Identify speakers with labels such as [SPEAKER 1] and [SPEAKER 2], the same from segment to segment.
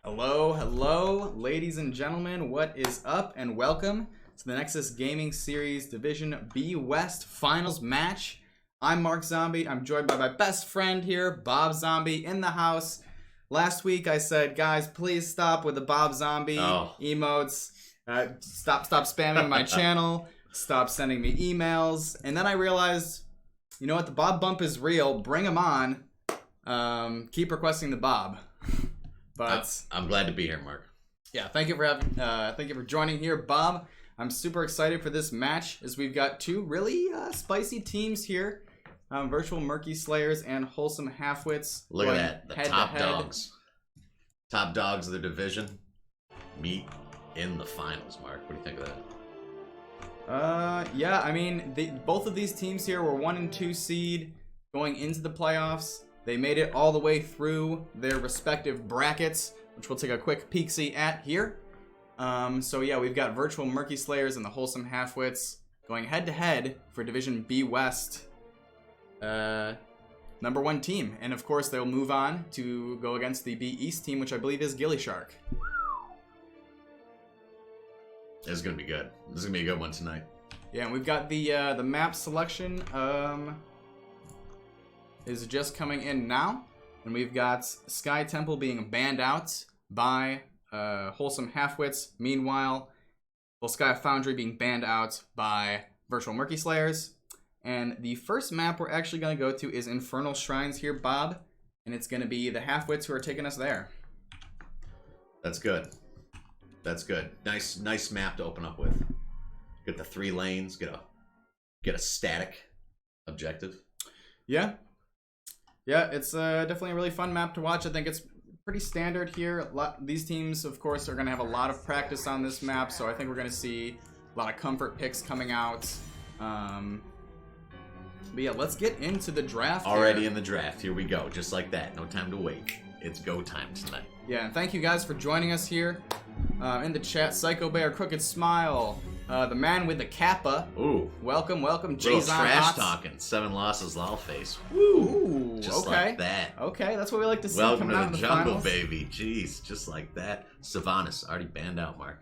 [SPEAKER 1] Hello, ladies and gentlemen. What is up? And welcome to the Nexus Gaming Series Division B West Finals match. I'm Mark Zombie. I'm joined by my best friend here, Bob Zombie, in the house. Last week I said, guys, please stop with the Bob Zombie emotes. Stop spamming my channel. Stop sending me emails. And then I realized, you know what? The Bob bump is real. Bring him on. Keep requesting the Bob. But
[SPEAKER 2] I'm glad to be here, Mark.
[SPEAKER 1] Yeah, thank you for joining here, Bob. I'm super excited for this match as we've got two really spicy teams here. Virtual Murky Slayers and Wholesome Halfwits.
[SPEAKER 2] Look at that. The top dogs. Top dogs of the division meet in the finals, Mark. What do you think of that?
[SPEAKER 1] Yeah, I mean, both of these teams here were 1 and 2 seed going into the playoffs. They made it all the way through their respective brackets, which we'll take a quick peek-see at here. So yeah, we've got Virtual Murky Slayers and the Wholesome Halfwits going head-to-head for Division B West. Number 1 team. And of course, they'll move on to go against the B East team, which I believe is Gilly Shark.
[SPEAKER 2] This is going to be good. This is going to be a good one tonight.
[SPEAKER 1] Yeah, and we've got the map selection. Is just coming in now, and we've got Sky Temple being banned out by Wholesome Halfwits. Meanwhile, Sky Foundry being banned out by Virtual Murky Slayers. And the first map we're actually going to go to is Infernal Shrines here, Bob, and it's going to be the Halfwits who are taking us there.
[SPEAKER 2] That's good. That's good. Nice map to open up with. Get the 3 lanes. Get a static objective.
[SPEAKER 1] Yeah. Yeah, it's definitely a really fun map to watch. I think it's pretty standard here. These teams, of course, are going to have a lot of practice on this map, so I think we're going to see a lot of comfort picks coming out. But yeah, let's get into the draft.
[SPEAKER 2] Already in the draft. Here we go. Just like that. No time to wait. It's go time tonight.
[SPEAKER 1] Yeah, and thank you guys for joining us here. In the chat, Psycho Bear, Crooked Smile, the man with the kappa.
[SPEAKER 2] Ooh.
[SPEAKER 1] Welcome.
[SPEAKER 2] Little
[SPEAKER 1] Jason
[SPEAKER 2] trash talking. 7 losses, lol face.
[SPEAKER 1] Woo.
[SPEAKER 2] Just
[SPEAKER 1] okay.
[SPEAKER 2] like that.
[SPEAKER 1] Okay, that's what we like to see.
[SPEAKER 2] Welcome
[SPEAKER 1] coming
[SPEAKER 2] to
[SPEAKER 1] out
[SPEAKER 2] the
[SPEAKER 1] in the
[SPEAKER 2] jungle,
[SPEAKER 1] finals.
[SPEAKER 2] baby. Jeez, just like that. Sylvanas already banned out, Mark.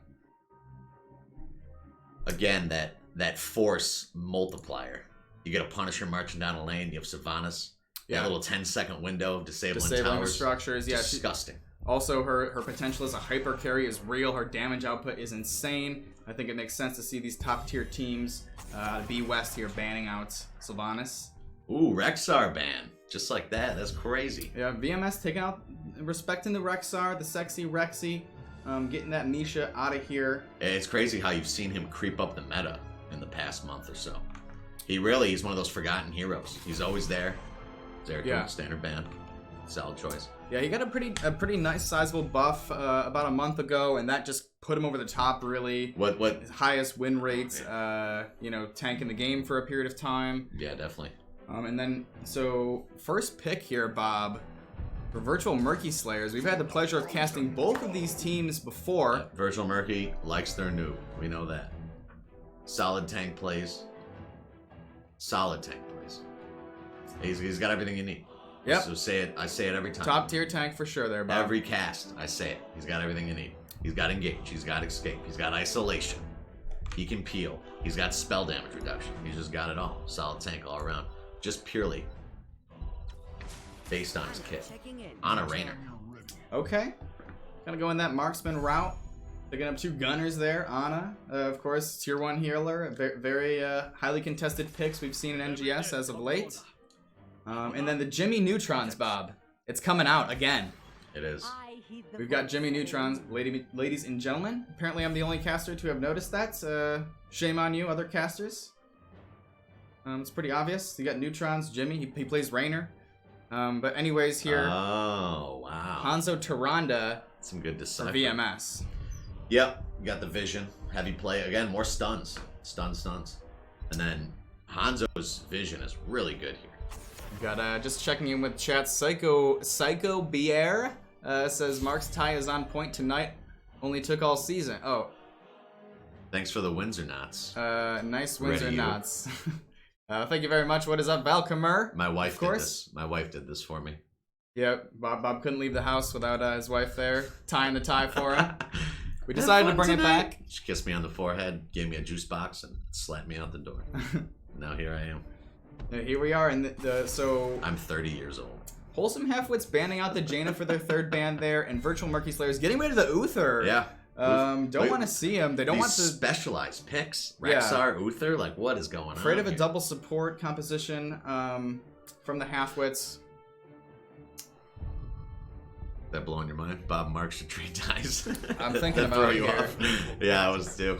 [SPEAKER 2] Again, that force multiplier. You get a Punisher marching down a lane. You have Sylvanas.
[SPEAKER 1] Yeah.
[SPEAKER 2] That little 10-second window of disabling towers.
[SPEAKER 1] Structures. Yeah,
[SPEAKER 2] disgusting.
[SPEAKER 1] Also, her potential as a hyper carry is real. Her damage output is insane. I think it makes sense to see these top tier teams, B West here, banning out Sylvanas.
[SPEAKER 2] Ooh, Rexar ban. Just like that. That's crazy.
[SPEAKER 1] Yeah, VMS taking out, respecting the Rexar, the sexy Rexy, getting that Nisha out of here.
[SPEAKER 2] It's crazy how you've seen him creep up the meta in the past month or so. He's one of those forgotten heroes. He's always there.
[SPEAKER 1] Yeah.
[SPEAKER 2] Standard ban. Solid choice.
[SPEAKER 1] Yeah, he got a pretty nice sizable buff about a month ago, and that just put him over the top, really.
[SPEAKER 2] What?
[SPEAKER 1] His highest win rates, tanking the game for a period of time.
[SPEAKER 2] Yeah, definitely.
[SPEAKER 1] And then, so, first pick here, Bob, for Virtual Murky Slayers. We've had the pleasure of casting both of these teams before.
[SPEAKER 2] Virtual Murky likes their noob. We know that. Solid tank plays. He's got everything you need.
[SPEAKER 1] Yep.
[SPEAKER 2] So I say it every time.
[SPEAKER 1] Top tier tank for sure there, Bob.
[SPEAKER 2] Every cast, I say it. He's got everything you need. He's got engage. He's got escape. He's got isolation. He can peel. He's got spell damage reduction. He's just got it all. Solid tank all around. Just purely based on his kit. On a Rainer.
[SPEAKER 1] Okay. Gonna go in that marksman route. Picking up 2 gunners there. Ana, of course, tier 1 healer. Very highly contested picks we've seen in NGS as of late. And then the Jimmy Neutrons, Bob. It's coming out again.
[SPEAKER 2] It is.
[SPEAKER 1] We've got Jimmy Neutrons, ladies and gentlemen. Apparently I'm the only caster to have noticed that. Shame on you, other casters. It's pretty obvious. You got Neutrons, Jimmy. He plays Rainer. But anyways, here.
[SPEAKER 2] Oh, wow.
[SPEAKER 1] Hanzo Tyrande.
[SPEAKER 2] Some good decipher.
[SPEAKER 1] For VMS.
[SPEAKER 2] Yep. You got the vision. Heavy play. Again, more stuns. Stuns. And then Hanzo's vision is really good here.
[SPEAKER 1] Got just checking in with chat. Psycho Bear says Mark's tie is on point tonight. Only took all season. Oh.
[SPEAKER 2] Thanks for the Windsor knots.
[SPEAKER 1] Nice Windsor knots. Thank you very much. What is up, Valcomer?
[SPEAKER 2] My wife did this. My wife did this for me.
[SPEAKER 1] Yep, Bob couldn't leave the house without his wife there tying the tie for him. We decided to bring it back.
[SPEAKER 2] She kissed me on the forehead, gave me a juice box, and slapped me out the door. Now here I am.
[SPEAKER 1] Yeah, here we are, and so
[SPEAKER 2] I'm 30 years old.
[SPEAKER 1] Wholesome Halfwits banning out the Jaina for their third ban there, and Virtual Murky Slayers getting rid of the Uther.
[SPEAKER 2] Yeah.
[SPEAKER 1] Don't want to see him. They don't want to
[SPEAKER 2] specialized picks. Rexar, Uther, like what is going on?
[SPEAKER 1] Afraid of a double support composition from the Halfwits.
[SPEAKER 2] That blowing your mind? Bob Marks should trade ties.
[SPEAKER 1] I'm thinking about it here.
[SPEAKER 2] Yeah, I was too.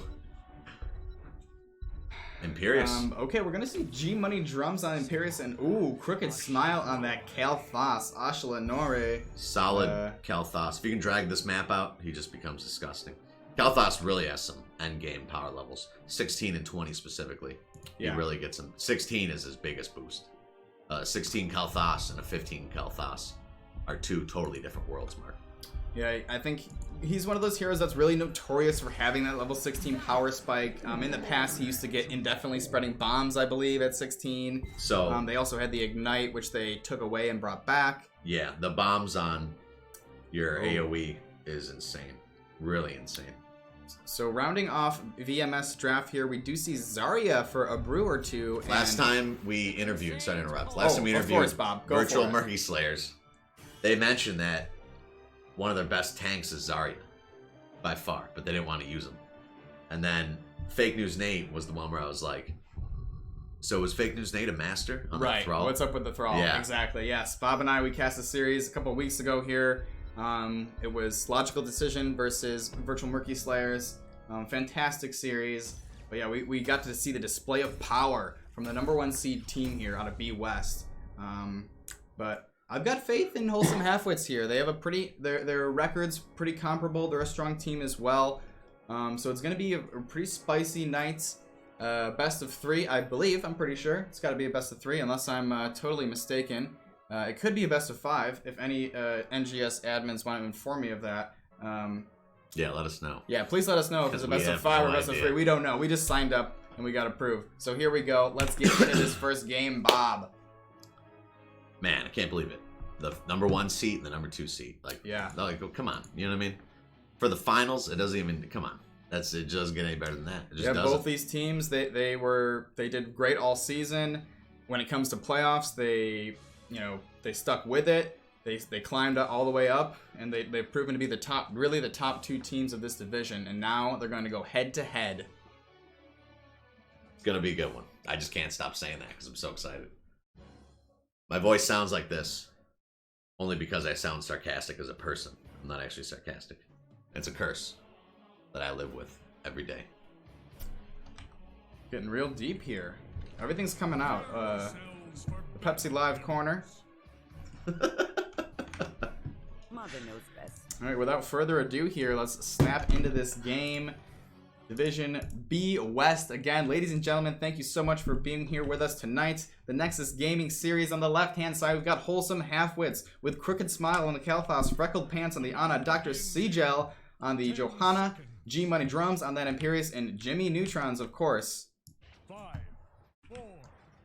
[SPEAKER 2] Imperious.
[SPEAKER 1] Okay, we're gonna see G Money drums on Imperious and Crooked Smile on that Kalthas Ashlanore.
[SPEAKER 2] Solid Kalthas. If you can drag this map out, he just becomes disgusting. Kalthas really has some endgame power levels. 16 and 20 specifically. He really gets them. 16 is his biggest boost. 16 Kalthas and a 15 Kalthas are two totally different worlds, Mark.
[SPEAKER 1] Yeah, I think he's one of those heroes that's really notorious for having that level 16 power spike. In the past, he used to get indefinitely spreading bombs, I believe, at 16.
[SPEAKER 2] So
[SPEAKER 1] they also had the Ignite, which they took away and brought back.
[SPEAKER 2] Yeah, the bombs on your AoE is insane. Really insane.
[SPEAKER 1] So rounding off VMS draft here, we do see Zarya for a brew or two.
[SPEAKER 2] Last time we interviewed, sorry to interrupt. Last time we interviewed
[SPEAKER 1] of course, Bob. Go
[SPEAKER 2] Virtual Murky Slayers, they mentioned that one of their best tanks is Zarya, by far, but they didn't want to use him. And then Fake News Nate was the one where I was like, so was Fake News Nate a master on the Thrall?
[SPEAKER 1] What's up with the Thrall?
[SPEAKER 2] Yeah.
[SPEAKER 1] Exactly, yes. Bob and I, we cast a series a couple of weeks ago here. It was Logical Decision versus Virtual Murky Slayers. Fantastic series. But yeah, we got to see the display of power from the #1 seed team here out of B West. But I've got faith in Wholesome Halfwits here. They have their record's pretty comparable. They're a strong team as well. So it's going to be a pretty spicy night. Best of 3, I believe. I'm pretty sure. It's got to be a best of 3 unless I'm totally mistaken. It could be a best of 5 if any NGS admins want to inform me of that.
[SPEAKER 2] Yeah, let us know.
[SPEAKER 1] Yeah, please let us know if it's a best of 5 or best of 3. We don't know. We just signed up and we got approved. So here we go. Let's get into this first game, Bob.
[SPEAKER 2] Man, I can't believe it. The #1 seat and the #2 seat. Like, like, oh, come on. You know what I mean? For the finals, it doesn't even, come on. It doesn't get any better than that. It just doesn't.
[SPEAKER 1] Both these teams, they did great all season. When it comes to playoffs, they stuck with it. They climbed all the way up, and they've proven to be the top 2 teams of this division. And now they're going to go head to head.
[SPEAKER 2] It's going to be a good one. I just can't stop saying that because I'm so excited. My voice sounds like this only because I sound sarcastic as a person. I'm not actually sarcastic. It's a curse that I live with every day.
[SPEAKER 1] Getting real deep here. Everything's coming out. The Pepsi Live corner.
[SPEAKER 3] Mother knows best.
[SPEAKER 1] All right, without further ado here, let's snap into this game. Division B West. Again, ladies and gentlemen, thank you so much for being here with us tonight. The Nexus Gaming Series on the left-hand side, we've got Wholesome Halfwits with Crooked Smile on the Kalthas, Freckled Pants on the Ana, Dr. Sigel on the Johanna, G Money Drums on that Imperious, and Jimmy Neutrons, of course.
[SPEAKER 4] 5, 4.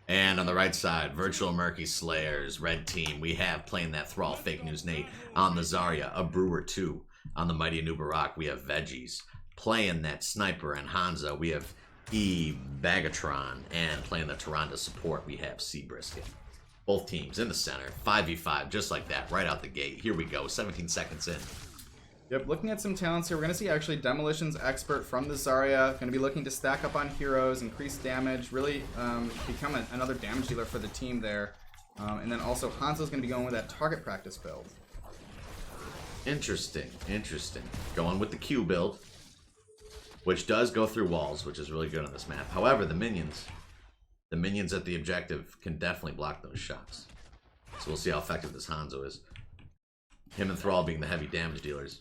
[SPEAKER 2] And on the right side, Virtual Murky Slayers, red team. We have playing that Thrall, Fake News Nate. On the Zarya, a Brewer 2. On the Mighty Anubarak, we have Veggies. Playing that Sniper and Hansa, we have E Bagatron, and playing the Tyrande support, we have Seabrisket. Both teams in the center, 5v5, just like that, right out the gate. Here we go, 17 seconds in.
[SPEAKER 1] Yep, looking at some talents here, we're going to see actually Demolition's Expert from the Zarya. Going to be looking to stack up on heroes, increase damage, really become another damage dealer for the team there. And then also Hanzo's going to be going with that target practice build.
[SPEAKER 2] Interesting. Going with the Q build, which does go through walls, which is really good on this map. However, the minions at the objective can definitely block those shots. So we'll see how effective this Hanzo is. Him and Thrall being the heavy damage dealers.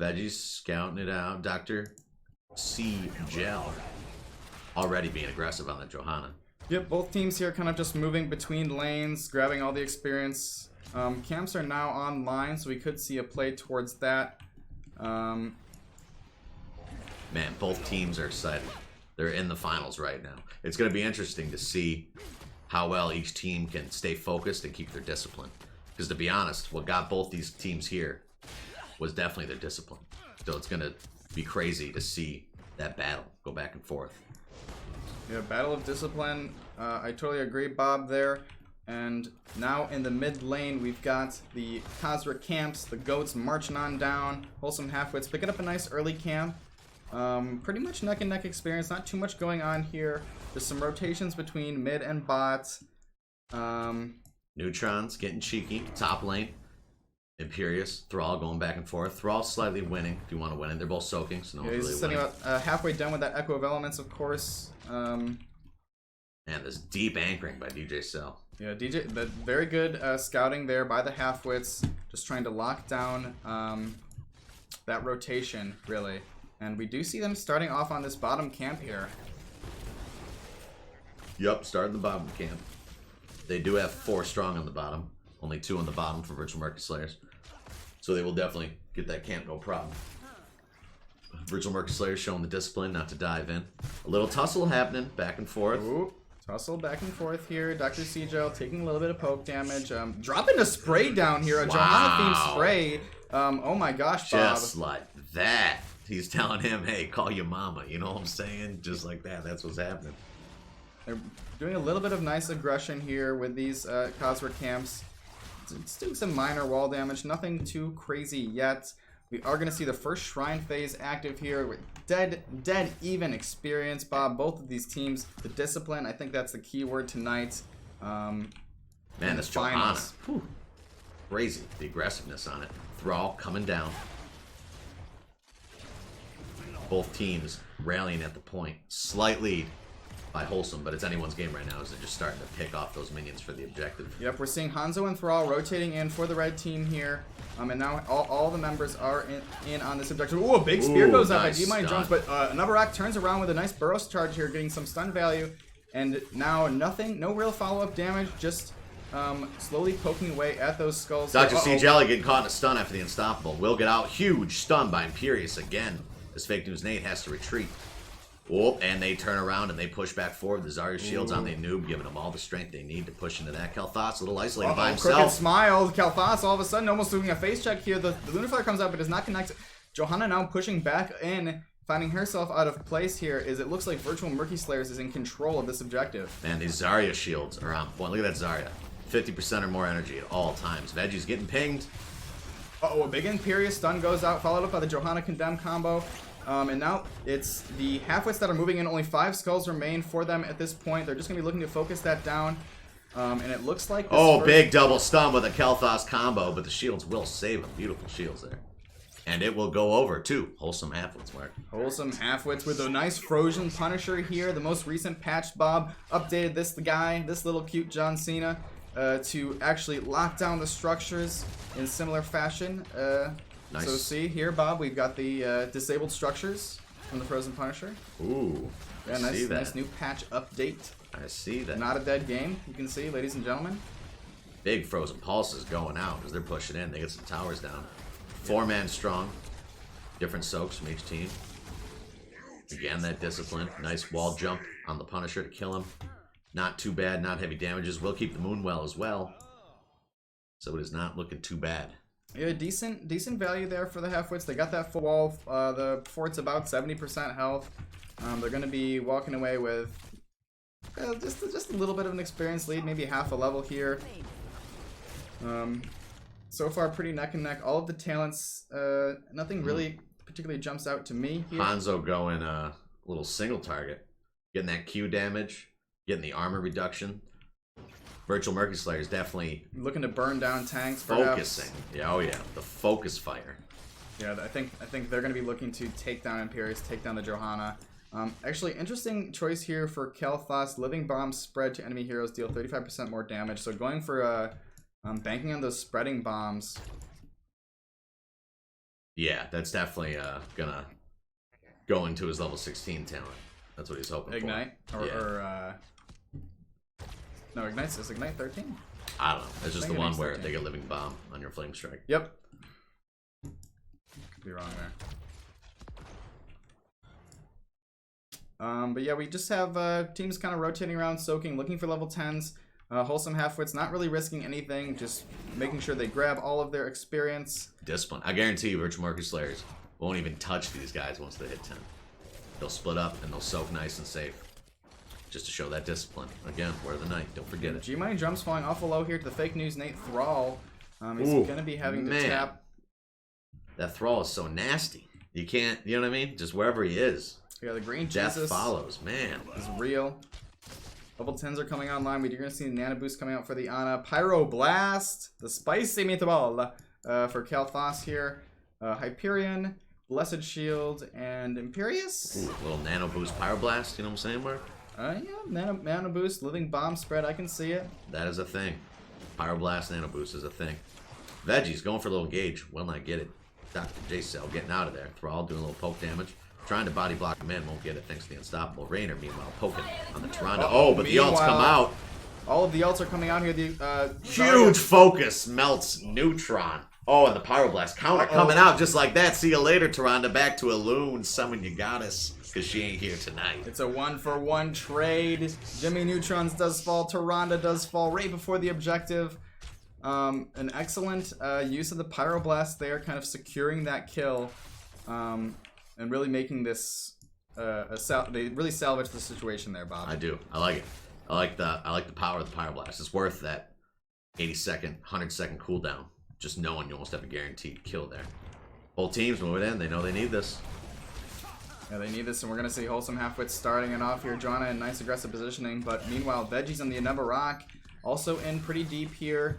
[SPEAKER 2] Veggies scouting it out. Dr. Gel already being aggressive on the Johanna.
[SPEAKER 1] Yep, both teams here kind of just moving between lanes, grabbing all the experience. Camps are now online, so we could see a play towards that.
[SPEAKER 2] Man, both teams are excited. They're in the finals right now. It's going to be interesting to see how well each team can stay focused and keep their discipline. Because to be honest, what got both these teams here was definitely their discipline. So it's going to be crazy to see that battle go back and forth.
[SPEAKER 1] Yeah, battle of discipline. I totally agree, Bob, there. And now in the mid lane, we've got the Khazra camps, the goats marching on down. Wholesome Halfwits picking up a nice early camp. Pretty much neck and neck experience, not too much going on here. There's some rotations between mid and bot.
[SPEAKER 2] Neutrons getting cheeky, top lane. Imperious, Thrall going back and forth. Thrall slightly winning if you want to win it. They're both soaking, so no one's
[SPEAKER 1] He's
[SPEAKER 2] really
[SPEAKER 1] sitting
[SPEAKER 2] winning.
[SPEAKER 1] about halfway done with that Echo of Elements, of course.
[SPEAKER 2] And this deep anchoring by DJ Cell.
[SPEAKER 1] Yeah, very good scouting there by the Halfwits, just trying to lock down that rotation, really. And we do see them starting off on this bottom camp here.
[SPEAKER 2] Yup, starting the bottom camp. They do have 4 strong on the bottom. Only 2 on the bottom for Virtual Murky Slayers. So they will definitely get that camp, no problem. Virtual Murky Slayers showing the discipline not to dive in. A little tussle happening, back and forth.
[SPEAKER 1] Ooh. Tussle back and forth here. Dr. Cgel taking a little bit of poke damage. Dropping a spray down here. A Johanna-themed spray. Oh my gosh, Bob.
[SPEAKER 2] Just like that. He's telling him, hey, call your mama. You know what I'm saying? Just like that. That's what's happening.
[SPEAKER 1] They're doing a little bit of nice aggression here with these Khazra camps. It's doing some minor wall damage. Nothing too crazy yet. We are going to see the first Shrine phase active here with dead even experience, Bob. Both of these teams, the discipline, I think that's the key word tonight.
[SPEAKER 2] Man, this Johanna. Crazy. The aggressiveness on it. Thrall coming down. Both teams rallying at the point. Slight lead by Wholesome, but it's anyone's game right now as they're just starting to pick off those minions for the objective.
[SPEAKER 1] Yep, we're seeing Hanzo and Thrall rotating in for the red team here. And now all the members are in on this objective. Ooh, a big spear goes up by D-Money Jones, but Nubarak turns around with a nice Burrows charge here, getting some stun value. And now no real follow-up damage, just slowly poking away at those skulls.
[SPEAKER 2] Dr. C. Jelly getting caught in a stun after the Unstoppable. Will get out. Huge stun by Imperious again. This Fake News Nate has to retreat. Oh, and they turn around and they push back forward. The Zarya shields on the noob, giving them all the strength they need to push into that. Kalthas a little isolated by himself.
[SPEAKER 1] Crooked smile. Kalthas all of a sudden almost doing a face check here. The Lunar Flare comes out but does not connect. Johanna now pushing back in, finding herself out of place here. It looks like Virtual Murky Slayers is in control of this objective.
[SPEAKER 2] Man, these Zarya shields are on point. Look at that Zarya. 50% or more energy at all times. Veggie's getting pinged.
[SPEAKER 1] Uh-oh, a big Imperious stun goes out, followed up by the Johanna Condemn combo. And now it's the Halfwits that are moving in. Only 5 skulls remain for them at this point. They're just going to be looking to focus that down. And it looks like this
[SPEAKER 2] big double stun with a Kalthas combo, but the shields will save them. Beautiful shields there. And it will go over to Wholesome Halfwits, Mark.
[SPEAKER 1] Wholesome Halfwits with a nice Frozen Punisher here. The most recent patch, Bob, updated this little cute John Cena, to actually lock down the structures in similar fashion.
[SPEAKER 2] Nice.
[SPEAKER 1] So see here, Bob, we've got the disabled structures from the Frozen Punisher.
[SPEAKER 2] Ooh,
[SPEAKER 1] Yeah, nice new patch update.
[SPEAKER 2] I see that.
[SPEAKER 1] Not a dead game, you can see, ladies and gentlemen.
[SPEAKER 2] Big Frozen Pulses going out as they're pushing in. They get some towers down. 4-man strong. Different soaks from each team. Again, that discipline. Nice wall jump on the Punisher to kill him. Not too bad, not heavy damages. Will keep the moon well as well. So it is not looking too bad.
[SPEAKER 1] Yeah, decent value there for the Halfwits. They got that full wall. The fort's about 70% health. They're going to be walking away with just a little bit of an experience lead, maybe half a level here. So far, pretty neck and neck. All of the talents, nothing really particularly jumps out to me here.
[SPEAKER 2] Hanzo going a little single target, getting that Q damage, getting the armor reduction. Virtual Murky Slayer is definitely
[SPEAKER 1] looking to burn down tanks.
[SPEAKER 2] Focusing. Yeah, oh yeah, the focus fire.
[SPEAKER 1] Yeah, I think they're going to be looking to take down Imperious, take down the Johanna. Actually, interesting choice here for Kalthas. Living bombs spread to enemy heroes, deal 35% more damage. So going for banking on those spreading bombs.
[SPEAKER 2] Yeah, that's definitely gonna go into his level 16 talent. That's what he's hoping
[SPEAKER 1] Ignite?
[SPEAKER 2] for.
[SPEAKER 1] No, Ignite's is Ignite 13?
[SPEAKER 2] I don't know. It's just the one where
[SPEAKER 1] 13.
[SPEAKER 2] they get living bomb on your flame strike.
[SPEAKER 1] Yep. Could be wrong there. But yeah, we just have teams kind of rotating around, soaking, looking for level 10s. Wholesome Halfwits not really risking anything, just making sure they grab all of their experience.
[SPEAKER 2] Discipline. I guarantee you, Virtual Murky Slayers won't even touch these guys once they hit 10. They'll split up and they'll soak nice and safe. Just to show that discipline. Again, Word of the Night. Don't forget it.
[SPEAKER 1] G-Money jumps falling awful low here to the fake news Nate Thrall. He's going to be having to tap.
[SPEAKER 2] That Thrall is so nasty. You can't, you know what I mean? Just wherever he is.
[SPEAKER 1] Yeah, the green
[SPEAKER 2] Death
[SPEAKER 1] Jesus
[SPEAKER 2] follows, man.
[SPEAKER 1] is real. Level 10s are coming online. We're going to see the Nano Boost coming out for the Ana. Pyro Blast, the spicy meatball for Kalthas here. Hyperion, Blessed Shield, and Imperious.
[SPEAKER 2] Ooh, little Nano Boost Pyroblast, you know what I'm saying, Mark?
[SPEAKER 1] Yeah, Nano Boost, Living Bomb Spread, I can see it.
[SPEAKER 2] That is a thing. Pyroblast Nano Boost is a thing. Veggies going for a little gauge. Will not get it. Dr. J-Cell getting out of there. Thrall doing a little poke damage. Trying to body block him in, won't get it thanks to the unstoppable Rainer. Meanwhile, poking on the Toronto. Oh, but the ults come out.
[SPEAKER 1] All of the ults are coming out here. The
[SPEAKER 2] huge focus melts Neutron. Oh, and the Pyroblast counter coming out just like that. See you later, Toronto. Back to a loon. Summon your goddess, because she ain't here tonight.
[SPEAKER 1] It's a 1-for-1 trade. Jimmy Neutrons does fall. Toronto does fall right before the objective. An excellent use of the Pyroblast there, kind of securing that kill. And really making this they really salvage the situation there, Bob.
[SPEAKER 2] I do. I like it. I like the power of the Pyroblast. It's worth that 80-second, 100-second cooldown. Just knowing you almost have a guaranteed kill there. Both teams move it in. They know they need this.
[SPEAKER 1] Yeah, they need this, and we're gonna see Wholesome Halfwits starting it off here. Joanna in nice aggressive positioning, but meanwhile, Veggies on the Aneva Rock also in pretty deep here.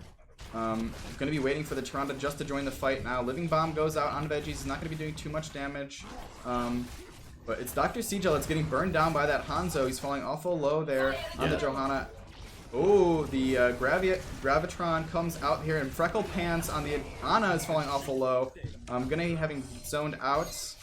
[SPEAKER 1] Gonna be waiting for the Toronto just to join the fight now. Living Bomb goes out on Veggies. He's not gonna be doing too much damage. But it's Dr. Sigel that's getting burned down by that Hanzo. He's falling awful low there on the Johanna. Oh, the Gravitron comes out here, and Freckle Pants on the Ana is falling awful low. Gonna be having zoned out.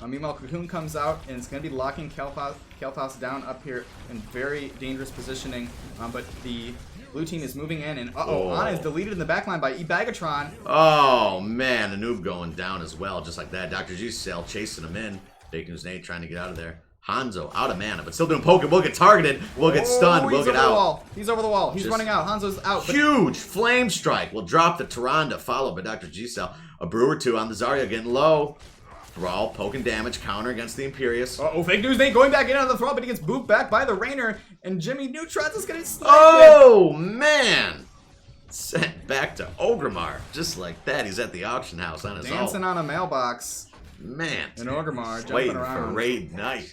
[SPEAKER 1] Meanwhile, Cocoon comes out, and it's going to be locking Kalthas down up here in very dangerous positioning. But the blue team is moving in, and Ana is deleted in the backline by Ebagatron.
[SPEAKER 2] Oh, man, a noob going down as well, just like that. Dr. G-Cell chasing him in. Fake News Nate trying to get out of there. Hanzo out of mana, but still doing poke. We'll get targeted. We'll get stunned. We'll get out.
[SPEAKER 1] He's over the wall. He's running out. Hanzo's out.
[SPEAKER 2] Huge flame strike will drop the Tyrande, followed by Dr. G-Cell. A Brewer 2 on the Zarya getting low. Thrall poking damage, counter against the Imperious.
[SPEAKER 1] Fake News Nate going back in on the Thrall, but he gets booped back by the Rainer, and Jimmy Neutrons is getting sniped.
[SPEAKER 2] Oh, man! Sent back to Ogremar, just like that. He's at the auction house on his own.
[SPEAKER 1] Dancing on a mailbox.
[SPEAKER 2] Man.
[SPEAKER 1] And Ogremar jumping
[SPEAKER 2] waiting
[SPEAKER 1] around.
[SPEAKER 2] for raid night.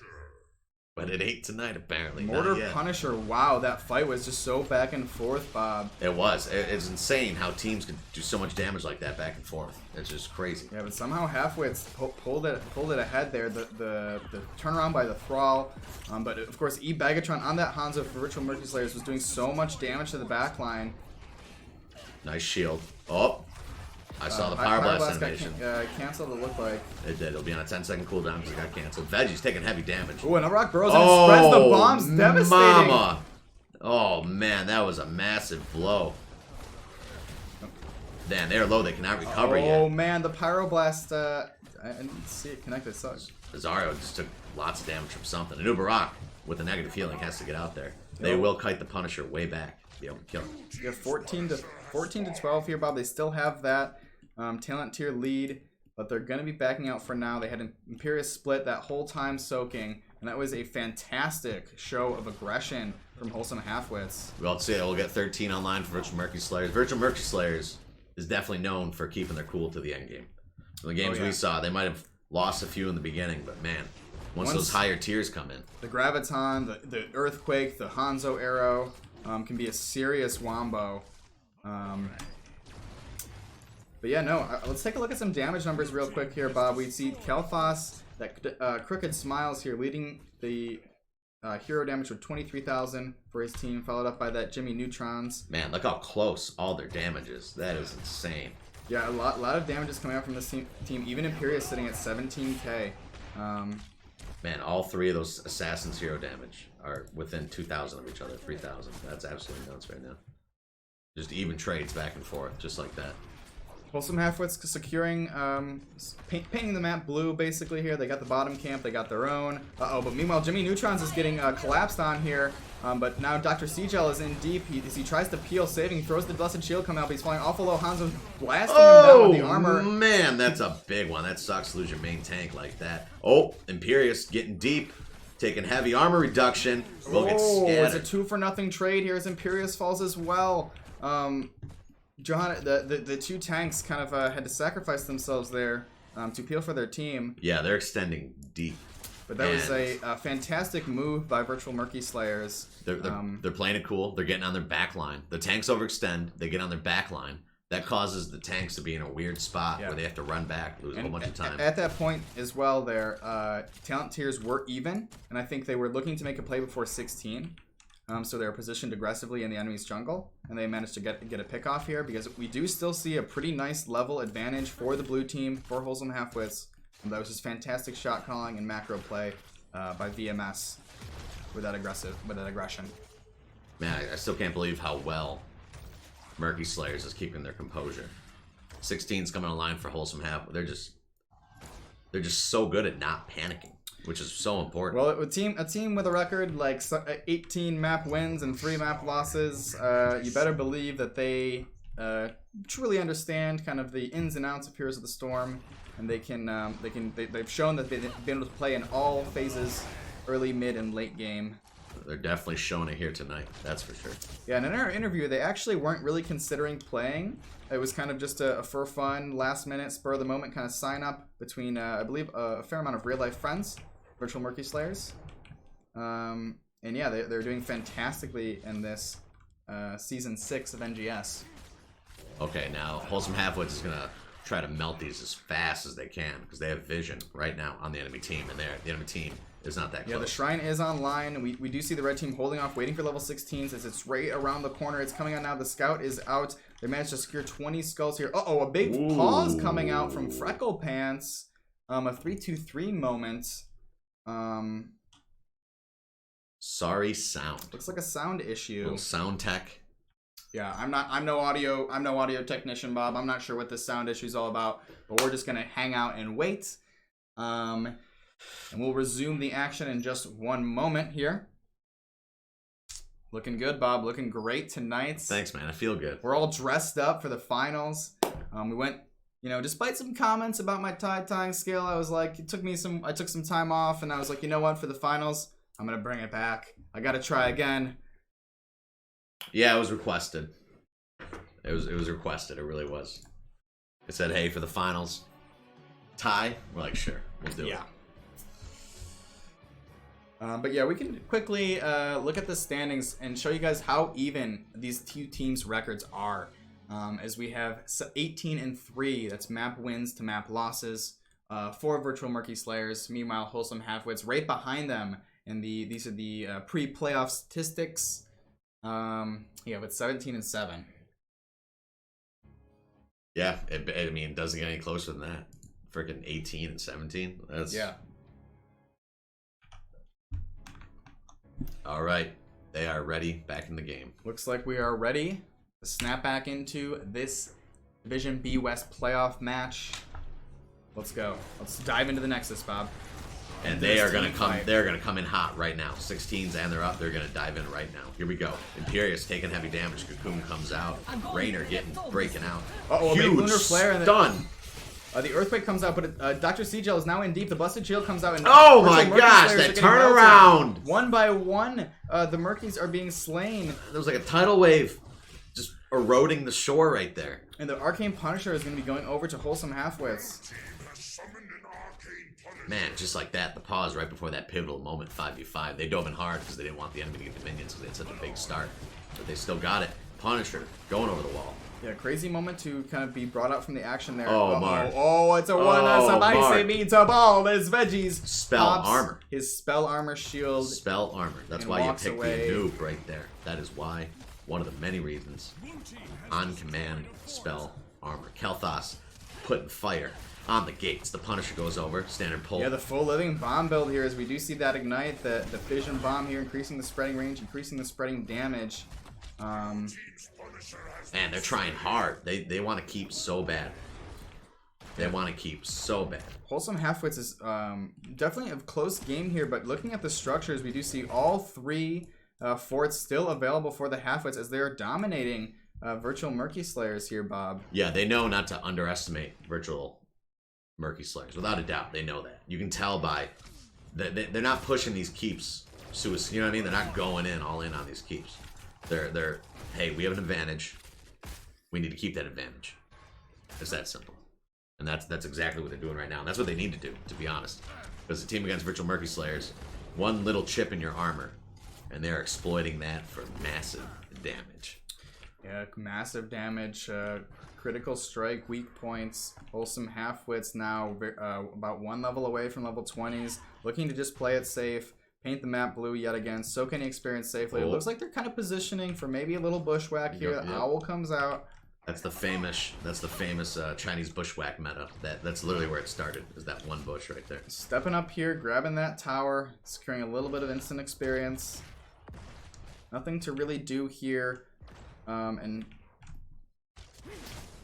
[SPEAKER 2] But it ain't tonight, apparently.
[SPEAKER 1] Mortar Punisher, wow, that fight was just so back and forth, Bob.
[SPEAKER 2] It was. It's insane how teams could do so much damage like that back and forth. It's just crazy.
[SPEAKER 1] Yeah, but somehow Halfwits pulled it ahead there. The turnaround by the Thrall. But of course, Ebagatron on that Hanzo for Virtual Murky Slayers was doing so much damage to the backline.
[SPEAKER 2] Nice shield. Oh, I saw the Pyroblast animation.
[SPEAKER 1] Got canceled, it looked like.
[SPEAKER 2] It did. It'll be on a 10-second cooldown because it got canceled. Veggie's taking heavy damage.
[SPEAKER 1] Oh, and a rock burrows in and spreads the bombs. Devastating.
[SPEAKER 2] Mama. Oh, man, that was a massive blow. Damn, they're low. They cannot recover yet.
[SPEAKER 1] Oh, man, the Pyroblast. I didn't see it connect. It sucks.
[SPEAKER 2] Bizarro just took lots of damage from something. And Ubarak, with a negative healing, has to get out there. They will kite the Punisher way back to be able to kill him.
[SPEAKER 1] Yeah, 14 to 12 here, Bob. They still have that talent tier lead, but they're going to be backing out for now. They had an Imperious split that whole time soaking, and that was a fantastic show of aggression from Wholesome Halfwits.
[SPEAKER 2] We'll see. We'll get 13 online for Virtual Murky Slayers. Virtual Murky Slayers is definitely known for keeping their cool to the end game. So the games we saw, they might have lost a few in the beginning, but man, once those higher tiers come in.
[SPEAKER 1] The Graviton, the Earthquake, the Hanzo Arrow can be a serious wombo. But yeah, no, let's take a look at some damage numbers real quick here, Bob. We see Kalthas, that Crooked Smiles here, leading the hero damage with 23,000 for his team, followed up by that Jimmy Neutrons.
[SPEAKER 2] Man, look how close all their damage is. That is insane.
[SPEAKER 1] Yeah, a lot of damage is coming out from this team. Even Imperious sitting at 17k.
[SPEAKER 2] Man, all three of those Assassins hero damage are within 2,000 of each other, 3,000. That's absolutely nuts right now. Just even trades back and forth, just like that.
[SPEAKER 1] Wholesome Halfwits securing, painting the map blue basically here. They got the bottom camp, they got their own. But meanwhile, Jimmy Neutrons is getting collapsed on here. But now Dr. Seagel is in deep. He tries to peel, saving. He throws the Blessed Shield coming out, but he's falling awful low. Hanzo's blasting him down with the armor.
[SPEAKER 2] Man, that's a big one. That sucks to lose your main tank like that. Oh, Imperius getting deep. Taking heavy armor reduction. Will get scattered.
[SPEAKER 1] It's a 2-for-0 trade here as Imperius falls as well. The two tanks kind of had to sacrifice themselves there to peel for their team.
[SPEAKER 2] Yeah, they're extending deep.
[SPEAKER 1] But that was a fantastic move by Virtual Murky Slayers.
[SPEAKER 2] They're playing it cool. They're getting on their back line. The tanks overextend. They get on their back line. That causes the tanks to be in a weird spot where they have to run back, lose a whole bunch of time.
[SPEAKER 1] At that point as well, their talent tiers were even, and I think they were looking to make a play before 16. So they were positioned aggressively in the enemy's jungle, and they managed to get a pick off here because we do still see a pretty nice level advantage for the blue team, for Wholesome Halfwits. And that was just fantastic shot calling and macro play by VMS with that aggression.
[SPEAKER 2] Man, I still can't believe how well Murky Slayers is keeping their composure. 16's coming online for Wholesome Half. They're just so good at not panicking, which is so important.
[SPEAKER 1] Well, a team with a record like 18 map wins and 3 map losses, you better believe that they truly understand kind of the ins and outs of Heroes of the Storm, and they've shown that they've been able to play in all phases, early, mid, and late game.
[SPEAKER 2] They're definitely showing it here tonight, that's for sure.
[SPEAKER 1] Yeah, and in our interview, they actually weren't really considering playing. It was kind of just a for fun, last minute, spur of the moment kind of sign up between, I believe, a fair amount of real life friends, Virtual Murky Slayers. And yeah, they're doing fantastically in this season 6 of NGS.
[SPEAKER 2] Okay, now Wholesome Halfwits is gonna try to melt these as fast as they can because they have vision right now on the enemy team, and the enemy team is not that close.
[SPEAKER 1] Yeah, the shrine is online. We do see the red team holding off, waiting for level 16s as it's right around the corner. It's coming out now. The scout is out. They managed to secure 20 skulls here. Uh-oh, a big pause coming out from Freckle Pants. A 3-2-3 moment.
[SPEAKER 2] Sorry, sound.
[SPEAKER 1] Looks like a sound issue.
[SPEAKER 2] Little sound tech.
[SPEAKER 1] Yeah, I'm no audio technician, Bob. I'm not sure what this sound issue is all about, but we're just gonna hang out and wait. And we'll resume the action in just one moment here. Looking good, Bob. Looking great tonight.
[SPEAKER 2] Thanks, man. I feel good.
[SPEAKER 1] We're all dressed up for the finals. We went, despite some comments about my tying skill, I was like, I took some time off, and I was like, you know what? For the finals, I'm gonna bring it back. I gotta try again.
[SPEAKER 2] Yeah, it was requested. It was requested. It really was. It said, hey, for the finals, tie. We're like, sure, we'll do it.
[SPEAKER 1] But yeah, we can quickly look at the standings and show you guys how even these two teams' records are. As we have 18-3, that's map wins to map losses for Virtual Murky Slayers. Meanwhile, Wholesome Halfwits right behind them, and these are the pre-playoff statistics. Yeah, with 17-7.
[SPEAKER 2] Yeah, it doesn't get any closer than that. Freaking 18-17. That's
[SPEAKER 1] yeah.
[SPEAKER 2] All right, they are ready, back in the game.
[SPEAKER 1] Looks like we are ready to snap back into this Division B West playoff match. Let's go. Let's dive into the Nexus, Bob.
[SPEAKER 2] And they are gonna come. They're gonna come in hot right now. 16s and they're up. They're gonna dive in right now. Here we go. Imperius taking heavy damage. Cocoon comes out. Rainer breaking out.
[SPEAKER 1] A big lunar flare and
[SPEAKER 2] stun.
[SPEAKER 1] The Earthquake comes out, but Dr. Seagel is now in deep. The Blessed Shield comes out. And
[SPEAKER 2] oh my gosh, that turnaround!
[SPEAKER 1] One by one, the Murkies are being slain.
[SPEAKER 2] There was like a tidal wave just eroding the shore right there.
[SPEAKER 1] And the Arcane Punisher is going to be going over to Wholesome Halfwits.
[SPEAKER 2] Man, just like that, the pause right before that pivotal moment, 5v5. They dove in hard because they didn't want the enemy to get the minions because they had such a big start. But they still got it. Punisher going over the wall.
[SPEAKER 1] Yeah, crazy moment to kind of be brought out from the action there.
[SPEAKER 2] Oh, Mark.
[SPEAKER 1] Oh, it's a one. Somebody say me to ball. There's Veggies.
[SPEAKER 2] Spell armor.
[SPEAKER 1] His spell armor shield.
[SPEAKER 2] Spell armor. That's why you picked the noob right there. That is why. One of the many reasons. On command spell armor. Kel'Thas putting fire on the gates. The Punisher goes over. Standard pull.
[SPEAKER 1] Yeah, the full living bomb build here as we do see that ignite. The fission bomb here increasing the spreading range, increasing the spreading damage.
[SPEAKER 2] Man, they're trying hard. They want to keep so bad. They want to keep so bad.
[SPEAKER 1] Wholesome Halfwits is definitely a close game here, but looking at the structures, we do see all three forts still available for the Halfwits as they are dominating virtual Murky Slayers here, Bob.
[SPEAKER 2] Yeah, they know not to underestimate virtual Murky Slayers. Without a doubt, they know that. You can tell by... They're not pushing these keeps. You know what I mean? They're not going all in on these keeps. They're hey, we have an advantage. We need to keep that advantage. It's that simple. And that's exactly what they're doing right now. And that's what they need to do, to be honest. Because the team against virtual Murky Slayers, one little chip in your armor, and they're exploiting that for massive damage.
[SPEAKER 1] Yeah, massive damage, critical strike, weak points. Wholesome Halfwits now about one level away from level 20s, looking to just play it safe, paint the map blue yet again, soak any experience safely. It looks like they're kind of positioning for maybe a little bushwhack here. The owl comes out.
[SPEAKER 2] That's the famous Chinese bushwhack meta. That's literally where it started, is that one bush right there.
[SPEAKER 1] Stepping up here, grabbing that tower, securing a little bit of instant experience. Nothing to really do here. And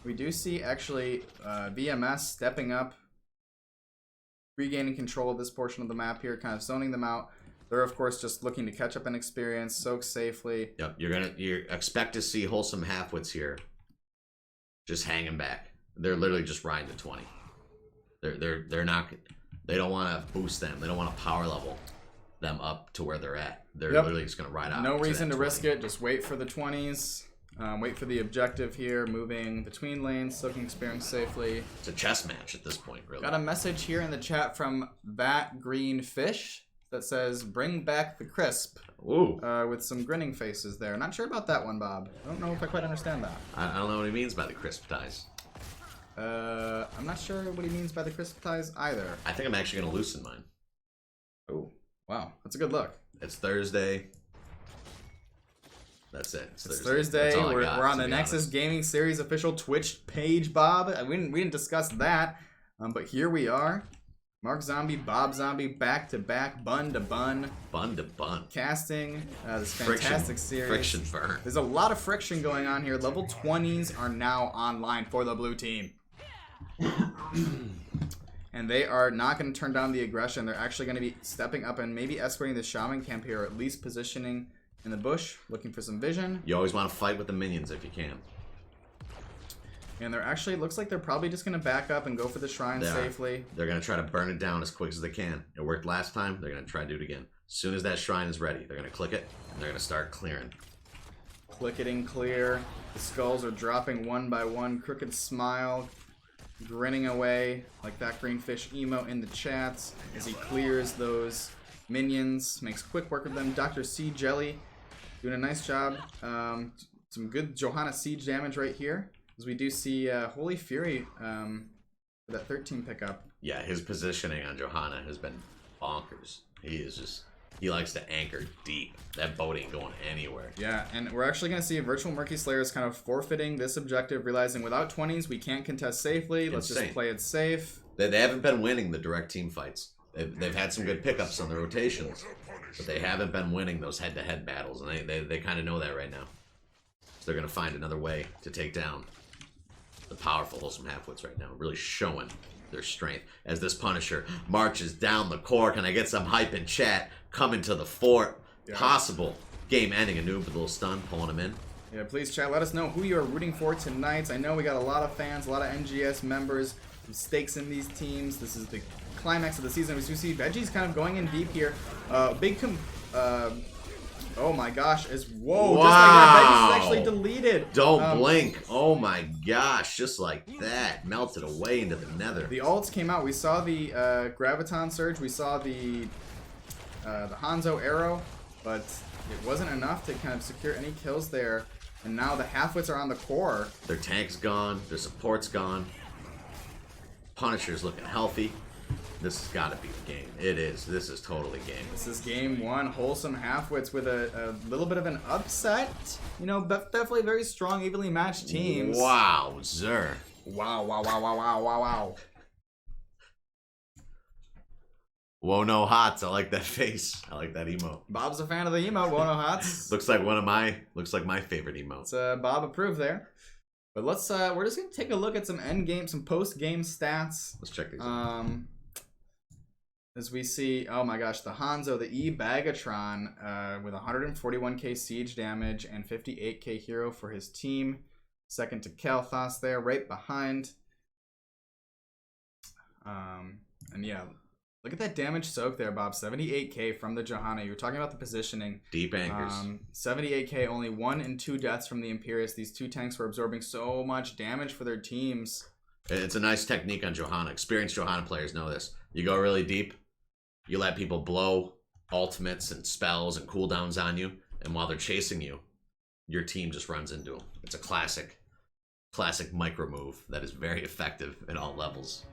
[SPEAKER 1] we do see actually VMS stepping up, regaining control of this portion of the map here, kind of zoning them out. They're of course just looking to catch up in experience, soak safely.
[SPEAKER 2] Yep, you expect to see Wholesome Halfwits here just hanging back. They're literally just riding to 20. They're not. They don't want to boost them. They don't want to power level them up to where they're at. They're literally just gonna ride out.
[SPEAKER 1] No reason to risk it. Just wait for the 20s. Wait for the objective here. Moving between lanes, soaking experience safely.
[SPEAKER 2] It's a chess match at this point, really.
[SPEAKER 1] Got a message here in the chat from That Green Fish that says, "Bring back the crisp."
[SPEAKER 2] Ooh.
[SPEAKER 1] With some grinning faces there. Not sure about that one, Bob. I don't know if I quite understand that.
[SPEAKER 2] I don't know what he means by the crisp ties.
[SPEAKER 1] I'm not sure what he means by the crisp ties either.
[SPEAKER 2] I think I'm actually gonna loosen mine.
[SPEAKER 1] Oh, wow, that's a good look.
[SPEAKER 2] It's Thursday. That's it.
[SPEAKER 1] It's Thursday. We're on the Nexus
[SPEAKER 2] honest.
[SPEAKER 1] Gaming Series official Twitch page, Bob. We didn't discuss that, but here we are. Mark Zombie, Bob Zombie, back to back, bun to bun.
[SPEAKER 2] Bun to bun.
[SPEAKER 1] Casting this fantastic series.
[SPEAKER 2] Friction burn.
[SPEAKER 1] There's a lot of friction going on here. Level 20s are now online for the blue team. And they are not going to turn down the aggression. They're actually going to be stepping up and maybe escorting the shaman camp here, or at least positioning in the bush, looking for some vision.
[SPEAKER 2] You always want to fight with the minions if you can.
[SPEAKER 1] And they're actually, looks like they're probably just going to back up and go for the shrine safely.
[SPEAKER 2] They're going to try to burn it down as quick as they can. It worked last time. They're going to try to do it again. As soon as that shrine is ready, they're going to click it, and they're going to start clearing.
[SPEAKER 1] Clicketing clear. The skulls are dropping one by one. Crooked smile, grinning away like That Green Fish emo in the chats as he clears those minions. Makes quick work of them. Dr. C Jelly doing a nice job. Some good Johanna Siege damage right here. As we do see Holy Fury for that 13 pickup.
[SPEAKER 2] Yeah, his positioning on Johanna has been bonkers. He likes to anchor deep. That boat ain't going anywhere.
[SPEAKER 1] Yeah, and we're actually going to see virtual Murky Slayers kind of forfeiting this objective, realizing without 20s we can't contest safely. Let's just play it safe.
[SPEAKER 2] They haven't been winning the direct team fights. They've had some good pickups on the rotations, but they haven't been winning those head-to-head battles, and they kind of know that right now. So they're going to find another way to take down the powerful Wholesome Halfwits right now, really showing their strength as this Punisher marches down the core. Can I get some hype in chat? Coming to the fort. Yeah. Possible game ending. A noob with a little stun, pulling him in.
[SPEAKER 1] Yeah, please chat. Let us know who you're rooting for tonight. I know we got a lot of fans, a lot of NGS members, some stakes in these teams. This is the climax of the season. We see Veggie's kind of going in deep here. Oh my gosh, whoa,
[SPEAKER 2] wow.
[SPEAKER 1] Just like that, Veggie's actually deleted.
[SPEAKER 2] Don't blink. Oh my gosh, just like that. Melted away into the nether.
[SPEAKER 1] The ults came out. We saw the Graviton Surge. We saw the Hanzo Arrow, but it wasn't enough to kind of secure any kills there. And now the Halfwits are on the core.
[SPEAKER 2] Their tank's gone. Their support's gone. Punisher's looking healthy. This has got to be the game. It is. This is totally game.
[SPEAKER 1] This is game one. Wholesome Halfwits with a little bit of an upset. You know, but definitely very strong, evenly matched teams.
[SPEAKER 2] Wow, sir.
[SPEAKER 1] Wow, wow, wow, wow, wow, wow, wow.
[SPEAKER 2] Whoa, no hots. I like that face. I like that emote.
[SPEAKER 1] Bob's a fan of the emote, Wono Hots.
[SPEAKER 2] Looks like my favorite emotes.
[SPEAKER 1] It's Bob approved there. But we're just gonna take a look at some end game, some post game stats.
[SPEAKER 2] Let's check these out.
[SPEAKER 1] As we see, oh my gosh, the Hanzo, the E-Bagatron, with 141k siege damage and 58k hero for his team. Second to Kalthas there, right behind. And yeah, look at that damage soak there, Bob. 78k from the Johanna. You were talking about the positioning.
[SPEAKER 2] Deep anchors.
[SPEAKER 1] 78k, only 1 and 2 deaths from the Imperius. These two tanks were absorbing so much damage for their teams.
[SPEAKER 2] It's a nice technique on Johanna. Experienced Johanna players know this. You go really deep. You let people blow ultimates and spells and cooldowns on you. And while they're chasing you, your team just runs into them. It's a classic micro move that is very effective at all levels.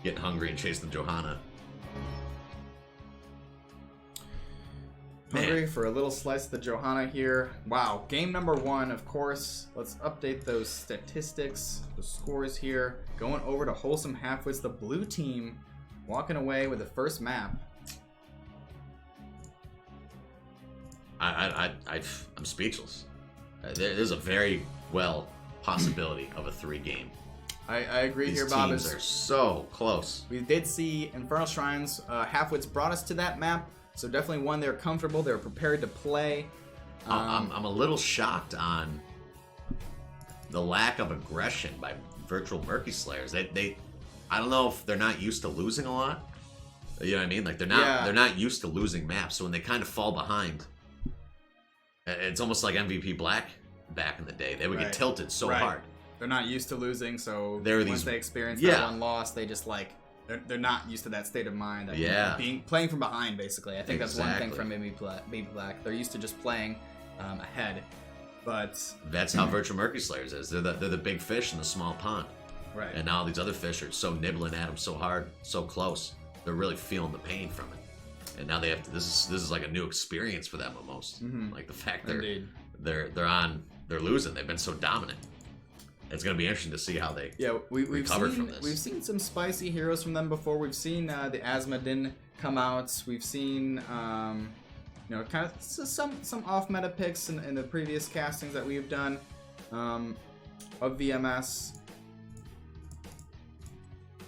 [SPEAKER 2] Getting hungry and chasing the Johanna.
[SPEAKER 1] Hungry for a little slice of the Johanna here. Wow, game number 1, of course. Let's update those statistics, the scores here. Going over to Wholesome Halfwits, the blue team, walking away with the first map.
[SPEAKER 2] I'm speechless. There's a very well possibility of a 3-game.
[SPEAKER 1] I agree here, Bob.
[SPEAKER 2] These teams are so close.
[SPEAKER 1] We did see Infernal Shrines. Halfwits brought us to that map, so definitely one they're comfortable. They're prepared to play.
[SPEAKER 2] I'm a little shocked on the lack of aggression by virtual Murky Slayers. They I don't know if they're not used to losing a lot. You know what I mean? Like they're not used to losing maps. So when they kind of fall behind, it's almost like MVP Black back in the day. They would get tilted so hard.
[SPEAKER 1] They're not used to losing, so once they experience that one loss, they just like they're not used to that state of mind. That playing from behind, basically. I think that's one thing from Baby Black. They're used to just playing ahead, but
[SPEAKER 2] that's how virtual Murky Slayers is. They're the big fish in the small pond.
[SPEAKER 1] Right.
[SPEAKER 2] And now these other fish are so nibbling at them so hard, so close. They're really feeling the pain from it. And now they have to. This is like a new experience for them almost. Mm-hmm. Like the fact they're losing. They've been so dominant. It's going to be interesting to see how they recover from this.
[SPEAKER 1] We've seen some spicy heroes from them before. We've seen the Asmodin come out. We've seen kind of some off meta picks in the previous castings that we've done of VMS.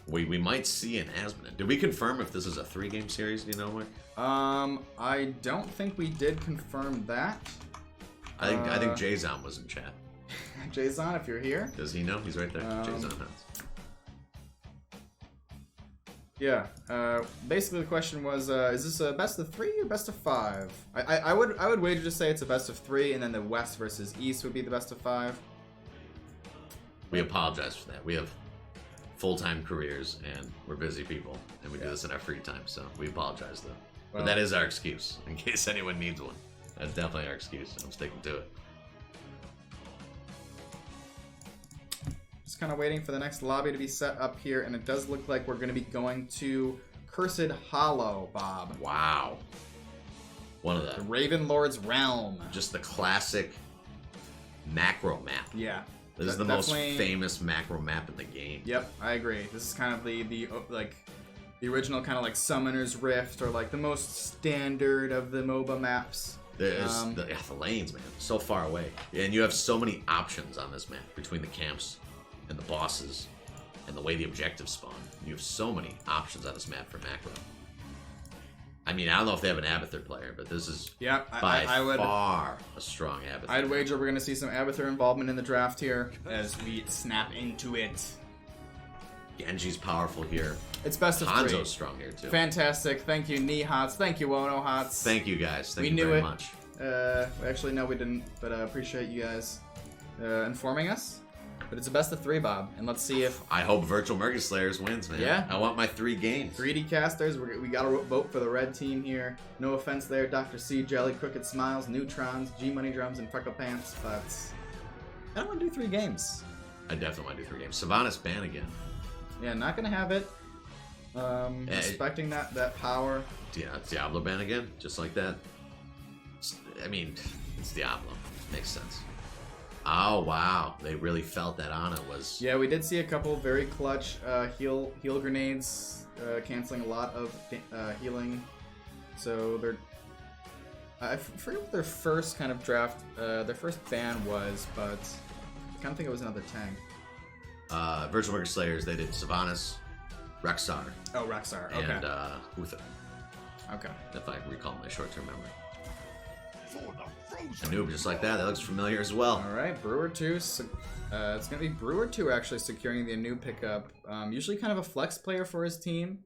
[SPEAKER 2] We might see an Asmodin. Did we confirm if this is a 3-game series? Do you know, Mike?
[SPEAKER 1] I don't think we did confirm that.
[SPEAKER 2] I think Jazon was in chat.
[SPEAKER 1] Jazon, if you're here.
[SPEAKER 2] Does he know? He's right there. Jazon has.
[SPEAKER 1] Yeah. Basically, the question was, is this a best of 3 or best of 5? I would wager to say it's a best of 3, and then the West versus East would be the best of 5.
[SPEAKER 2] We apologize for that. We have full-time careers, and we're busy people, and we do this in our free time, so we apologize, though. But that is our excuse, in case anyone needs one. That's definitely our excuse. I'm sticking to it.
[SPEAKER 1] Just kind of waiting for the next lobby to be set up here, and it does look like we're going to be going to Cursed Hollow, Bob.
[SPEAKER 2] Wow. One of
[SPEAKER 1] the Raven Lord's Realm.
[SPEAKER 2] Just the classic macro map.
[SPEAKER 1] Yeah.
[SPEAKER 2] This is the most famous macro map in the game.
[SPEAKER 1] Yep, I agree. This is kind of the original kind of like Summoner's Rift, or like the most standard of the MOBA maps.
[SPEAKER 2] There's the lanes, man, so far away. And you have so many options on this map between the camps and the bosses and the way the objectives spawn. You have so many options on this map for macro. I mean, I don't know if they have an Abathur player, but this is by far a strong Abathur.
[SPEAKER 1] I'd wager we're going to see some Abathur involvement in the draft here as we snap into it.
[SPEAKER 2] Genji's powerful here.
[SPEAKER 1] It's best of 3.
[SPEAKER 2] Hanzo's strong here, too.
[SPEAKER 1] Fantastic. Thank you, Nihots. Thank you, Wono Hots.
[SPEAKER 2] Thank you, guys. Thank you very much.
[SPEAKER 1] Actually, no, we didn't, but I appreciate you guys informing us. But it's a best of 3, Bob, and let's see if...
[SPEAKER 2] I hope Virtual Murky Slayers wins, man.
[SPEAKER 1] Yeah.
[SPEAKER 2] I want my 3 games.
[SPEAKER 1] 3D casters, we gotta vote for the red team here. No offense there, Dr. C, Jelly, Crooked Smiles, Neutrons, G-Money Drums, and Freckle Pants, but I don't want to do 3 games.
[SPEAKER 2] I definitely want to do 3 games. Sylvanas ban again.
[SPEAKER 1] Yeah, not gonna have it. Expecting that power.
[SPEAKER 2] Yeah, it's Diablo ban again, just like that. I mean, it's Diablo. Makes sense. Oh, wow. They really felt that on it was...
[SPEAKER 1] Yeah, we did see a couple very clutch heal grenades, canceling a lot of healing. So they're... I forget what their first kind of draft, their first ban was, but I kind of think it was another tank.
[SPEAKER 2] Virtual Murky Slayers, they did Sylvanas, Rexar,
[SPEAKER 1] Oh, Rexar. Okay.
[SPEAKER 2] and Uther,
[SPEAKER 1] Okay.
[SPEAKER 2] if I recall my short-term memory. A noob just like that. That looks familiar as well.
[SPEAKER 1] All right, Brewer 2. It's going to be Brewer 2 actually securing the new pickup. Usually kind of a flex player for his team.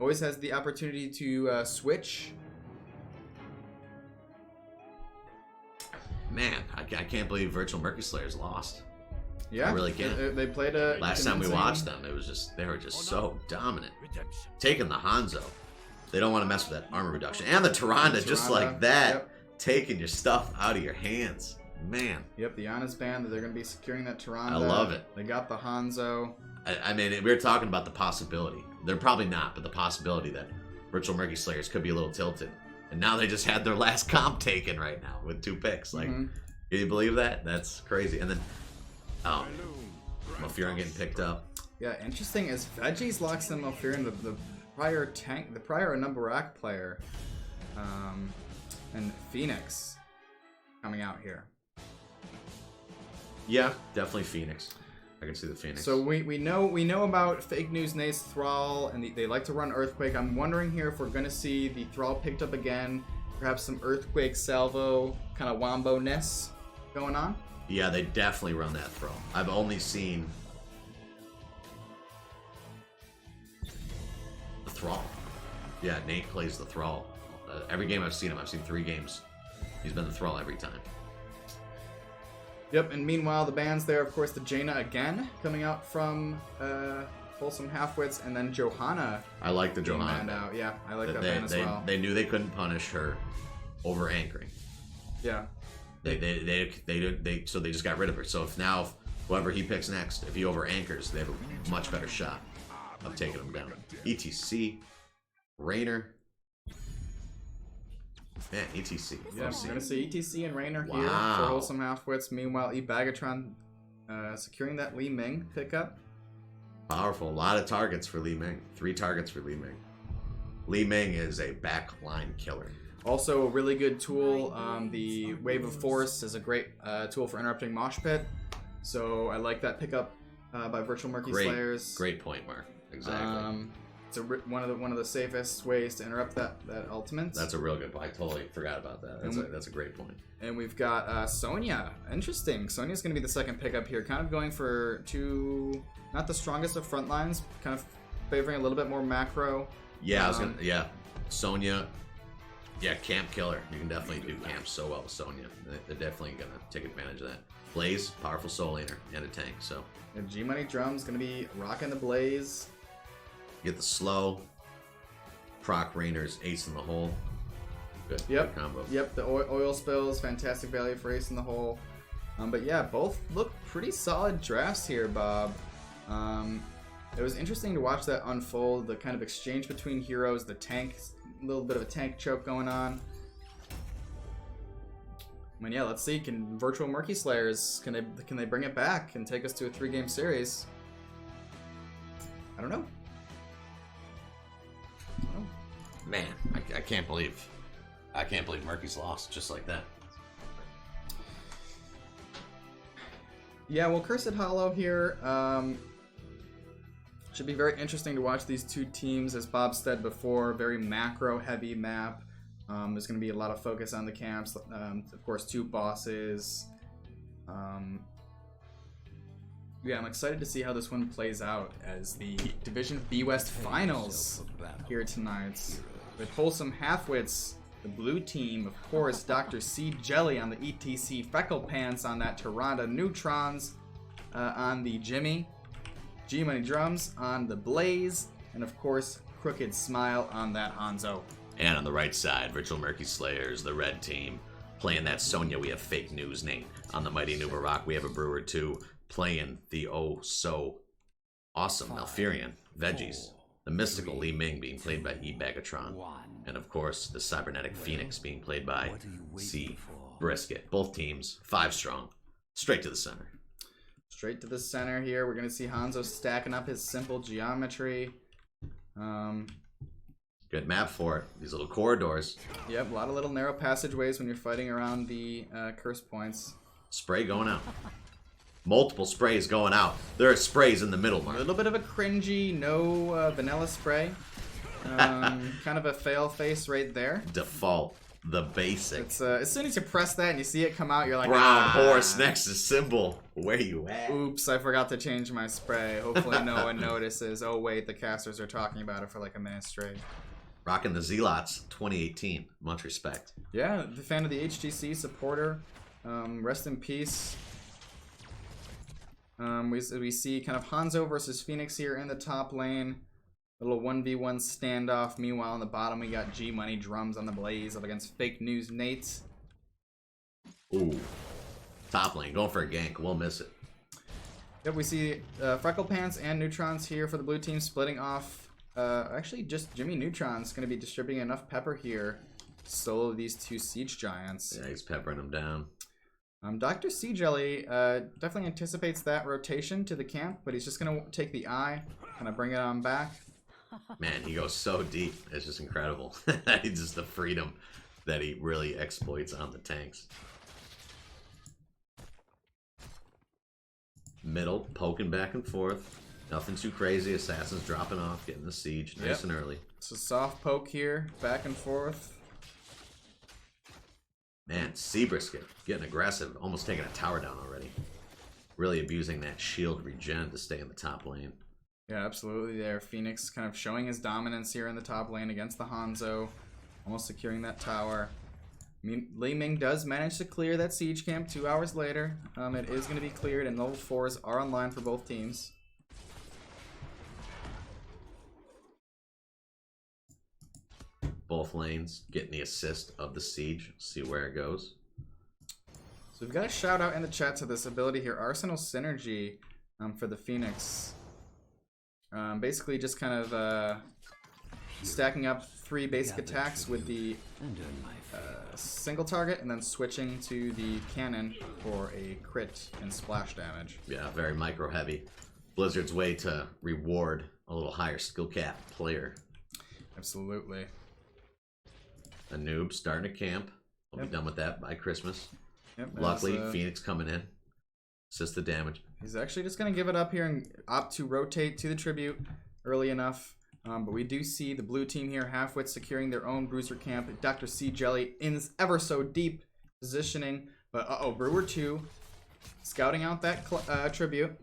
[SPEAKER 1] Always has the opportunity to switch.
[SPEAKER 2] Man, I can't believe Virtual Murky Slayers lost.
[SPEAKER 1] Yeah,
[SPEAKER 2] I really can't.
[SPEAKER 1] They played a
[SPEAKER 2] Last time we watched them, it was just they were just so dominant. Taking the Hanzo. They don't want to mess with that armor reduction. And the Tyrande, just like that.
[SPEAKER 1] Yep.
[SPEAKER 2] Taking your stuff out of your hands. Man.
[SPEAKER 1] Yep, the Honest Band, they're going to be securing that Tyrande.
[SPEAKER 2] I love it.
[SPEAKER 1] They got the Hanzo.
[SPEAKER 2] I mean, we were talking about the possibility. They're probably not, but the possibility that Virtual Murky Slayers could be a little tilted. And now they just had their last comp taken right now with 2 picks. Like, can you believe that? That's crazy. And then, Malfurion getting picked up.
[SPEAKER 1] Yeah, interesting is Veggies locks in Malfurion, the prior tank, the prior Numberak player, and Phoenix coming out here.
[SPEAKER 2] Yeah, definitely Phoenix. I can see the Phoenix.
[SPEAKER 1] So we know about Fake News Nate's Thrall, and they like to run Earthquake. I'm wondering here if we're gonna see the Thrall picked up again, perhaps some Earthquake Salvo kind of wombo-ness going on.
[SPEAKER 2] Yeah, they definitely run that throw. I've only seen the Thrall. Yeah, Nate plays the Thrall. Every game I've seen him, I've seen 3 games. He's been the Thrall every time.
[SPEAKER 1] Yep, and meanwhile the band's there, of course, the Jaina again, coming out from Wholesome Halfwits, and then Johanna.
[SPEAKER 2] I like the
[SPEAKER 1] being
[SPEAKER 2] Johanna.
[SPEAKER 1] banned out. Yeah, I like that
[SPEAKER 2] They,
[SPEAKER 1] band as
[SPEAKER 2] they,
[SPEAKER 1] well.
[SPEAKER 2] they knew they couldn't punish her over anchoring.
[SPEAKER 1] Yeah.
[SPEAKER 2] So they just got rid of her. So if whoever he picks next, if he over anchors, they have a much better shot of taking him down. ETC, Raynor. Man, ETC.
[SPEAKER 1] Yeah, we're gonna see ETC and Raynor here
[SPEAKER 2] Wow.
[SPEAKER 1] for Wholesome Halfwits. Meanwhile, Bagatron securing that Li Ming pickup.
[SPEAKER 2] Powerful. A lot of targets for Li Ming. 3 targets for Li Ming. Li Ming is a backline killer.
[SPEAKER 1] Also, a really good tool. The Wave of Force is a great tool for interrupting Mosh Pit. So I like that pickup by Virtual Murky Slayers.
[SPEAKER 2] Great point, Mark. Exactly.
[SPEAKER 1] It's one of the safest ways to interrupt that ultimate.
[SPEAKER 2] That's a real good point. I totally forgot about that. That's a great point.
[SPEAKER 1] And we've got Sonya. Interesting. Sonya's going to be the second pickup here. Kind of going for 2, not the strongest of front lines. Kind of favoring a little bit more macro.
[SPEAKER 2] Yeah, Sonya. Yeah, camp killer. You can definitely do camp so well with Sonya. They're definitely going to take advantage of that. Blaze, powerful soul laner and a tank. So
[SPEAKER 1] And G Money Drum's going to be rocking the Blaze.
[SPEAKER 2] get the slow. Proc Rainer's ace in the hole. Good.
[SPEAKER 1] Yep.
[SPEAKER 2] Good combo.
[SPEAKER 1] Yep, the oil spills, fantastic value for Ace in the Hole. But yeah, both look pretty solid drafts here, Bob. It was interesting to watch that unfold, the kind of exchange between heroes, the tank, a little bit of a tank choke going on. I mean, yeah, let's see. Can Virtual Murky Slayers, can they bring it back and take us to a 3-game series? I don't know.
[SPEAKER 2] Man, I can't believe Murky's lost just like that.
[SPEAKER 1] Yeah, well, Cursed Hollow here should be very interesting to watch these 2 teams. As Bob said before, very macro-heavy map. There's going to be a lot of focus on the camps. Of course, 2 bosses. Yeah, I'm excited to see how this one plays out as the Division B West Finals here tonight. With Wholesome Halfwits, the blue team, of course, Dr. C Jelly on the ETC, Freckle Pants on that Tyrande, Neutrons on the Jimmy, G Money Drums on the Blaze, and of course, Crooked Smile on that Hanzo.
[SPEAKER 2] And on the right side, Virtual Murky Slayers, the red team. Playing that Sonya, we have Fake News Nate. On the Mighty Nubarak, we have a Brewer 2. Playing the awesome Malfurion, Veggies. The mystical Li Ming being played by Bagatron. And of course, the cybernetic Phoenix being played by C Brisket. Both teams, 5 strong. Straight to the center.
[SPEAKER 1] Straight to the center here. We're going to see Hanzo stacking up his simple geometry.
[SPEAKER 2] Good map for it. These little corridors.
[SPEAKER 1] Yep, a lot of little narrow passageways when you're fighting around the curse points.
[SPEAKER 2] Spray going out. Multiple sprays going out. There are sprays in the middle,
[SPEAKER 1] A
[SPEAKER 2] Mark.
[SPEAKER 1] little bit of a cringy, no vanilla spray. Kind of a fail face right there.
[SPEAKER 2] Default. The basic.
[SPEAKER 1] It's as soon as you press that and you see it come out, you're like,
[SPEAKER 2] Brown
[SPEAKER 1] ah,
[SPEAKER 2] horse next to symbol. Where you at?
[SPEAKER 1] Oops, I forgot to change my spray. Hopefully no one notices. Oh wait, the casters are talking about it for like a minute straight.
[SPEAKER 2] Rocking the Zealots 2018. Much respect.
[SPEAKER 1] Yeah, the fan of the HGC supporter. Rest in peace. We see kind of Hanzo versus Phoenix here in the top lane. A little 1v1 standoff. Meanwhile, on the bottom, we got G Money Drums on the Blaze up against Fake News Nate.
[SPEAKER 2] Ooh. Top lane. Going for a gank. We'll miss it.
[SPEAKER 1] Yep, we see Freckle Pants and Neutrons here for the blue team splitting off. Actually, just Jimmy Neutron's going to be distributing enough pepper here to solo these 2 Siege Giants.
[SPEAKER 2] Yeah, he's peppering them down.
[SPEAKER 1] Dr. C Jelly definitely anticipates that rotation to the camp, but he's just going to take the eye, kind of bring it on back.
[SPEAKER 2] Man, he goes so deep. It's just incredible. It's just the freedom that he really exploits on the tanks. Middle, poking back and forth. Nothing too crazy. Assassins dropping off, getting the siege nice and early.
[SPEAKER 1] It's a soft poke here, back and forth.
[SPEAKER 2] Man, Seabrisket getting aggressive, almost taking a tower down already. Really abusing that shield regen to stay in the top lane.
[SPEAKER 1] Yeah, absolutely there. Phoenix kind of showing his dominance here in the top lane against the Hanzo. Almost securing that tower. Li Ming does manage to clear that siege camp 2 hours later. It is going to be cleared, and level 4s are online for both teams.
[SPEAKER 2] Both lanes getting the assist of the siege. See where it goes.
[SPEAKER 1] So we've got a shout out in the chat to this ability here, Arsenal Synergy, for the Phoenix. Basically just kind of stacking up 3 basic attacks with the single target and then switching to the cannon for a crit and splash damage.
[SPEAKER 2] Yeah, very micro heavy. Blizzard's way to reward a little higher skill cap player.
[SPEAKER 1] Absolutely.
[SPEAKER 2] A noob starting a camp. We'll be done with that by Christmas.
[SPEAKER 1] Yep,
[SPEAKER 2] Luckily, Phoenix coming in. Assist the damage.
[SPEAKER 1] He's actually just going to give it up here and opt to rotate to the tribute early enough. But we do see the blue team here, Halfwits, securing their own Bruiser camp. Dr. C Jelly in ever so deep positioning. But uh-oh, Brewer 2 scouting out that tribute.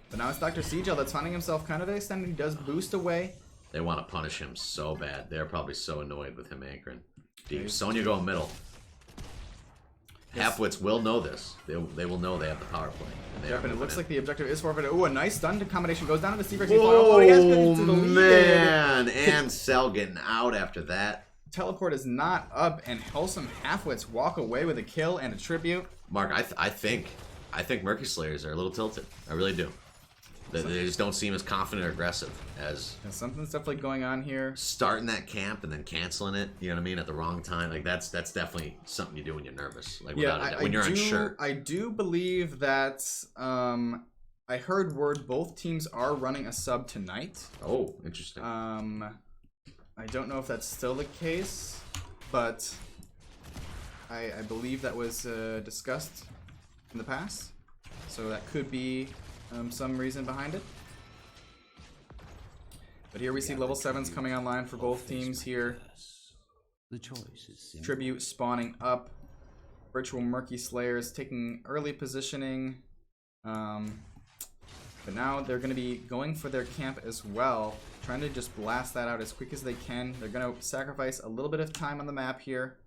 [SPEAKER 1] But now it's Dr. C Jelly that's finding himself kind of extended. He does boost away.
[SPEAKER 2] They want to punish him so bad. They're probably so annoyed with him anchoring deep. Sonya going middle. Halfwits will know this. They will know they have the power play.
[SPEAKER 1] Yep, and it looks like the objective is forfeited. Ooh, a nice stun combination goes down to the Seabreak.
[SPEAKER 2] Oh, man. And Cell getting out after that.
[SPEAKER 1] Teleport is not up, and Wholesome Halfwits walk away with a kill and a tribute.
[SPEAKER 2] Mark, I think Murky Slayers are a little tilted. I really do. They just don't seem as confident or aggressive as
[SPEAKER 1] Something's definitely going on here.
[SPEAKER 2] starting that camp and then canceling it. You know what I mean? At the wrong time. Like that's definitely something you do when you're nervous. Like when you're unsure.
[SPEAKER 1] I do believe that I heard word both teams are running a sub tonight.
[SPEAKER 2] Oh, interesting.
[SPEAKER 1] I don't know if that's still the case, but I believe that was discussed in the past. So that could be some reason behind it. But here we see level 7s coming online for both teams here.
[SPEAKER 5] The choice is simple.
[SPEAKER 1] Tribute spawning up. Virtual Murky Slayers taking early positioning. But now they're going to be going for their camp as well. Trying to just blast that out as quick as they can. They're going to sacrifice a little bit of time on the map here.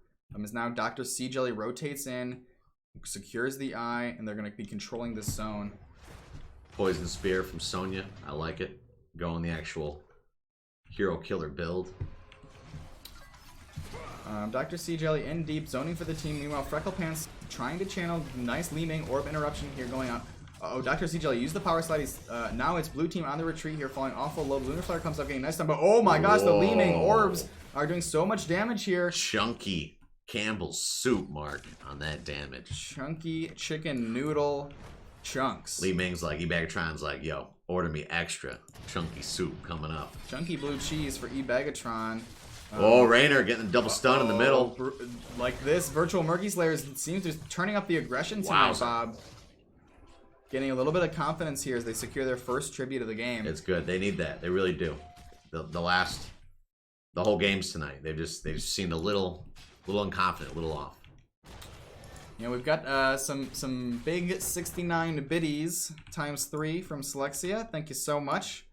[SPEAKER 1] As now Dr. C Jelly rotates in, secures the eye, and they're going to be controlling this zone.
[SPEAKER 2] Poison Spear from Sonya. I like it. Going the actual hero killer build.
[SPEAKER 1] Dr. C Jelly in deep, zoning for the team. Meanwhile, Freckle Pants trying to channel nice Li Ming orb interruption here going on. Uh-oh, Dr. C Jelly used the power slide. Now it's blue team on the retreat here, falling awful low. Lunar Flare comes up getting nice time, but oh my gosh, the Li Ming orbs are doing so much damage here.
[SPEAKER 2] Chunky Campbell's soup, Mark, on that damage.
[SPEAKER 1] Chunky chicken noodle chunks.
[SPEAKER 2] Lee Ming's like, Ebagatron's like, yo, order me extra chunky soup coming up.
[SPEAKER 1] Chunky blue cheese for Ebagatron.
[SPEAKER 2] Oh, Rainer getting a double stun in the middle.
[SPEAKER 1] Like this, Virtual Murky Slayers seems to be turning up the aggression tonight, Bob. Getting a little bit of confidence here as they secure their first tribute of the game.
[SPEAKER 2] It's good. They need that. They really do. The whole games tonight, they've just seemed a little unconfident, a little off.
[SPEAKER 1] You know, we've got some big 69 biddies ×3 from Selexia. Thank you so much.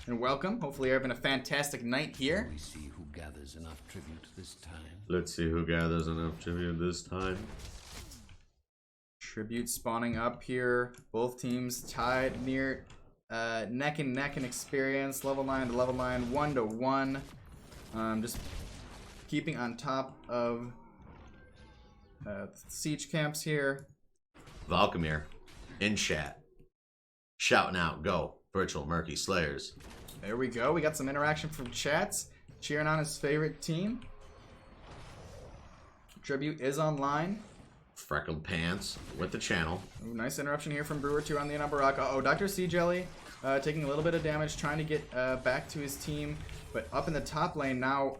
[SPEAKER 1] And welcome. Hopefully you're having a fantastic night here.
[SPEAKER 5] We see who gathers enough tribute this time.
[SPEAKER 2] Let's see who gathers enough tribute this time.
[SPEAKER 1] Tribute spawning up here. Both teams tied near neck and neck in experience. Level 9 to level 9, 1 to 1. Just keeping on top of siege camps here.
[SPEAKER 2] Valkamir in chat, shouting out, "Go Virtual Murky Slayers!"
[SPEAKER 1] There we go. We got some interaction from chats, cheering on his favorite team. Tribute is online.
[SPEAKER 2] Freckled Pants with the channel.
[SPEAKER 1] Ooh, nice interruption here from Brewer 2 on the Numberock. Uh-oh, Dr. C Jelly taking a little bit of damage, trying to get back to his team. But up in the top lane now,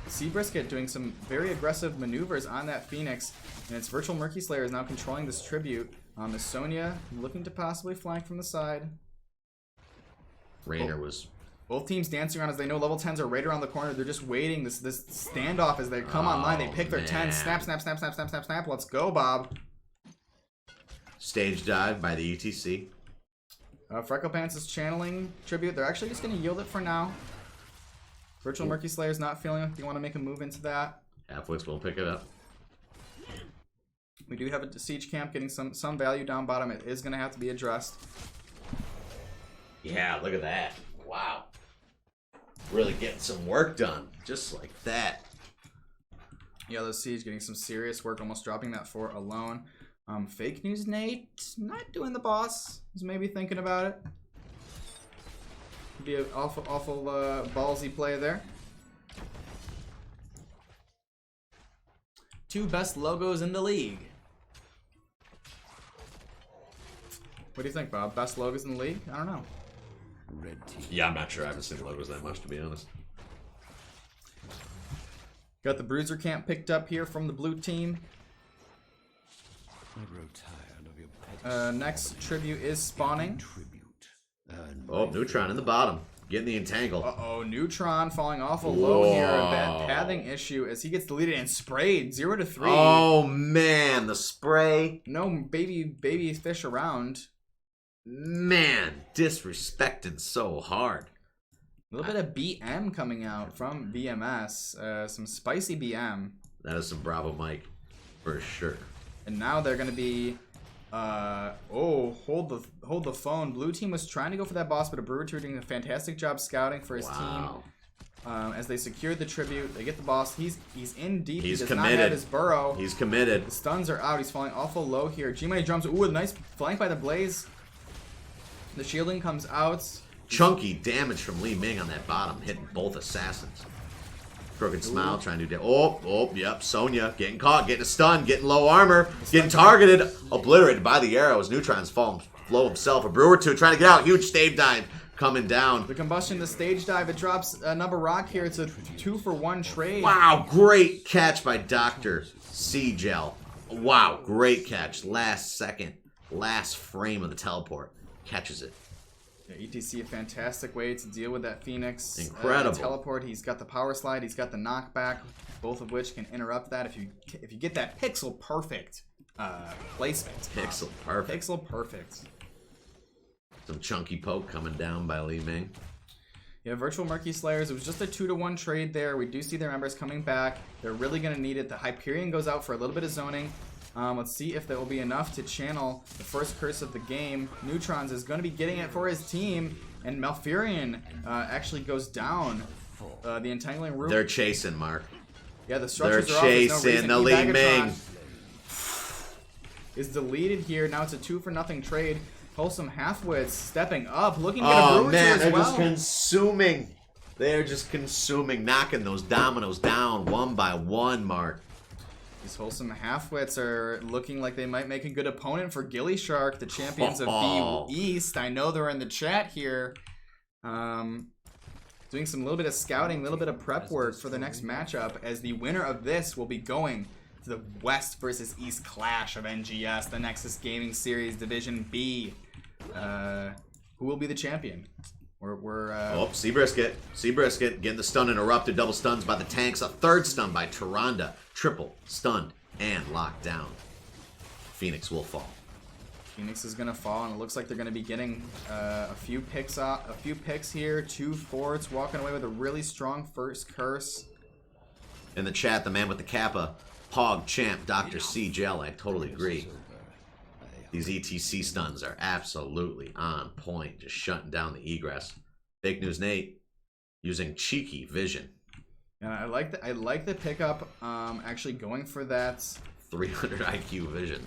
[SPEAKER 1] Seabrisket doing some very aggressive maneuvers on that Phoenix. And it's Virtual Murky Slayer is now controlling this tribute. The Sonya looking to possibly flank from the side.
[SPEAKER 2] Rainer was...
[SPEAKER 1] Both teams dancing around as they know level 10s are right around the corner. They're just waiting. This standoff as they come online. They pick their 10. Snap, snap, snap, snap, snap, snap, snap. Let's go, Bob.
[SPEAKER 2] Stage dive by the ETC.
[SPEAKER 1] Freckle Pants is channeling tribute. They're actually just going to yield it for now. Virtual Murky Slayer's not feeling like they want to make a move into that.
[SPEAKER 2] Halfwits will pick it up.
[SPEAKER 1] We do have a siege camp getting some value down bottom. It is going to have to be addressed.
[SPEAKER 2] Yeah, look at that. Wow. Really getting some work done. Just like that.
[SPEAKER 1] Yellow Siege getting some serious work, almost dropping that 4 alone. Fake News Nate, not doing the boss. He's maybe thinking about it. Could be an awful ballsy play there. 2 best logos in the league. What do you think, Bob? Best logos in the league? I don't know.
[SPEAKER 5] Red team.
[SPEAKER 2] Yeah, I'm not sure. I haven't seen logos that much, to be honest.
[SPEAKER 1] Got the Bruiser camp picked up here from the blue team.
[SPEAKER 5] I grow tired of your petty
[SPEAKER 1] Next tribute is spawning.
[SPEAKER 5] tribute.
[SPEAKER 2] Oh, Neutron in the bottom. Getting the entangle.
[SPEAKER 1] Uh-oh, Neutron falling awful low here. A bad pathing issue as he gets deleted and sprayed. 0 to 3.
[SPEAKER 2] Oh, man. The spray.
[SPEAKER 1] No baby fish around.
[SPEAKER 2] Man, disrespecting so hard.
[SPEAKER 1] A little bit of BM coming out from BMS. Some spicy BM.
[SPEAKER 2] That is some Bravo Mike, for sure.
[SPEAKER 1] And now they're going to be... hold the phone. Blue team was trying to go for that boss, but a Brewer 2 doing a fantastic job scouting for his team. As they secured the tribute, they get the boss. He's in deep.
[SPEAKER 2] He's
[SPEAKER 1] he does
[SPEAKER 2] committed.
[SPEAKER 1] not have his burrow.
[SPEAKER 2] He's committed.
[SPEAKER 1] The stuns are out. He's falling awful low here. G-Money drums. Ooh, a nice flank by the Blaze. The shielding comes out.
[SPEAKER 2] Chunky damage from Lee Ming on that bottom, hitting both assassins. Crooked Smile trying to do yep. Sonya getting caught, getting a stun, getting low armor, getting targeted, obliterated by the arrows. Neutron's falling low himself. A Brewer 2 trying to get out. Huge stave dive coming down.
[SPEAKER 1] The combustion, the stage dive. It drops a number rock here. It's a 2-for-1 trade.
[SPEAKER 2] Wow, great catch by Dr. C-Gel. Wow, great catch. Last second, last frame of the teleport. Catches it.
[SPEAKER 1] Yeah, ETC, a fantastic way to deal with that Phoenix.
[SPEAKER 2] Incredible.
[SPEAKER 1] Teleport. He's got the power slide. He's got the knockback. Both of which can interrupt that. If you get that pixel perfect placement.
[SPEAKER 2] Pixel perfect.
[SPEAKER 1] Pixel perfect.
[SPEAKER 2] Some chunky poke coming down by Li Ming.
[SPEAKER 1] Yeah, Virtual Murky Slayers. It was just a 2-to-1 trade there. We do see their members coming back. They're really going to need it. The Hyperion goes out for a little bit of zoning. Let's see if that will be enough to channel the first curse of the game. Neutrons is going to be getting it for his team. And Malfurion actually goes down. The entangling room.
[SPEAKER 2] They're chasing, Mark.
[SPEAKER 1] Yeah, the structures
[SPEAKER 2] They're
[SPEAKER 1] are off. There's no
[SPEAKER 2] chasing
[SPEAKER 1] reason.
[SPEAKER 2] the Li
[SPEAKER 1] Ebagatron
[SPEAKER 2] Ming.
[SPEAKER 1] is deleted here. Now it's a 2-for-0 trade. Wholesome Halfwits stepping up, looking to get a Brewer 2
[SPEAKER 2] man,
[SPEAKER 1] as
[SPEAKER 2] they're
[SPEAKER 1] well.
[SPEAKER 2] just consuming They're just consuming, knocking those dominoes down one by one, Mark.
[SPEAKER 1] These Wholesome Halfwits are looking like they might make a good opponent for Gilly Shark, the champions of B East. I know they're in the chat here. Doing some little bit of scouting, a little bit of prep work for the next matchup, as the winner of this will be going to the West versus East clash of NGS, the Nexus Gaming Series Division B. Who will be the champion?
[SPEAKER 2] Oh, Seabrisket. Seabrisket getting the stun interrupted. Double stuns by the tanks. A third stun by Tyrande. Triple stunned and locked down. Phoenix will fall.
[SPEAKER 1] Phoenix is gonna fall, and it looks like they're gonna be getting a few picks here. 2 forts walking away with a really strong first curse.
[SPEAKER 2] In the chat, the man with the kappa, Pog Champ, Dr. C Gel. I totally agree. These ETC stuns are absolutely on point, just shutting down the egress. Fake News Nate using cheeky vision.
[SPEAKER 1] And I like the pickup. Actually going for that
[SPEAKER 2] 300 IQ vision.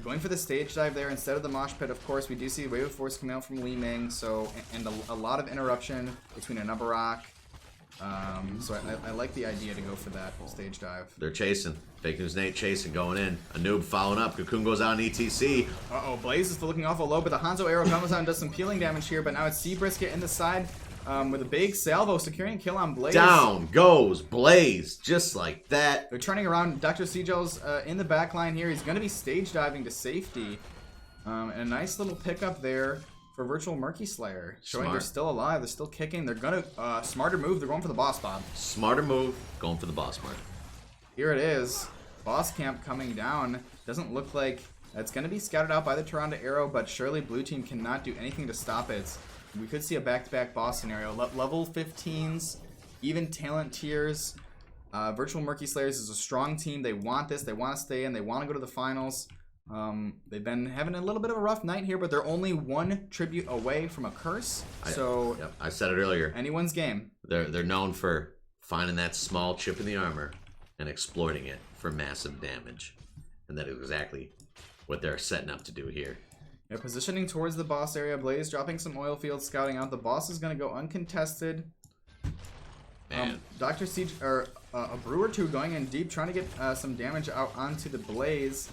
[SPEAKER 1] Going for the stage dive there instead of the mosh pit. Of course, we do see Wave of Force coming out from Li Ming, so and a lot of interruption between a Nubarak. So I like the idea to go for that stage dive.
[SPEAKER 2] They're chasing. Fake News Nate chasing, going in. A noob following up. Cocoon goes out on ETC.
[SPEAKER 1] Uh-oh, Blaze is still looking awful low, but the Hanzo arrow comes out and does some peeling damage here, but now it's Seabrisket in the side with a big salvo, securing a kill on Blaze.
[SPEAKER 2] Down goes Blaze, just like that.
[SPEAKER 1] They're turning around. Dr. Seagel's in the back line here. He's going to be stage diving to safety. And a nice little pickup there for Virtual Murky Slayer, showing they're still alive. They're still kicking. They're going to smarter move. They're going for the boss, Bob.
[SPEAKER 2] Smarter move, going for the boss, Mark.
[SPEAKER 1] Here it is. Boss camp coming down. Doesn't look like it's going to be scouted out by the Tyrande arrow, but surely blue team cannot do anything to stop it. We could see a back-to-back boss scenario. Level 15s, even talent tiers. Virtual Murky Slayers is a strong team. They want this. They want to stay in. They want to go to the finals. They've been having a little bit of a rough night here, but they're only 1 tribute away from a curse. So
[SPEAKER 2] Yep, I said it earlier.
[SPEAKER 1] Anyone's game.
[SPEAKER 2] They're known for finding that small chip in the armor and exploiting it for massive damage. And that is exactly what they're setting up to do here.
[SPEAKER 1] Yeah, positioning towards the boss area. Blaze dropping some oil fields, scouting out. The boss is going to go uncontested. Dr. Siege, or a Brewer 2 going in deep, trying to get some damage out onto the Blaze.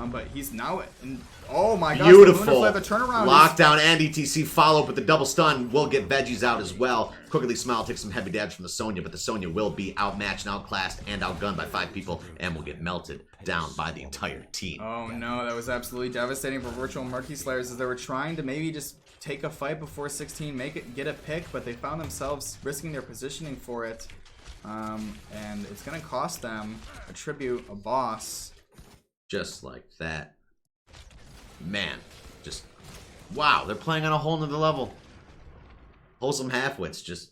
[SPEAKER 1] But he's now in. Oh my gosh,
[SPEAKER 2] beautiful.
[SPEAKER 1] The turnaround.
[SPEAKER 2] Lockdown and ETC follow up with the double stun. Will get Veggies out as well. Crookedly Smile takes some heavy damage from the Sonya, but the Sonya will be outmatched and outclassed and outgunned by 5 people and will get melted down by the entire team.
[SPEAKER 1] Oh no, that was absolutely devastating for Virtual Murky Slayers, as they were trying to maybe just take a fight before 16, get a pick, but they found themselves risking their positioning for it. And it's going to cost them a tribute, a boss.
[SPEAKER 2] Just like that. Man, just wow, they're playing on a whole nother level. Wholesome Halfwits, just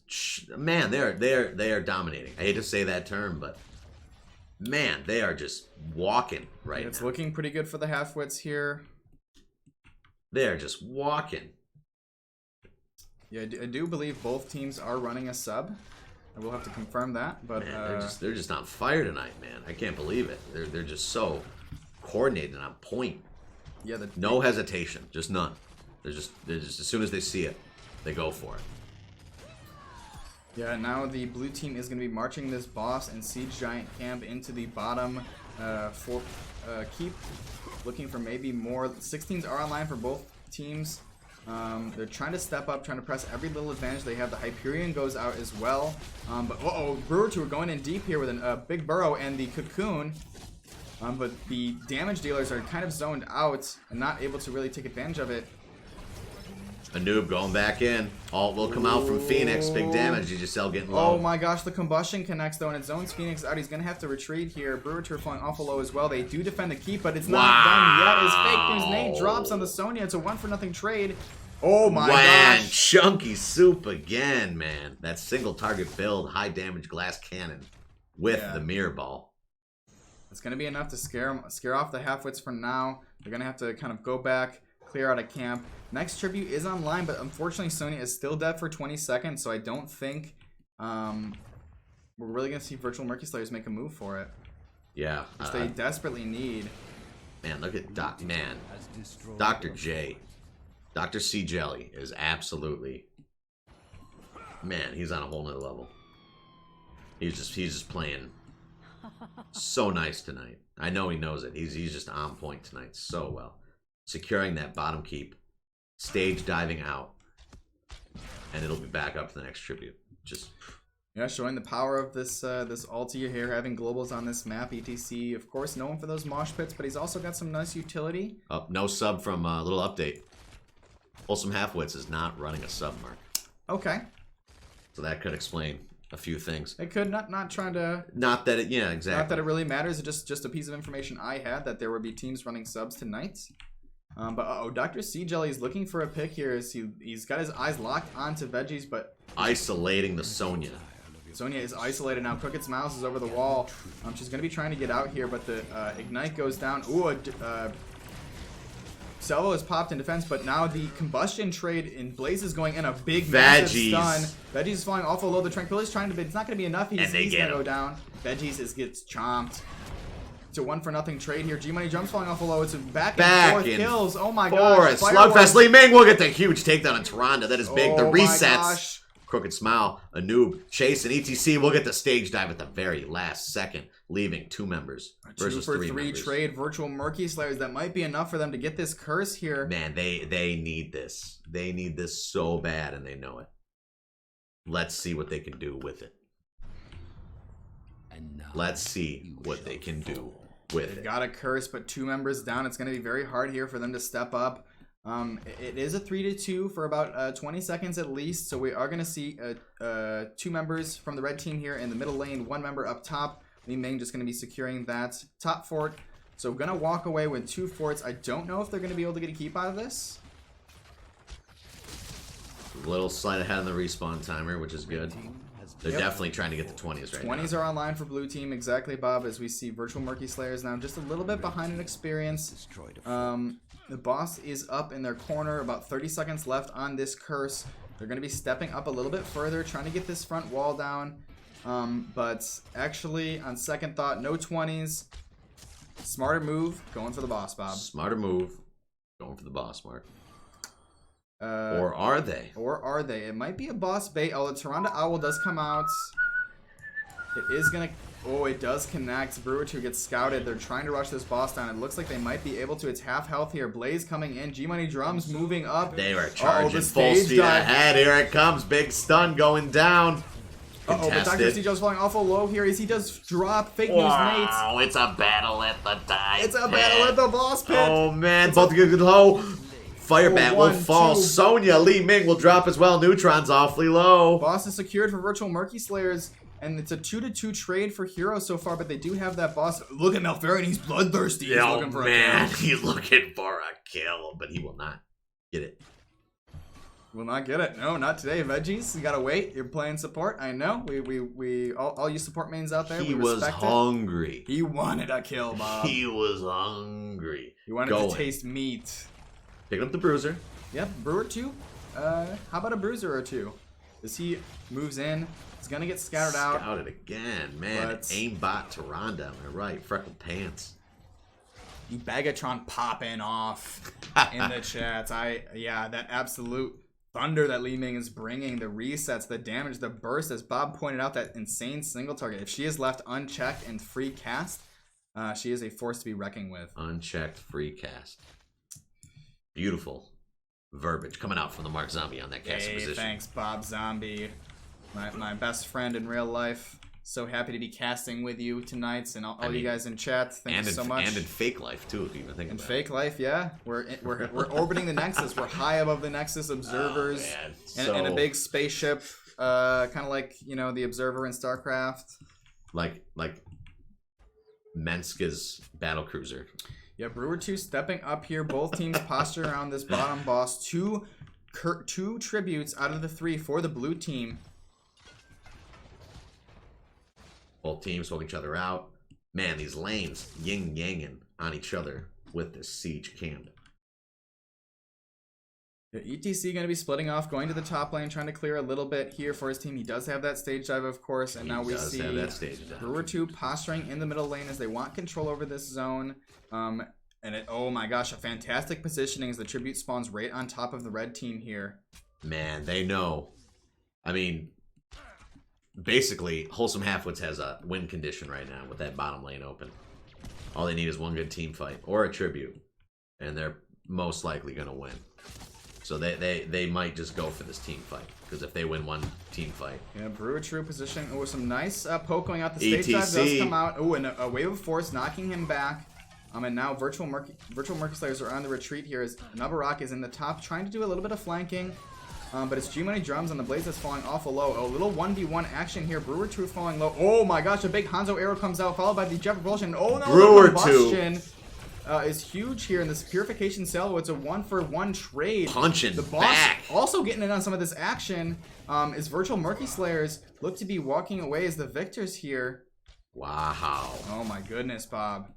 [SPEAKER 2] man, they are dominating. I hate to say that term, but man, they are just walking right now.
[SPEAKER 1] It's looking pretty good for the Halfwits here.
[SPEAKER 2] They are just walking.
[SPEAKER 1] Yeah, I do believe both teams are running a sub. I will have to confirm that, but
[SPEAKER 2] man, they're just on fire tonight, man. I can't believe it. They're just so coordinated and on point.
[SPEAKER 1] Yeah,
[SPEAKER 2] no hesitation, just none. They're just as soon as they see it, they go for it.
[SPEAKER 1] Yeah, now the blue team is going to be marching this boss and siege giant camp into the bottom keep, looking for maybe more. 16s are online for both teams. They're trying to step up, trying to press every little advantage they have. The Hyperion goes out as well. But Brewer 2 are going in deep here with a big burrow and the Cocoon. But the damage dealers are kind of zoned out and not able to really take advantage of it.
[SPEAKER 2] A noob going back in. Alt will come out from Phoenix. Big damage. Digicel getting low.
[SPEAKER 1] Oh my gosh, the combustion connects though, and it zones Phoenix out. He's going to have to retreat here. Brewer 2 are falling awful low as well. They do defend the keep, but it's not done yet. As Fake News Nate drops on the Sonya. It's a 1-for-0 trade. Oh my gosh.
[SPEAKER 2] Chunky soup again, man. That single target build, high damage glass cannon with the mirror ball.
[SPEAKER 1] It's going to be enough to scare off the Halfwits for now. They're going to have to kind of go back, clear out a camp. Next tribute is online, but unfortunately Sonya is still dead for 20 seconds, so I don't think we're really going to see Virtual Murky Slayers make a move for it.
[SPEAKER 2] Yeah.
[SPEAKER 1] Which they desperately need.
[SPEAKER 2] Man, look at Dr. J. Dr. C Jelly is absolutely Man, he's on a whole nother level. He's just playing so nice tonight. I know he knows it. He's just on point tonight so well. Securing that bottom keep, stage diving out, and it'll be back up to the next tribute. Just
[SPEAKER 1] yeah, showing the power of this this ulti here, having globals on this map. ETC, of course, known for those mosh pits, but he's also got some nice utility.
[SPEAKER 2] no sub from a little update. Wholesome Halfwits is not running a sub, Mark.
[SPEAKER 1] Okay.
[SPEAKER 2] So that could explain a few things.
[SPEAKER 1] It could not trying to.
[SPEAKER 2] Not that it, yeah, exactly.
[SPEAKER 1] Not that it really matters. It's just a piece of information I had that there would be teams running subs tonight. But Dr. C Jelly is looking for a pick here. As he's got his eyes locked onto Veggies, but
[SPEAKER 2] isolating the Sonya.
[SPEAKER 1] Sonya is isolated now. Crooked's mouse is over the wall. She's going to be trying to get out here, but the Ignite goes down. Ooh, Salvo is popped in defense, but now the combustion trade in Blaze is going in a big massive stun. Veggies is flying awful low. The Tranquility's trying to, but it's not going to be enough. He's going to go down. Veggies gets chomped. It's a 1-for-0 trade here. G-Money jumps falling awful low. It's back and forth kills. Oh my gosh.
[SPEAKER 2] Slugfest. Li Ming will get the huge takedown in Toronto. That is big. The resets.
[SPEAKER 1] Gosh.
[SPEAKER 2] Crooked Smile, a noob, Chase, and ETC will get the stage dive at the very last second, leaving 2 members versus 3
[SPEAKER 1] 2-for-3
[SPEAKER 2] members.
[SPEAKER 1] trade, virtual Murky Slayers. That might be enough for them to get this curse here.
[SPEAKER 2] Man, they need this. They need this so bad, and they know it. Let's see what they can do with it. Let's see what they can do with
[SPEAKER 1] They've
[SPEAKER 2] it.
[SPEAKER 1] got a curse, but 2 members down. It's going to be very hard here for them to step up. It is a 3-2 for about 20 seconds at least, so we are going to see 2 members from the red team here in the middle lane, 1 member up top. Li Ming just going to be securing that top fort. So going to walk away with 2 forts. I don't know if they're going to be able to get a keep out of this.
[SPEAKER 2] A little slight ahead on the respawn timer, which is good. They're definitely trying to get the 20s right now.
[SPEAKER 1] 20s are online for blue team, exactly, Bob, as we see virtual Murky Slayers now just a little bit behind in experience. The boss is up in their corner, about 30 seconds left on this curse. They're going to be stepping up a little bit further, trying to get this front wall down. But actually, on second thought, no 20s. Smarter move, going for the boss, Bob.
[SPEAKER 2] Smarter move, going for the boss, Mark. Or are they?
[SPEAKER 1] Or are they? It might be a boss bait, although Tyrande Owl does come out. It is going to... Oh, it does connect. Brewer 2 gets scouted. They're trying to rush this boss down. It looks like they might be able to. It's half health here. Blaze coming in. G-Money Drums moving up.
[SPEAKER 2] They were charging full speed ahead. Here it comes. Big stun going down.
[SPEAKER 1] Uh-oh, but Dr. C-Joe's falling awful low here as he does drop fake news mates.
[SPEAKER 2] Oh, it's a battle at the dive
[SPEAKER 1] It's a battle at the boss pit.
[SPEAKER 2] Oh, man. Both get low. Firebat will fall.
[SPEAKER 1] 2.
[SPEAKER 2] Sonya, Li Ming will drop as well. Neutron's awfully low.
[SPEAKER 1] Boss is secured for virtual Murky Slayers. And it's a 2-2 trade for Hero so far, but they do have that boss. Look at Malfarian, he's bloodthirsty. He's looking for a kill.
[SPEAKER 2] He's looking for a kill, but he will not get it.
[SPEAKER 1] Will not get it. No, not today. Veggies, you gotta wait. You're playing support. I know. We all you support mains out there.
[SPEAKER 2] He
[SPEAKER 1] we
[SPEAKER 2] was
[SPEAKER 1] respect
[SPEAKER 2] hungry.
[SPEAKER 1] He wanted a kill, Bob.
[SPEAKER 2] He was hungry.
[SPEAKER 1] He wanted to taste meat.
[SPEAKER 2] Picking up the bruiser.
[SPEAKER 1] Yep, Brewer 2. How about a bruiser or 2? As he moves in, he's gonna get scouted out.
[SPEAKER 2] Scouted again, man. Aimbot Tyrande, am I right? Freckled pants.
[SPEAKER 1] Bagatron popping off in the chats. Yeah, that absolute thunder that Li Ming is bringing, the resets, the damage, the burst, as Bob pointed out, that insane single target. If she is left unchecked and free cast, she is a force to be reckoning with.
[SPEAKER 2] Unchecked free cast. Beautiful verbiage coming out from the Mark Zombie on that casting position.
[SPEAKER 1] Thanks, Bob Zombie. My best friend in real life. So happy to be casting with you tonight, and all you guys in chat. Thank you so much.
[SPEAKER 2] And in fake life too, if you even think about it.
[SPEAKER 1] In fake life, yeah, we're orbiting the Nexus. We're high above the Nexus, observers, and a big spaceship, kind of like the Observer in StarCraft.
[SPEAKER 2] Like Menska's battle cruiser.
[SPEAKER 1] Yeah, Brewer 2 stepping up here. Both teams posture around this bottom boss. Two tributes out of the 3 for the blue team.
[SPEAKER 2] Both teams poking each other out. Man, these lanes yin-yanging on each other with this siege camp.
[SPEAKER 1] The ETC going to be splitting off, going to the top lane, trying to clear a little bit here for his team. He does have that stage dive, of course, and now we see Brewer 2 posturing in the middle lane as they want control over this zone. Oh my gosh, a fantastic positioning as the tribute spawns right on top of the red team here.
[SPEAKER 2] Man, they know I mean, basically, Wholesome Halfwits has a win condition right now with that bottom lane open. All they need is one good team fight or a tribute, and they're most likely going to win. So they might just go for this team fight, because if they win one team fight.
[SPEAKER 1] Yeah, Brewer true position. Oh, some nice poke going out. The stage dive does come out. Oh, and a wave of force knocking him back. And now Virtual Murky Slayers are on the retreat here as Nubarak is in the top, trying to do a little bit of flanking. But it's G-Money drums on the blaze that's falling awful low. Oh, a little 1v1 action here. Brewer 2 falling low. Oh my gosh, a big Hanzo arrow comes out, followed by the Jet Propulsion. Oh no,
[SPEAKER 2] Brewer
[SPEAKER 1] the combustion is huge here in this Purification Salvo. It's a 1-for-1 trade.
[SPEAKER 2] Punching
[SPEAKER 1] the boss
[SPEAKER 2] back.
[SPEAKER 1] Also getting in on some of this action. Is Virtual Murky Slayers look to be walking away as the victors here.
[SPEAKER 2] Wow.
[SPEAKER 1] Oh my goodness, Bob.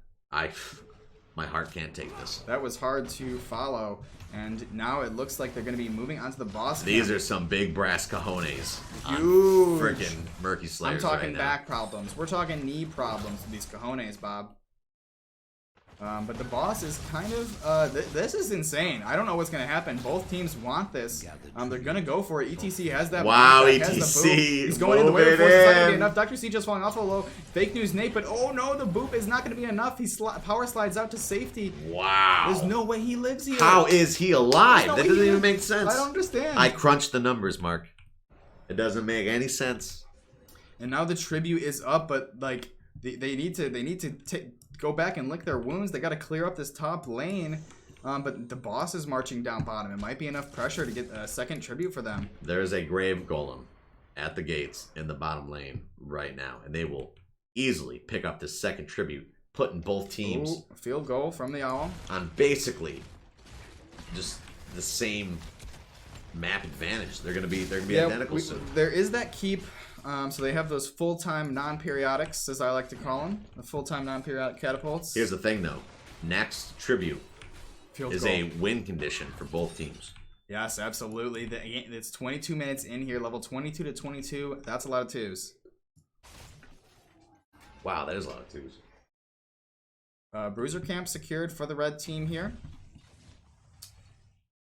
[SPEAKER 2] My heart can't take this.
[SPEAKER 1] That was hard to follow. And now it looks like they're going to be moving on to the boss.
[SPEAKER 2] These are some big brass cojones.
[SPEAKER 1] Huge.
[SPEAKER 2] Freaking Murky Slayers.
[SPEAKER 1] I'm talking
[SPEAKER 2] right
[SPEAKER 1] back problems. We're talking knee problems with these cojones, Bob. But the boss is kind of, this is insane. I don't know what's going to happen. Both teams want this. They're going to go for it. ETC has that.
[SPEAKER 2] Wow,
[SPEAKER 1] has
[SPEAKER 2] ETC.
[SPEAKER 1] The boop. He's going in the way of force. It's not going to be enough. Dr. C just falling off a low. Fake news Nate, but oh no, the boop is not going to be enough. He power slides out to safety.
[SPEAKER 2] Wow.
[SPEAKER 1] There's no way he lives here.
[SPEAKER 2] How is he alive?
[SPEAKER 1] No
[SPEAKER 2] That
[SPEAKER 1] way
[SPEAKER 2] doesn't
[SPEAKER 1] he
[SPEAKER 2] even
[SPEAKER 1] lives.
[SPEAKER 2] make sense.
[SPEAKER 1] I don't understand.
[SPEAKER 2] I crunched the numbers, Mark. It doesn't make any sense.
[SPEAKER 1] And now the tribute is up, but like they need to go back and lick their wounds. They got to clear up this top lane. But the boss is marching down bottom. It might be enough pressure to get a second tribute for them.
[SPEAKER 2] There is a grave golem at the gates in the bottom lane right now, and they will easily pick up this second tribute, putting both teams
[SPEAKER 1] Ooh, field goal from the Owl
[SPEAKER 2] on basically just the same map advantage. They're gonna be identical soon.
[SPEAKER 1] There is that keep. So they have those full-time non-periodics, as I like to call them, the full-time non-periodic catapults.
[SPEAKER 2] Here's the thing, though. Next tribute
[SPEAKER 1] Field
[SPEAKER 2] is
[SPEAKER 1] goal.
[SPEAKER 2] a win condition for both teams.
[SPEAKER 1] Yes, absolutely. It's 22 minutes in here, level 22 to 22. That's a lot of twos.
[SPEAKER 2] Wow, that is a lot of twos.
[SPEAKER 1] Bruiser camp secured for the red team here.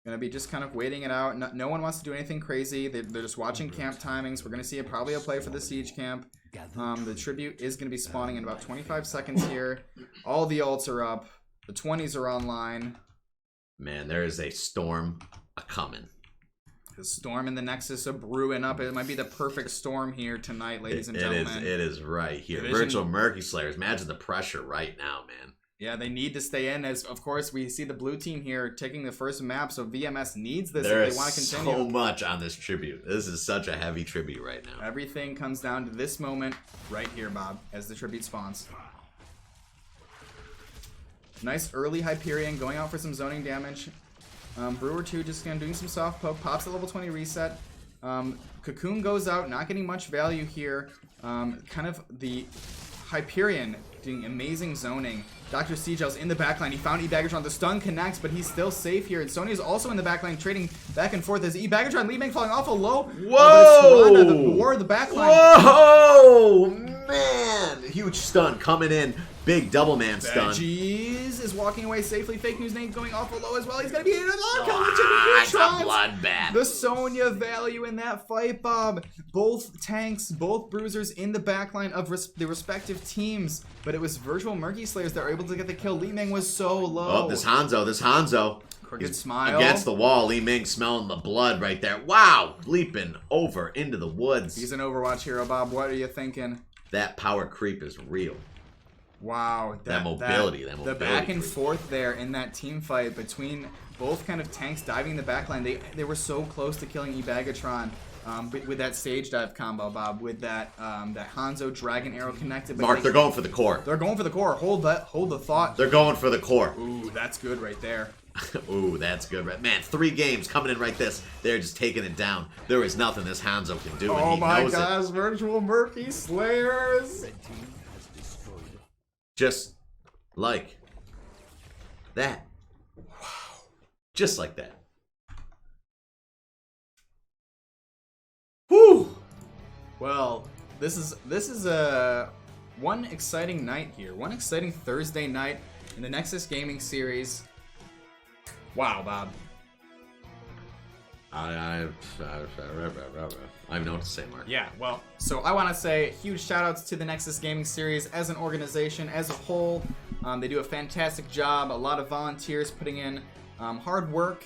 [SPEAKER 1] Gonna be just kind of waiting it out. No one wants to do anything crazy. They're just watching camp timings. We're gonna see probably a play for the siege camp. The tribute is gonna be spawning in about 25 seconds here. All the ults are up. The 20s are online.
[SPEAKER 2] Man, there is a storm a-coming.
[SPEAKER 1] The storm in the Nexus are brewing up. It might be the perfect storm here tonight, ladies and gentlemen.
[SPEAKER 2] It is right here.
[SPEAKER 1] Division.
[SPEAKER 2] Virtual Murky Slayers. Imagine the pressure right now, man.
[SPEAKER 1] Yeah, they need to stay in, as of course we see the blue team here taking the first map, so VMS needs this
[SPEAKER 2] There
[SPEAKER 1] if
[SPEAKER 2] is
[SPEAKER 1] they want to continue.
[SPEAKER 2] so much on this tribute. This is such a heavy tribute right now.
[SPEAKER 1] Everything comes down to this moment right here, Bob, as the tribute spawns. Nice early Hyperion going out for some zoning damage. Brewer 2 just doing some soft poke, pops the level 20 reset. Cocoon goes out, not getting much value here. Kind of the Hyperion doing amazing zoning. Dr. Seagel's in the backline. He found E-Baggatron. The stun connects, but he's still safe here. And Sony is also in the backline, trading back and forth as E-Baggatron, Li Ming falling awful low.
[SPEAKER 2] Whoa!
[SPEAKER 1] The war of the backline.
[SPEAKER 2] Whoa! Man! Huge stun coming in. Big double man stun.
[SPEAKER 1] Veggies is walking away safely. Fake news name going awful low as well. He's going to be in a
[SPEAKER 2] It's a bloodbath.
[SPEAKER 1] The Sonya value in that fight, Bob. Both tanks, both bruisers in the backline of the respective teams. But it was Virtual Murky Slayers that were able to get the kill. Li Ming was so low.
[SPEAKER 2] Oh, this Hanzo.
[SPEAKER 1] Crooked
[SPEAKER 2] He's
[SPEAKER 1] smile.
[SPEAKER 2] against the wall. Li Ming smelling the blood right there. Wow! Leaping over into the woods.
[SPEAKER 1] He's an Overwatch hero, Bob. What are you thinking?
[SPEAKER 2] That power creep is real.
[SPEAKER 1] Wow.
[SPEAKER 2] That mobility.
[SPEAKER 1] The back and forth there in that team fight between both kind of tanks diving the backline. They were so close to killing E-Baggatron. With that stage dive combo, Bob, with that that Hanzo Dragon Arrow connected.
[SPEAKER 2] Mark, they're going for the core.
[SPEAKER 1] They're going for the core. Hold the thought.
[SPEAKER 2] They're going for the core.
[SPEAKER 1] Ooh, that's good right there.
[SPEAKER 2] Ooh, that's good. Right, man, 3 games coming in like this. They're just taking it down. There is nothing this Hanzo can do, and
[SPEAKER 1] Oh
[SPEAKER 2] he
[SPEAKER 1] my
[SPEAKER 2] knows
[SPEAKER 1] gosh,
[SPEAKER 2] it.
[SPEAKER 1] Virtual Murky Slayers.
[SPEAKER 2] Just like that. Wow. Just like that. Whew.
[SPEAKER 1] Well, this is a one exciting night here. One exciting Thursday night in the Nexus Gaming series. Wow, Bob.
[SPEAKER 2] I have no what to say, Mark.
[SPEAKER 1] Yeah, well, so I want to say huge shout outs to the Nexus Gaming Series as an organization, as a whole. They do a fantastic job. A lot of volunteers putting in hard work,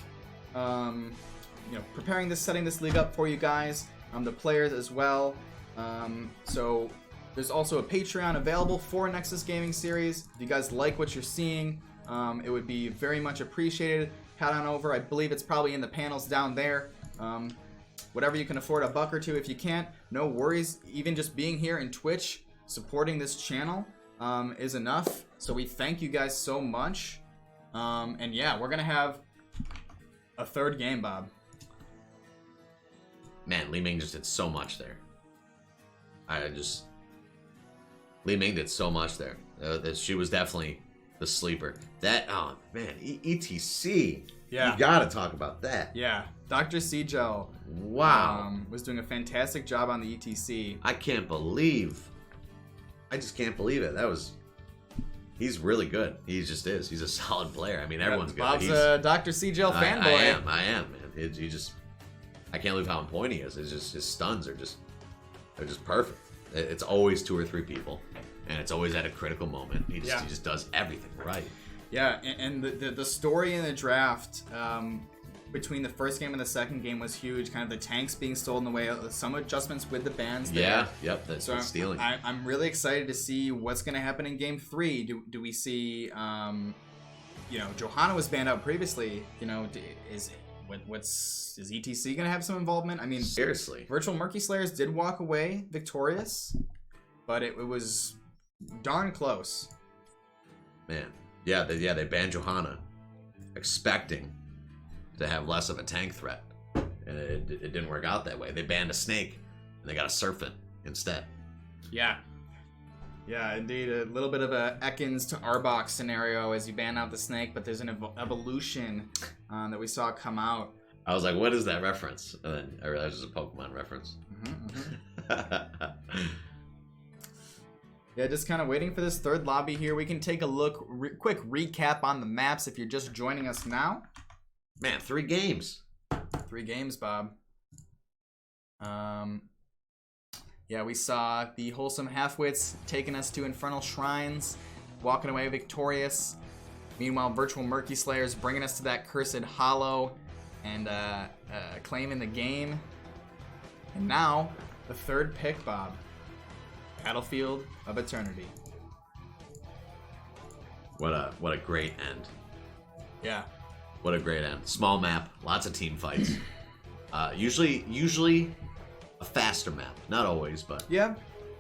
[SPEAKER 1] preparing this, setting this league up for you guys, the players as well. So there's also a Patreon available for Nexus Gaming Series. If you guys like what you're seeing, it would be very much appreciated. Head on over. I believe it's probably in the panels down there. Whatever you can afford, $1 or $2. If you can't, no worries. Even just being here in Twitch, supporting this channel is enough. So we thank you guys so much. And yeah, we're gonna have a third game, Bob.
[SPEAKER 2] Man, Li Ming just did so much there. Li Ming did so much there. She was definitely the sleeper. Oh man, ETC.
[SPEAKER 1] Yeah.
[SPEAKER 2] You gotta talk about that.
[SPEAKER 1] Yeah, Dr. Cgel.
[SPEAKER 2] Wow.
[SPEAKER 1] Was doing a fantastic job on the ETC.
[SPEAKER 2] I just can't believe it. He's really good. He just is. He's a solid player. I mean, everyone's good.
[SPEAKER 1] Bob's a Dr. Cgel fanboy.
[SPEAKER 2] I am, man. I can't believe how on point he is. It's just his stuns they're just perfect. It's always 2 or 3 people, and it's always at a critical moment. He just does everything right.
[SPEAKER 1] Yeah, and the story in the draft between the first game and the second game was huge. Kind of the tanks being stolen away, some adjustments with the bans there.
[SPEAKER 2] Yeah, yep, that's stealing.
[SPEAKER 1] I'm really excited to see what's going to happen in game 3. Do we see, Johanna was banned out previously. Is ETC going to have some involvement? I mean,
[SPEAKER 2] seriously.
[SPEAKER 1] Virtual Murky Slayers did walk away victorious, but it was darn close.
[SPEAKER 2] Man. Yeah, they banned Johanna, expecting to have less of a tank threat, and it didn't work out that way. They banned a snake, and they got a Serpent instead.
[SPEAKER 1] Yeah, indeed, a little bit of a Ekans to Arbok scenario as you ban out the snake, but there's an evolution that we saw come out.
[SPEAKER 2] I was like, what is that reference? And then I realized it was a Pokemon reference.
[SPEAKER 1] Yeah, just kind of waiting for this third lobby here. We can take a look, quick recap on the maps if you're just joining us now.
[SPEAKER 2] Man, 3 games.
[SPEAKER 1] 3 games, Bob. Yeah, we saw the Wholesome Halfwits taking us to Infernal Shrines, walking away victorious. Meanwhile, Virtual Murky Slayers bringing us to that Cursed Hollow and claiming the game. And now, the third pick, Bob. Battlefield of Eternity.
[SPEAKER 2] What a great end.
[SPEAKER 1] Yeah.
[SPEAKER 2] What a great end. Small map, lots of team fights. Usually a faster map. Not always, but
[SPEAKER 1] yeah.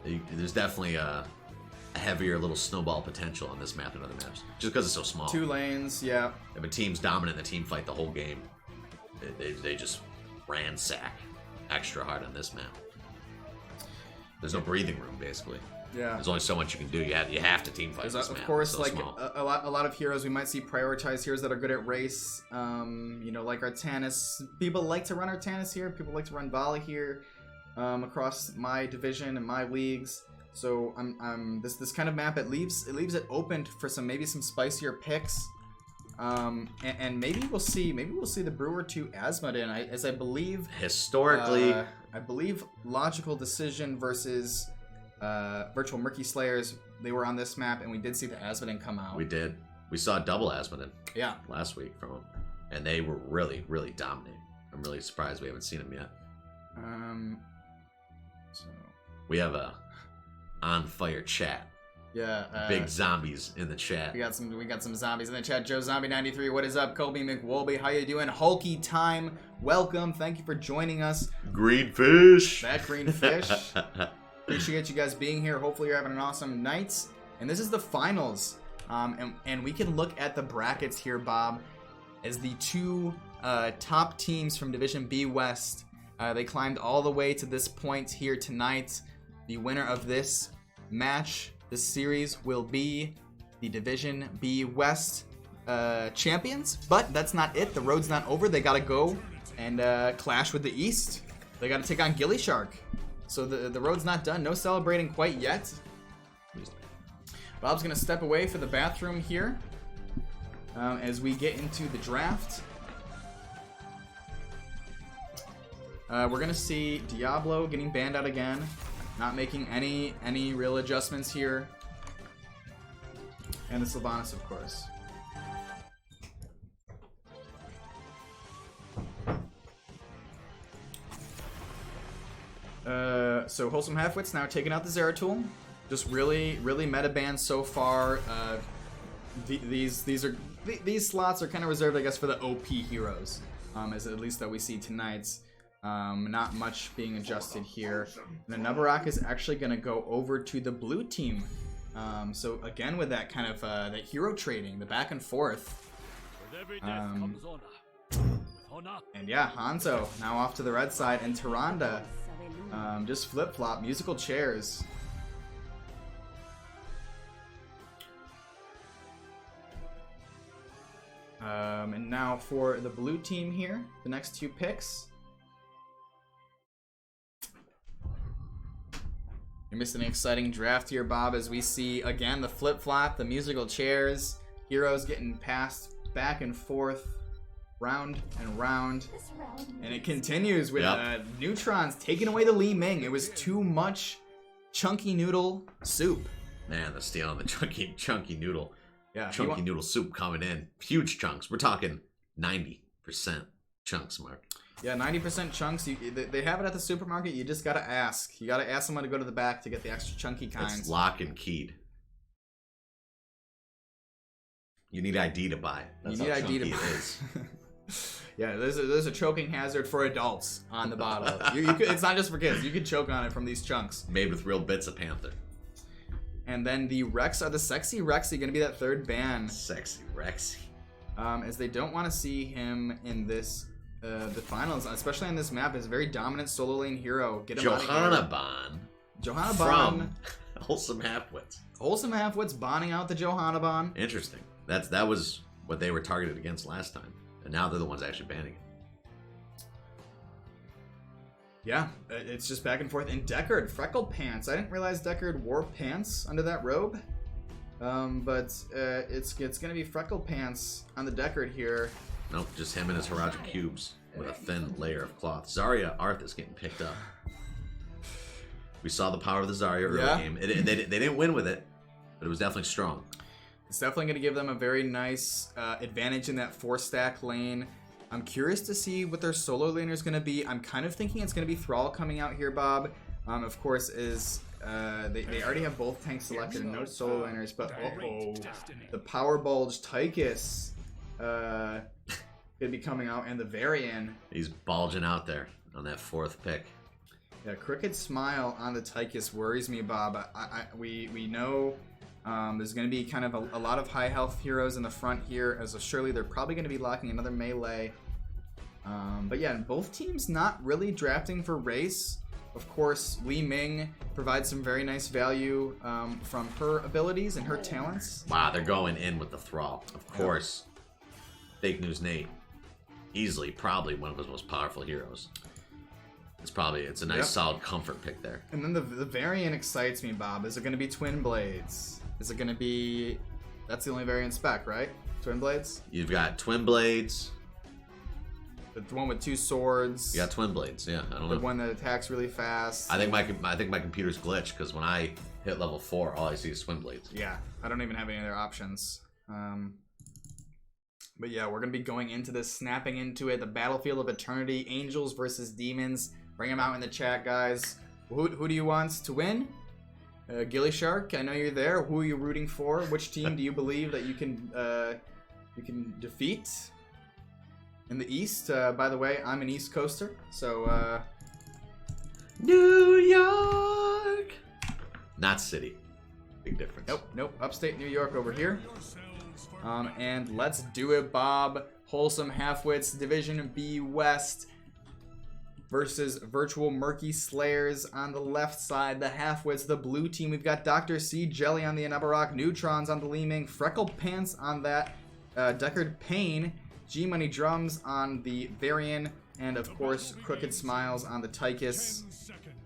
[SPEAKER 2] There's definitely a heavier little snowball potential on this map than other maps. Just because it's so small.
[SPEAKER 1] 2 lanes, yeah.
[SPEAKER 2] If a team's dominant in the team fight the whole game, they just ransack extra hard on this map. There's no breathing room, basically.
[SPEAKER 1] Yeah.
[SPEAKER 2] There's only so much you can do. You have to team fight.
[SPEAKER 1] There's
[SPEAKER 2] this
[SPEAKER 1] of course,
[SPEAKER 2] so
[SPEAKER 1] like a lot of heroes we might see prioritized heroes that are good at race. Like Artanis. People like to run Artanis here. People like to run Volley here. Across my division and my leagues. So this kind of map it leaves it open for maybe some spicier picks. And maybe we'll see the Brewer 2 Asmodin, as I believe
[SPEAKER 2] historically.
[SPEAKER 1] I believe Logical Decision versus Virtual Murky Slayers, they were on this map, and we did see the Asmodin come out.
[SPEAKER 2] We did. We saw double Asmodin.
[SPEAKER 1] Yeah.
[SPEAKER 2] Last week from them, and they were really, really dominating. I'm really surprised we haven't seen them yet.
[SPEAKER 1] So
[SPEAKER 2] we have a on fire chat.
[SPEAKER 1] Yeah.
[SPEAKER 2] Big zombies in the chat.
[SPEAKER 1] We got some zombies in the chat. Joe Zombie 93, what is up? Colby McWolby, how you doing? Hulky Time, welcome. Thank you for joining us.
[SPEAKER 2] Green fish.
[SPEAKER 1] That green fish. Appreciate you guys being here. Hopefully you're having an awesome night. And this is the finals. And we can look at the brackets here, Bob, as the 2 top teams from Division B West. They climbed all the way to this point here tonight. The winner of this match, this series, will be the Division B West champions. But that's not it. The road's not over. They got to go and clash with the East. They got to take on Gilly Shark. So the road's not done. No celebrating quite yet. Bob's going to step away for the bathroom here as we get into the draft. We're going to see Diablo getting banned out again. Not making any real adjustments here. And the Sylvanas, of course. So Wholesome Halfwits now taking out the Zeratul. Just really meta ban so far. These slots are kind of reserved, I guess, for the OP heroes, as at least that we see tonight. Not much being adjusted here. And then Nubarak is actually going to go over to the blue team. So again, with that kind of that hero trading, the back and forth.
[SPEAKER 4] With every death comes honor. With honor.
[SPEAKER 1] And yeah, Hanzo now off to the red side, and Tyrande just flip-flop, musical chairs. And now for the blue team here, the next two picks. You're missing an exciting draft here, Bob, as we see, again, the flip-flop, the musical chairs, heroes getting passed back and forth, round and round. And it continues with Neutrons taking away the Li Ming. It was too much chunky noodle soup.
[SPEAKER 2] Man, they're stealing the chunky noodle.
[SPEAKER 1] Yeah,
[SPEAKER 2] Chunky noodle soup coming in. Huge chunks. We're talking 90% chunks, Mark.
[SPEAKER 1] Yeah, 90% chunks. They have it at the supermarket. You just gotta ask. You gotta ask someone to go to the back to get the extra chunky kinds.
[SPEAKER 2] It's lock and keyed. You need ID to buy it. That's
[SPEAKER 1] you need
[SPEAKER 2] how
[SPEAKER 1] ID to
[SPEAKER 2] chunky
[SPEAKER 1] buy
[SPEAKER 2] it is.
[SPEAKER 1] Yeah, there's a choking hazard for adults on the bottle. It's not just for kids. You can choke on it from these chunks.
[SPEAKER 2] Made with real bits of Panther.
[SPEAKER 1] And then the Rex are the sexy Rexy going to be that third ban.
[SPEAKER 2] Sexy Rexy.
[SPEAKER 1] As they don't want to see him in this the finals, especially on this map. Is a very dominant solo lane hero. Get him out of here.
[SPEAKER 2] Johannaban from Wholesome Halfwits.
[SPEAKER 1] Wholesome Halfwits bonding out the Johannaban.
[SPEAKER 2] Interesting. That was what they were targeted against last time, and now they're the ones actually banning it.
[SPEAKER 1] Yeah, it's just back and forth. And Deckard, freckled pants. I didn't realize Deckard wore pants under that robe. But it's gonna be freckled pants on the Deckard here.
[SPEAKER 2] Nope, just him and his Harajuku cubes with a thin layer of cloth. Zarya Arthas getting picked up. We saw the power of the Zarya early game. They didn't win with it, but it was definitely strong.
[SPEAKER 1] It's definitely going to give them a very nice advantage in that 4-stack lane. I'm curious to see what their solo laner is going to be. I'm kind of thinking it's going to be Thrall coming out here, Bob. Of course, they already have both tanks selected and no solo laners, but the Power Bulge Tychus going to be coming out, and the Varian.
[SPEAKER 2] He's bulging out there on that 4th pick.
[SPEAKER 1] Yeah, Crooked Smile on the Tychus worries me, Bob. We know there's going to be kind of a lot of high health heroes in the front here, as surely they're probably going to be locking another melee. But yeah, both teams not really drafting for race. Of course, Li Ming provides some very nice value from her abilities and her talents.
[SPEAKER 2] Wow, they're going in with the Thrall. Of course, Fake News Nate, easily probably one of his most powerful heroes. It's a nice solid comfort pick there.
[SPEAKER 1] And then the variant excites me, Bob. Is it going to be Twin Blades? Is it going to be... That's the only variant spec, right? Twin Blades?
[SPEAKER 2] You've got Twin Blades.
[SPEAKER 1] The one with 2 swords.
[SPEAKER 2] You got Twin Blades, yeah. I don't know.
[SPEAKER 1] The one that attacks really fast.
[SPEAKER 2] I think my computer's glitched, because when I hit level 4, all I see is Twin Blades.
[SPEAKER 1] Yeah, I don't even have any other options. But yeah, we're going to be going into this, snapping into it. The Battlefield of Eternity, Angels versus Demons. Bring them out in the chat, guys. Who do you want to win? Gilly Shark, I know you're there. Who are you rooting for? Which team do you believe that you can defeat? In the East, by the way, I'm an East Coaster, so
[SPEAKER 2] New York, not city. Big difference.
[SPEAKER 1] Nope. Upstate New York over here. And let's do it, Bob. Wholesome Halfwits, Division B West versus Virtual Murky Slayers on the left side. The Halfwits, the blue team. We've got Dr. C, Jelly on the Anabarak, Neutrons on the Li Ming, Freckled Pants on that Deckard Payne, G-Money Drums on the Varian, and of course, Crooked Smiles on the Tychus.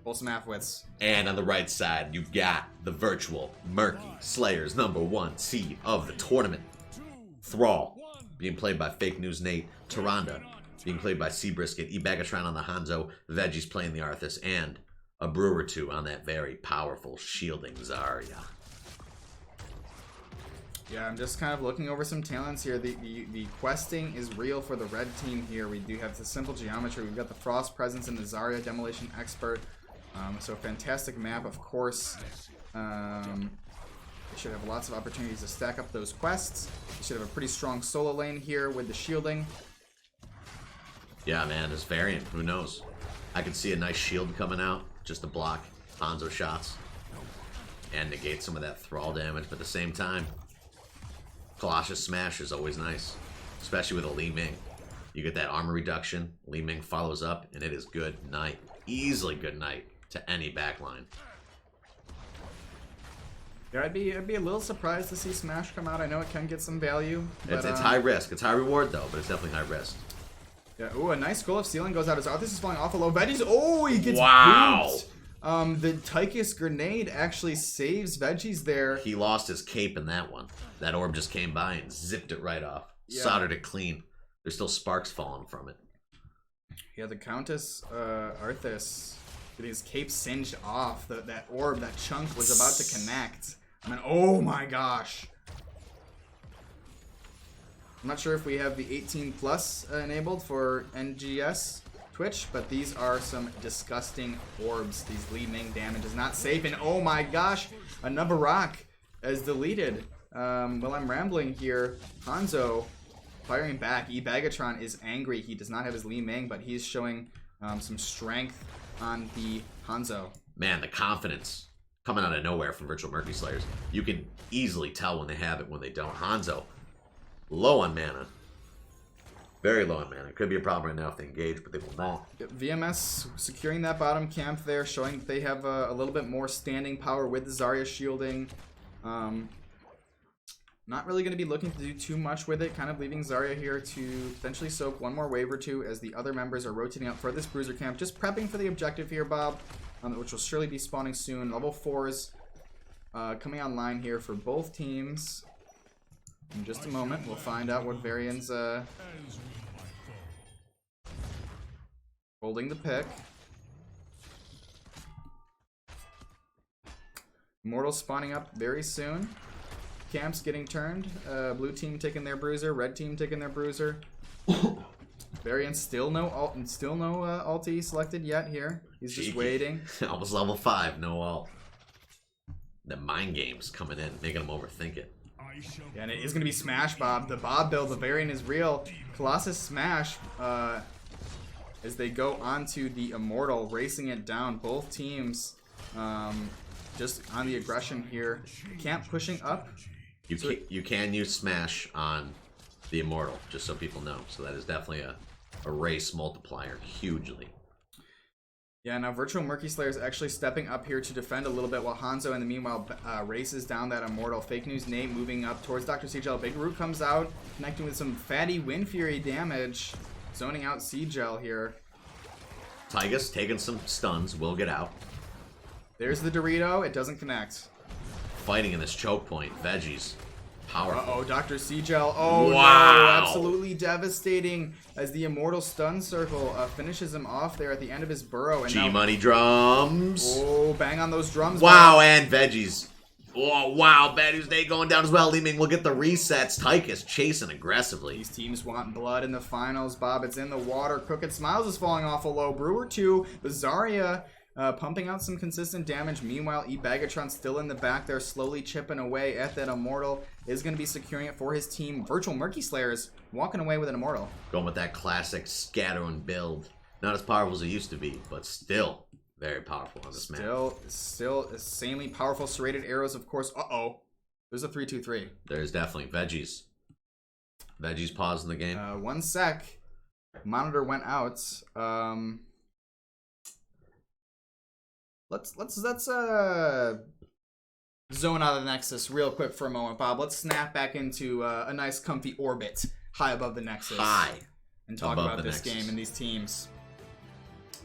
[SPEAKER 1] Wholesome Halfwits.
[SPEAKER 2] And on the right side, you've got the Virtual Murky Slayers #1 seed of the tournament. Thrall, being played by Fake News Nate. Tyrande, being played by Seabrisket, Ebagatron on the Hanzo, Veggies playing the Arthas, and a Brewer 2 on that very powerful shielding Zarya.
[SPEAKER 1] Yeah, I'm just kind of looking over some talents here. The questing is real for the red team here. We do have the simple geometry. We've got the Frost Presence and the Zarya Demolition Expert. So fantastic map, of course. They should have lots of opportunities to stack up those quests. They should have a pretty strong solo lane here with the shielding.
[SPEAKER 2] Yeah, man, this variant, who knows? I could see a nice shield coming out just to block Hanzo shots and negate some of that thrall damage, but at the same time, Colossus Smash is always nice, especially with a Li Ming. You get that armor reduction, Li Ming follows up, and it is good night. Easily good night to any backline.
[SPEAKER 1] Yeah, I'd be a little surprised to see Smash come out. I know it can get some value. But,
[SPEAKER 2] It's high risk. It's high reward, though, but it's definitely high risk.
[SPEAKER 1] Yeah, ooh, a nice Skull of Ceiling goes out. His Arthas is falling off a low. Veggies, oh, he gets booped. The Tychus Grenade actually saves Veggies there.
[SPEAKER 2] He lost his cape in that one. That orb just came by and zipped it right off.
[SPEAKER 1] Yeah.
[SPEAKER 2] Soldered it clean. There's still sparks falling from it.
[SPEAKER 1] Yeah, the Countess Arthas getting his cape singed off. That orb, that chunk was about to connect. I mean, oh my gosh. I'm not sure if we have the 18 plus enabled for NGS Twitch, but these are some disgusting orbs. These Li Ming damage is not safe, and oh my gosh, another rock is deleted. While I'm rambling here, Hanzo firing back. Ebagatron is angry. He does not have his Li Ming, but he's showing some strength on the Hanzo.
[SPEAKER 2] Man, the confidence coming out of nowhere from Virtual Murky Slayers. You can easily tell when they have it, when they don't. Hanzo, low on mana. Very low on mana. Could be a problem right now if they engage, but they will not.
[SPEAKER 1] VMS securing that bottom camp there, showing that they have a little bit more standing power with the Zarya shielding. Not really going to be looking to do too much with it, kind of leaving Zarya here to potentially soak one more wave or two as the other members are rotating up for this bruiser camp. Just prepping for the objective here, Bob, which will surely be spawning soon. Level 4s coming online here for both teams. In just a moment, we'll find out what variants holding the pick. Immortals spawning up very soon. Camps getting turned. Blue team taking their bruiser. Red team taking their bruiser. Variant still no ulti selected yet here. He's
[SPEAKER 2] Cheeky.
[SPEAKER 1] just waiting.
[SPEAKER 2] Almost level 5, no ult. The mind games coming in, making them overthink it.
[SPEAKER 1] Yeah, and it is going to be Smash, Bob. The Bob build, the variant is real. Colossus Smash as they go onto the Immortal, racing it down. Both teams just on the aggression here. Camp pushing up.
[SPEAKER 2] You can use Smash on the Immortal, just so people know. So that is definitely a race multiplier, hugely.
[SPEAKER 1] Yeah, now Virtual Murky Slayer is actually stepping up here to defend a little bit while Hanzo in the meanwhile races down that Immortal. Fake News Nate moving up towards Dr. Seagel. Big Root comes out, connecting with some fatty Wind Fury damage. Zoning out Seagel here.
[SPEAKER 2] Tygus taking some stuns, will get out.
[SPEAKER 1] There's the Dorito, it doesn't connect.
[SPEAKER 2] Fighting in this choke point, Veggies. Powerful.
[SPEAKER 1] Uh-oh, Dr. Seagel. Oh,
[SPEAKER 2] wow.
[SPEAKER 1] No, absolutely devastating as the Immortal Stun Circle finishes him off there at the end of his burrow. And
[SPEAKER 2] G-Money drums.
[SPEAKER 1] Oh, bang on those drums.
[SPEAKER 2] Wow, and Veggies. Oh, wow, Bad News Day going down as well. Li Ming will get the resets. Tychus chasing aggressively.
[SPEAKER 1] These teams want blood in the finals, Bob. It's in the water. Crooked Smiles is falling off a low. Brewer 2. The Zarya pumping out some consistent damage. Meanwhile, Ebagatron still in the back there, slowly chipping away at that Immortal. Is going to be securing it for his team. Virtual Murky Slayers walking away with an Immortal.
[SPEAKER 2] Going with that classic scattering build. Not as powerful as it used to be, but still very powerful on this map.
[SPEAKER 1] Still insanely powerful. Serrated arrows, of course. Uh-oh. There's a 3-2-3.
[SPEAKER 2] There's definitely Veggies. Veggies pausing the game.
[SPEAKER 1] 1 sec. Monitor went out. Let's zone out of the Nexus real quick for a moment, Bob. Let's snap back into a nice comfy orbit high above the Nexus.
[SPEAKER 2] High.
[SPEAKER 1] And talk about this game and these teams.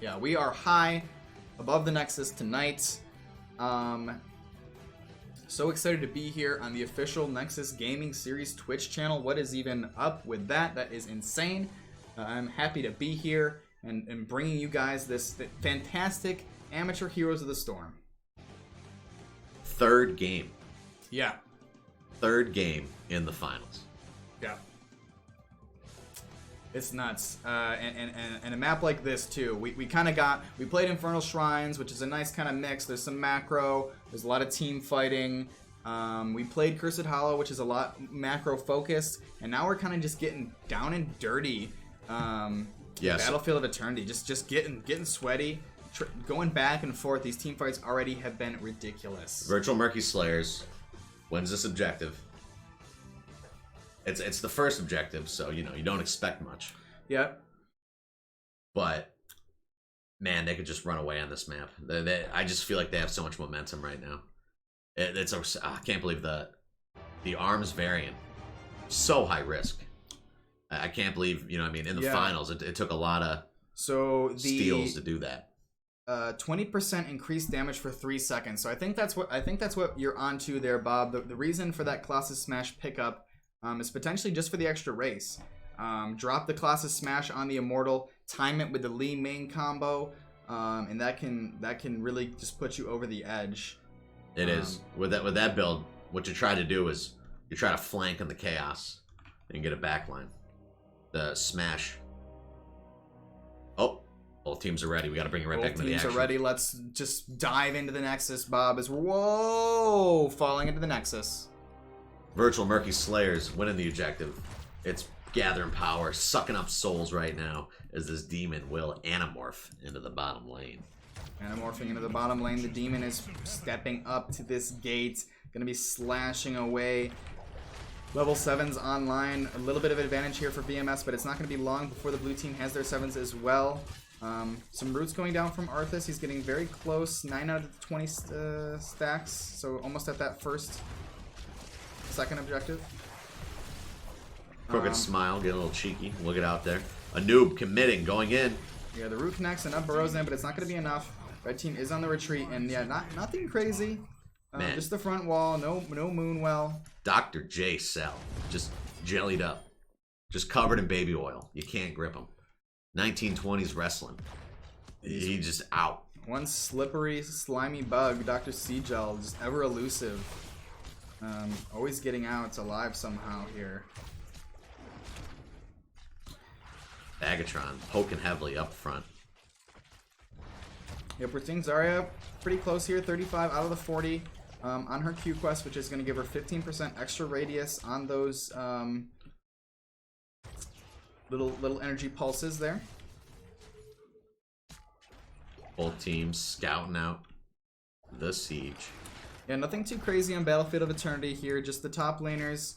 [SPEAKER 1] Yeah, we are high above the Nexus tonight. So excited to be here on the official Nexus Gaming Series Twitch channel. What is even up with that? That is insane. I'm happy to be here and bringing you guys this fantastic Amateur Heroes of the Storm.
[SPEAKER 2] Third game.
[SPEAKER 1] Yeah.
[SPEAKER 2] Third game in the finals.
[SPEAKER 1] Yeah. It's nuts. And a map like this, too. We played Infernal Shrines, which is a nice kind of mix. There's some macro. There's a lot of team fighting. We played Cursed Hollow, which is a lot macro focused. And now we're kind of just getting down and dirty.
[SPEAKER 2] Yes.
[SPEAKER 1] Battlefield of Eternity. Just getting sweaty. Going back and forth. These team fights already have been ridiculous.
[SPEAKER 2] Virtual Murky Slayers wins this objective. It's the first objective, so you don't expect much.
[SPEAKER 1] Yep.
[SPEAKER 2] But man, they could just run away on this map. I just feel like they have so much momentum right now. I can't believe the arms variant, so high risk. I can't believe in the finals it took a lot of steals to do that.
[SPEAKER 1] 20% increased damage for 3 seconds. So I think that's what you're onto there, Bob. The reason for that Colossus Smash pickup is potentially just for the extra race. Drop the Colossus Smash on the Immortal, time it with the Li Ming combo, and that can really just put you over the edge.
[SPEAKER 2] It is with that build. What you try to do is you try to flank on the Chaos and get a backline. The Smash. Oh, both teams are ready. We got to bring it right back into the action.
[SPEAKER 1] Both teams are ready. Let's just dive into the Nexus, Bob. Whoa, falling into the Nexus.
[SPEAKER 2] Virtual Murky Slayers winning the objective. It's gathering power, sucking up souls right now as this demon will anamorph into the bottom lane.
[SPEAKER 1] Anamorphing into the bottom lane. The demon is stepping up to this gate. Going to be slashing away. Level 7's online. A little bit of advantage here for BMS, but it's not going to be long before the blue team has their 7s as well. Some roots going down from Arthas. He's getting very close. 9 out of the 20 stacks. So almost at that second objective.
[SPEAKER 2] Crooked Smile, get a little cheeky. Look it out there. A noob committing, going in.
[SPEAKER 1] Yeah, the root connects and up burrows in, but it's not going to be enough. Red team is on the retreat, and yeah, nothing crazy. Just the front wall, no Moonwell.
[SPEAKER 2] Dr. J Cell, just jellied up, just covered in baby oil. You can't grip him. 1920s wrestling. He's just out.
[SPEAKER 1] One slippery, slimy bug, Dr. Seagel, just ever elusive. Always getting out alive somehow here.
[SPEAKER 2] Bagatron poking heavily up front.
[SPEAKER 1] Yep, we're seeing Zarya pretty close here, 35 out of the 40 on her Q quest, which is going to give her 15% extra radius on those little energy pulses there.
[SPEAKER 2] Both teams scouting out the siege.
[SPEAKER 1] Yeah, nothing too crazy on Battlefield of Eternity here. Just the top laners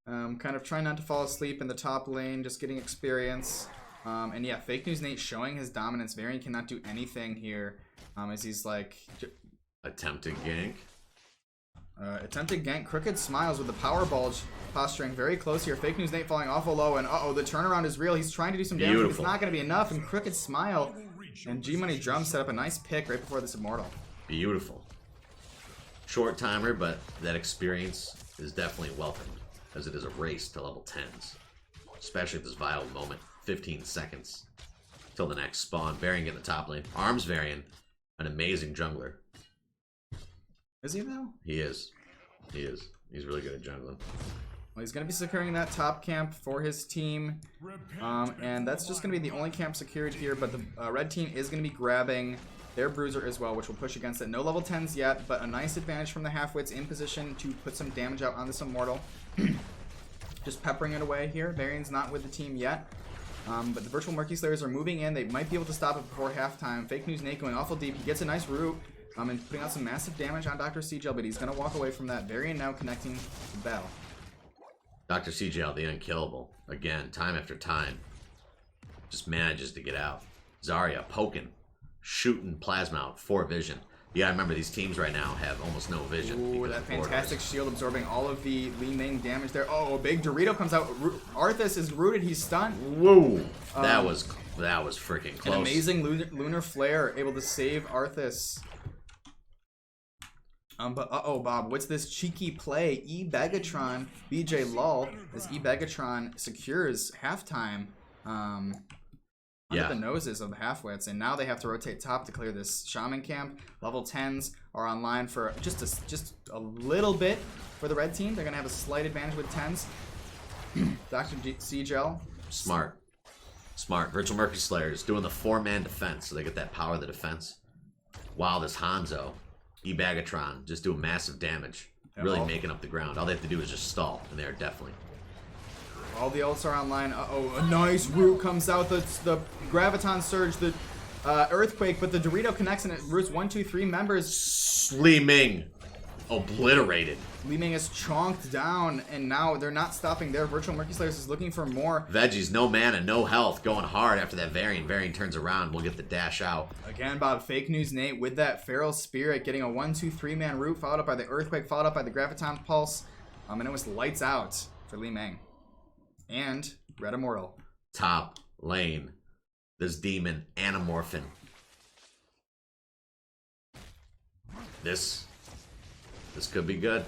[SPEAKER 1] kind of trying not to fall asleep in the top lane, just getting experience. And yeah, Fake News Nate showing his dominance. Varian cannot do anything here as he's like...
[SPEAKER 2] Attempted gank.
[SPEAKER 1] Attempted gank. Crooked Smiles with the power bulge posturing very close here. Fake News Nate falling awful low, and uh-oh, the turnaround is real. He's trying to do some damage, but it's not going to be enough. And Crooked Smile and G-Money Drum set up a nice pick right before this Immortal.
[SPEAKER 2] Beautiful. Short timer, but that experience is definitely welcomed, as it is a race to level 10s. Especially at this vital moment. 15 seconds till the next spawn. Varian in the top lane. Arms Varian, an amazing jungler.
[SPEAKER 1] Is he though?
[SPEAKER 2] He is. He is. He's really good at jungling.
[SPEAKER 1] Well, he's going to be securing that top camp for his team. And that's just going to be the only camp secured here. But the red team is going to be grabbing their Bruiser as well, which will push against it. No level 10s yet, but a nice advantage from the Halfwits in position to put some damage out on this Immortal. Just peppering it away here. Varian's not with the team yet. But the Virtual Murky Slayers are moving in. They might be able to stop it before halftime. Fake News Nate going awful deep. He gets a nice root and putting out some massive damage on Dr. CGL, but he's going to walk away from that. Varian now connecting the battle.
[SPEAKER 2] Dr. CGL, the unkillable. Again, time after time. Just manages to get out. Zarya poking, shooting plasma out for vision. You gotta remember, these teams right now have almost no vision.
[SPEAKER 1] Ooh, that fantastic shield absorbing all of the Li Ming damage there. Oh, a big Dorito comes out. Arthas is rooted. He's stunned.
[SPEAKER 2] Whoa! That was freaking close.
[SPEAKER 1] An amazing lunar flare able to save Arthas. But uh-oh, Bob, what's this cheeky play? E-Begatron, BJ Lull, as E-Begatron secures halftime. Under the noses of the Halfwits, and now they have to rotate top to clear this shaman camp. Level 10s are online for just a little bit for the red team. They're gonna have a slight advantage with 10s. Dr. C-Gel.
[SPEAKER 2] Smart. Virtual Murky Slayers doing the 4-man defense, so they get that power of the defense. While this Hanzo, E-Bagatron, just doing massive damage, really making up the ground. All they have to do is just stall, and they are definitely.
[SPEAKER 1] All the ults are online. Uh-oh, a nice root comes out. The Graviton Surge, the Earthquake, but the Dorito connects and it roots 1, 2, 3 members.
[SPEAKER 2] Li Ming obliterated.
[SPEAKER 1] Li Ming is chonked down, and now they're not stopping there. Virtual Murky Slayers is looking for more.
[SPEAKER 2] Veggies, no mana, no health, going hard after that Varian. Varian turns around, we'll get the dash out.
[SPEAKER 1] Again, Bob, Fake News Nate with that Feral Spirit, getting a 1, 2, 3-man root, followed up by the Earthquake, followed up by the Graviton Pulse. And it was lights out for Li Ming. And Red Immortal.
[SPEAKER 2] Top lane. This demon, Anamorphin. This could be good.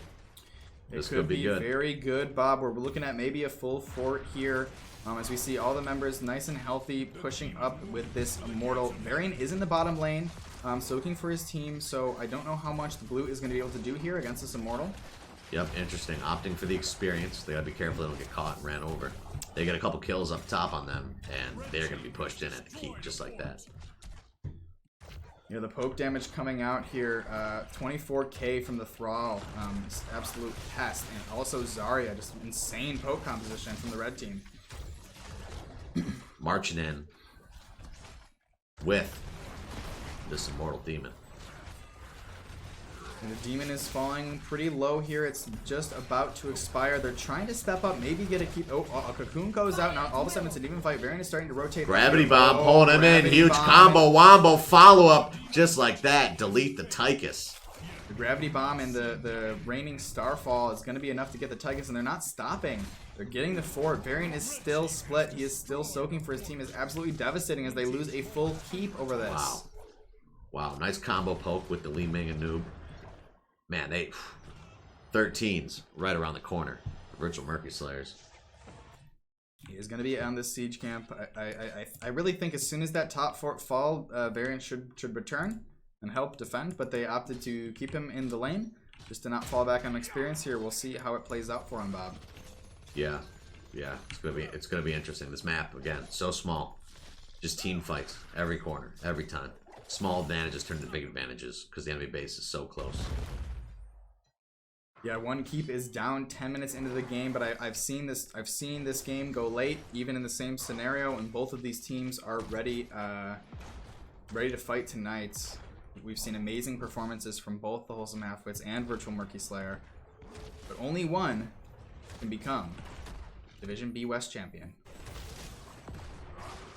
[SPEAKER 2] This could be good.
[SPEAKER 1] Very good, Bob. We're looking at maybe a full fort here. As we see all the members nice and healthy, pushing up with this Immortal. Varian is in the bottom lane, soaking for his team, so I don't know how much the blue is going to be able to do here against this Immortal.
[SPEAKER 2] Yep, interesting. Opting for the experience. They gotta be careful they don't get caught and ran over. They get a couple kills up top on them, and they're gonna be pushed in at the keep just like that.
[SPEAKER 1] You know, the poke damage coming out here, 24k from the Thrall, absolute pest, and also Zarya, just insane poke composition from the red team.
[SPEAKER 2] Marching in with this Immortal Demon.
[SPEAKER 1] And the demon is falling pretty low here. It's just about to expire. They're trying to step up, maybe get a keep. Oh, a cocoon goes out. Now all of a sudden it's an even fight. Varian is starting to rotate.
[SPEAKER 2] Gravity Bomb, pulling him in. Huge combo, wombo, follow up. Just like that. Delete the Tychus.
[SPEAKER 1] The Gravity Bomb and the Raining Starfall is going to be enough to get the Tychus, and they're not stopping. They're getting the fort. Varian is still split. He is still soaking for his team. It's absolutely devastating as they lose a full keep over this.
[SPEAKER 2] Wow. Wow, nice combo poke with the Li Ming and Noob. Man, 13s right around the corner. Virtual Murky Slayers.
[SPEAKER 1] He is going to be on this siege camp. I really think as soon as that top fort fall, Varian should return and help defend, but they opted to keep him in the lane just to not fall back on experience here. We'll see how it plays out for him, Bob.
[SPEAKER 2] Yeah, it's gonna be interesting. This map again, so small, just team fights every corner, every time. Small advantages turn into big advantages because the enemy base is so close.
[SPEAKER 1] Yeah, one keep is down 10 minutes into the game, but I've seen this game go late, even in the same scenario, and both of these teams are ready to fight tonight. We've seen amazing performances from both the Wholesome Halfwits and Virtual Murky Slayer, but only one can become Division B West champion.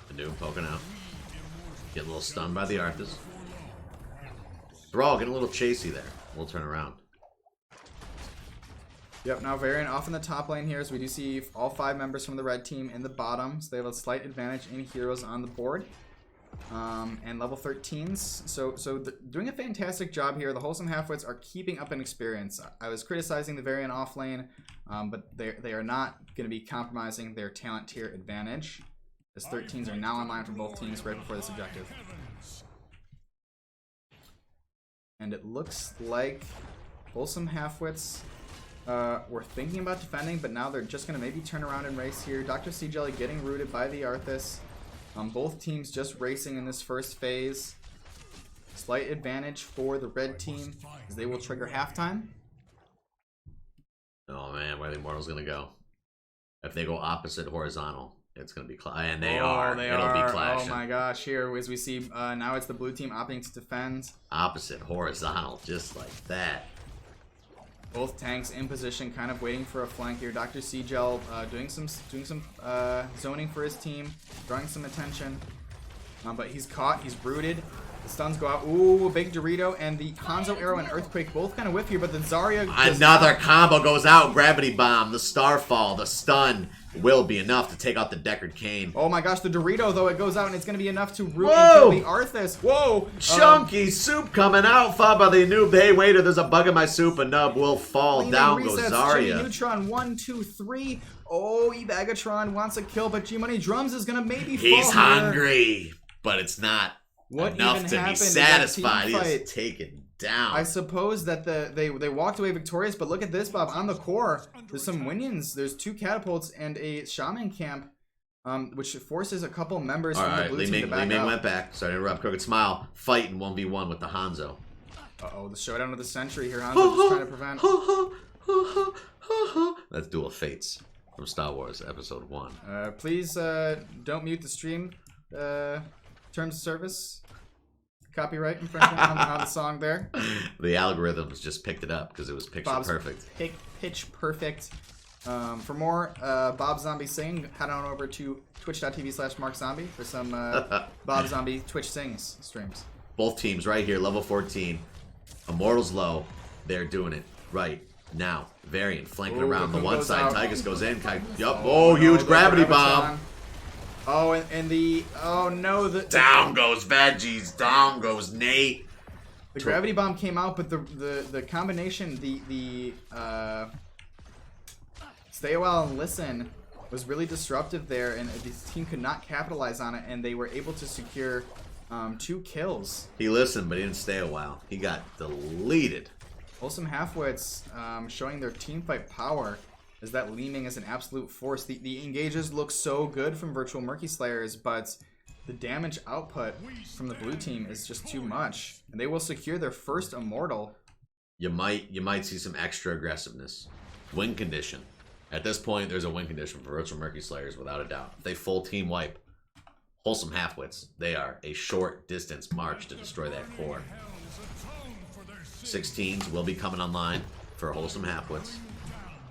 [SPEAKER 2] The Noob poking out. Get a little stunned by the Arthas. Thrall getting a little chasey there. We'll turn around.
[SPEAKER 1] Yep, now Varian off in the top lane here, so we do see all 5 members from the red team in the bottom, so they have a slight advantage in heroes on the board. And level 13s, so doing a fantastic job here. The Wholesome Halfwits are keeping up in experience. I was criticizing the Varian off lane, but they are not going to be compromising their talent tier advantage, as 13s are now online for both teams right before this objective. And it looks like Wholesome Halfwits were thinking about defending, but now they're just going to maybe turn around and race here. Dr. C-Jelly getting rooted by the Arthas. Both teams just racing in this first phase. Slight advantage for the red team as they will trigger halftime.
[SPEAKER 2] Oh man, where the Immortal's going to go? If they go opposite horizontal, it's going to be and it'll be clashing.
[SPEAKER 1] Oh my gosh, here as we see now it's the blue team opting to defend.
[SPEAKER 2] Opposite horizontal, just like that.
[SPEAKER 1] Both tanks in position, kind of waiting for a flank here. Dr. C-Gel doing some zoning for his team, drawing some attention. But he's caught, he's rooted. The stuns go out. Ooh, a big Dorito, and the Hanzo Arrow and Earthquake both kind of whiff here, but the Zarya...
[SPEAKER 2] Another combo goes out. Gravity Bomb, the Starfall, the stun will be enough to take out the Deckard Cain.
[SPEAKER 1] Oh my gosh, the Dorito, though, it goes out, and it's going to be enough to root and kill the Arthas. Whoa!
[SPEAKER 2] Chunky soup coming out, followed by the Noob. Hey, waiter, there's a bug in my soup. A nub will fall. Down goes Zarya.
[SPEAKER 1] Jimmy Neutron, 1, 2, 3. Oh, Evagatron wants a kill, but G-Money Drums is gonna maybe fall
[SPEAKER 2] He's
[SPEAKER 1] here.
[SPEAKER 2] hungry, but it's not
[SPEAKER 1] What
[SPEAKER 2] enough
[SPEAKER 1] even
[SPEAKER 2] to be
[SPEAKER 1] happened in that
[SPEAKER 2] satisfied.
[SPEAKER 1] team
[SPEAKER 2] He
[SPEAKER 1] fight?
[SPEAKER 2] is taken down.
[SPEAKER 1] I suppose that they walked away victorious, but look at this, Bob. On the core, there's some minions. There's 2 catapults and a shaman camp, which forces a couple members from the blue team to back
[SPEAKER 2] Li Ming
[SPEAKER 1] up.
[SPEAKER 2] went back. Sorry to interrupt. Crooked Smile fighting 1v1 with the Hanzo.
[SPEAKER 1] Uh-oh, the showdown of the century here. Hanzo just trying to prevent.
[SPEAKER 2] That's Duel of Fates from Star Wars Episode 1.
[SPEAKER 1] Please don't mute the stream. Terms of service. Copyright infringement on the song there.
[SPEAKER 2] The algorithms just picked it up because it was picture
[SPEAKER 1] Bob's
[SPEAKER 2] perfect.
[SPEAKER 1] Pitch perfect. For more Bob Zombie Sing, head on over to twitch.tv/MarkZombie for some Bob Zombie Twitch Sings streams.
[SPEAKER 2] Both teams right here, level 14. Immortals low. They're doing it right now. Variant flanking
[SPEAKER 1] Ooh,
[SPEAKER 2] around the
[SPEAKER 1] Cocoon
[SPEAKER 2] one
[SPEAKER 1] goes
[SPEAKER 2] side.
[SPEAKER 1] out.
[SPEAKER 2] Tygus goes in. Yup. Oh,
[SPEAKER 1] no,
[SPEAKER 2] huge
[SPEAKER 1] the
[SPEAKER 2] gravity
[SPEAKER 1] Gravitron.
[SPEAKER 2] bomb.
[SPEAKER 1] Oh, and the
[SPEAKER 2] Down goes Veggies. Down goes Nate.
[SPEAKER 1] the gravity bomb came out, but the combination, the stay a while and listen was really disruptive there, and the team could not capitalize on it, and they were able to secure 2 kills.
[SPEAKER 2] He listened, but he didn't stay a while. He got deleted.
[SPEAKER 1] Wholesome Halfwits showing their team fight power, as that Li Ming is an absolute force. The engages look so good from Virtual Murky Slayers, but the damage output from the blue team is just too much, and they will secure their first immortal.
[SPEAKER 2] You might see some extra aggressiveness. Win condition. At this point, there's a win condition for Virtual Murky Slayers without a doubt. If they full team wipe Wholesome Halfwits, they are a short distance march to destroy that core. 16s will be coming online for Wholesome Halfwits.